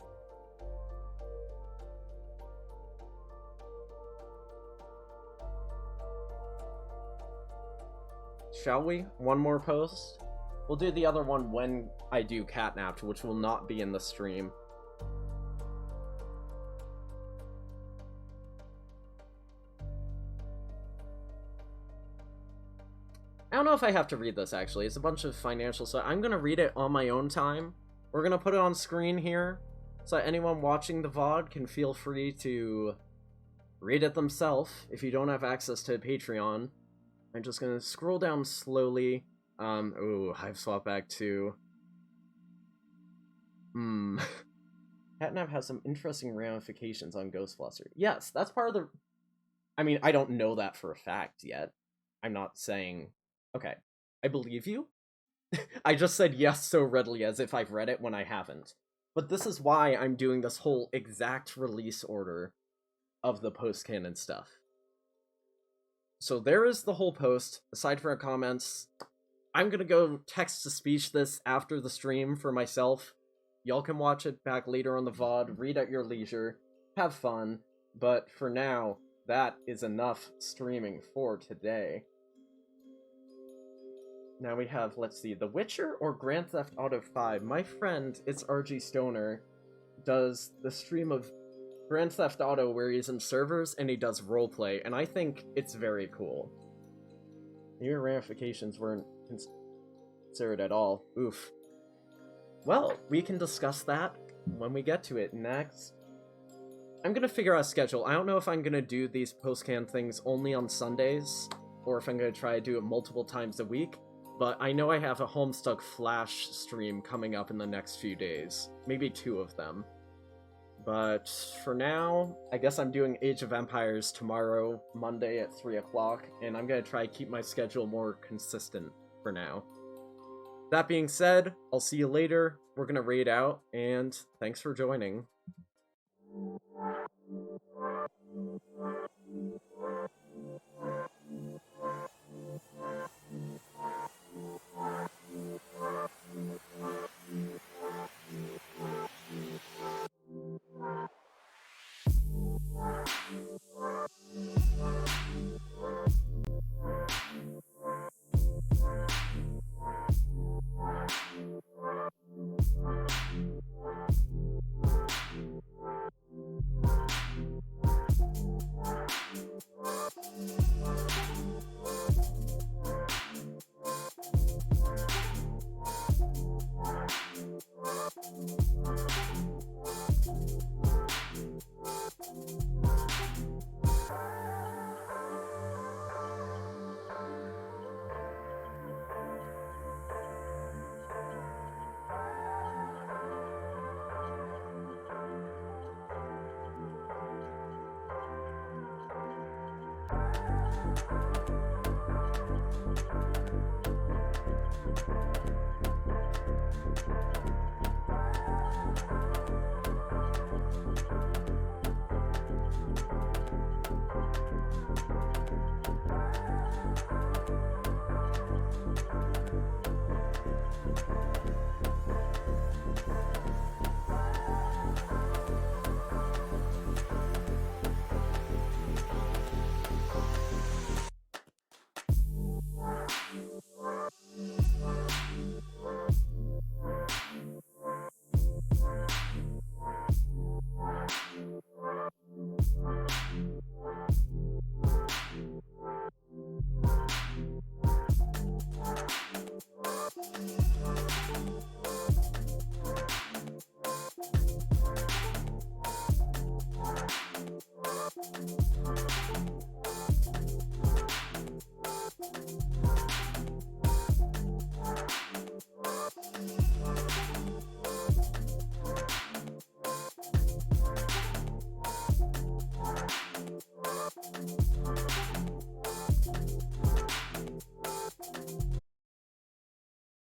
Shall we? One more post? We'll do the other one when I do Catnapped, which will not be in the stream. I don't know if I have to read this, actually. It's a bunch of financial stuff. I'm gonna read it on my own time. We're gonna put it on screen here, so that anyone watching the VOD can feel free to read it themselves if you don't have access to Patreon. I'm just gonna scroll down slowly. Ooh, Hive Swap Back 2. Catnap has some interesting ramifications on Ghostfluster. Yes, that's part of the... I mean, I don't know that for a fact yet. I'm not saying... Okay, I believe you. I just said yes so readily as if I've read it when I haven't. But this is why I'm doing this whole exact release order of the post-canon stuff. So there is the whole post. Aside from our comments, I'm gonna go text-to-speech this after the stream for myself. Y'all can watch it back later on the VOD, read at your leisure, have fun, but for now, that is enough streaming for today. Now we have, let's see, The Witcher or Grand Theft Auto 5. My friend, it's RG Stoner, does the stream of Grand Theft Auto where he's in servers and he does roleplay, and I think it's very cool. Your ramifications weren't considered at all. Oof. Well, we can discuss that when we get to it next. I'm gonna figure out a schedule. I don't know if I'm gonna do these post-can things only on Sundays, or if I'm gonna try to do it multiple times a week, but I know I have a Homestuck Flash stream coming up in the next few days. Maybe 2 of them. But for now, I guess I'm doing Age of Empires tomorrow, Monday at 3 o'clock, and I'm gonna try to keep my schedule more consistent for now. That being said, I'll see you later. We're gonna raid out, and thanks for joining.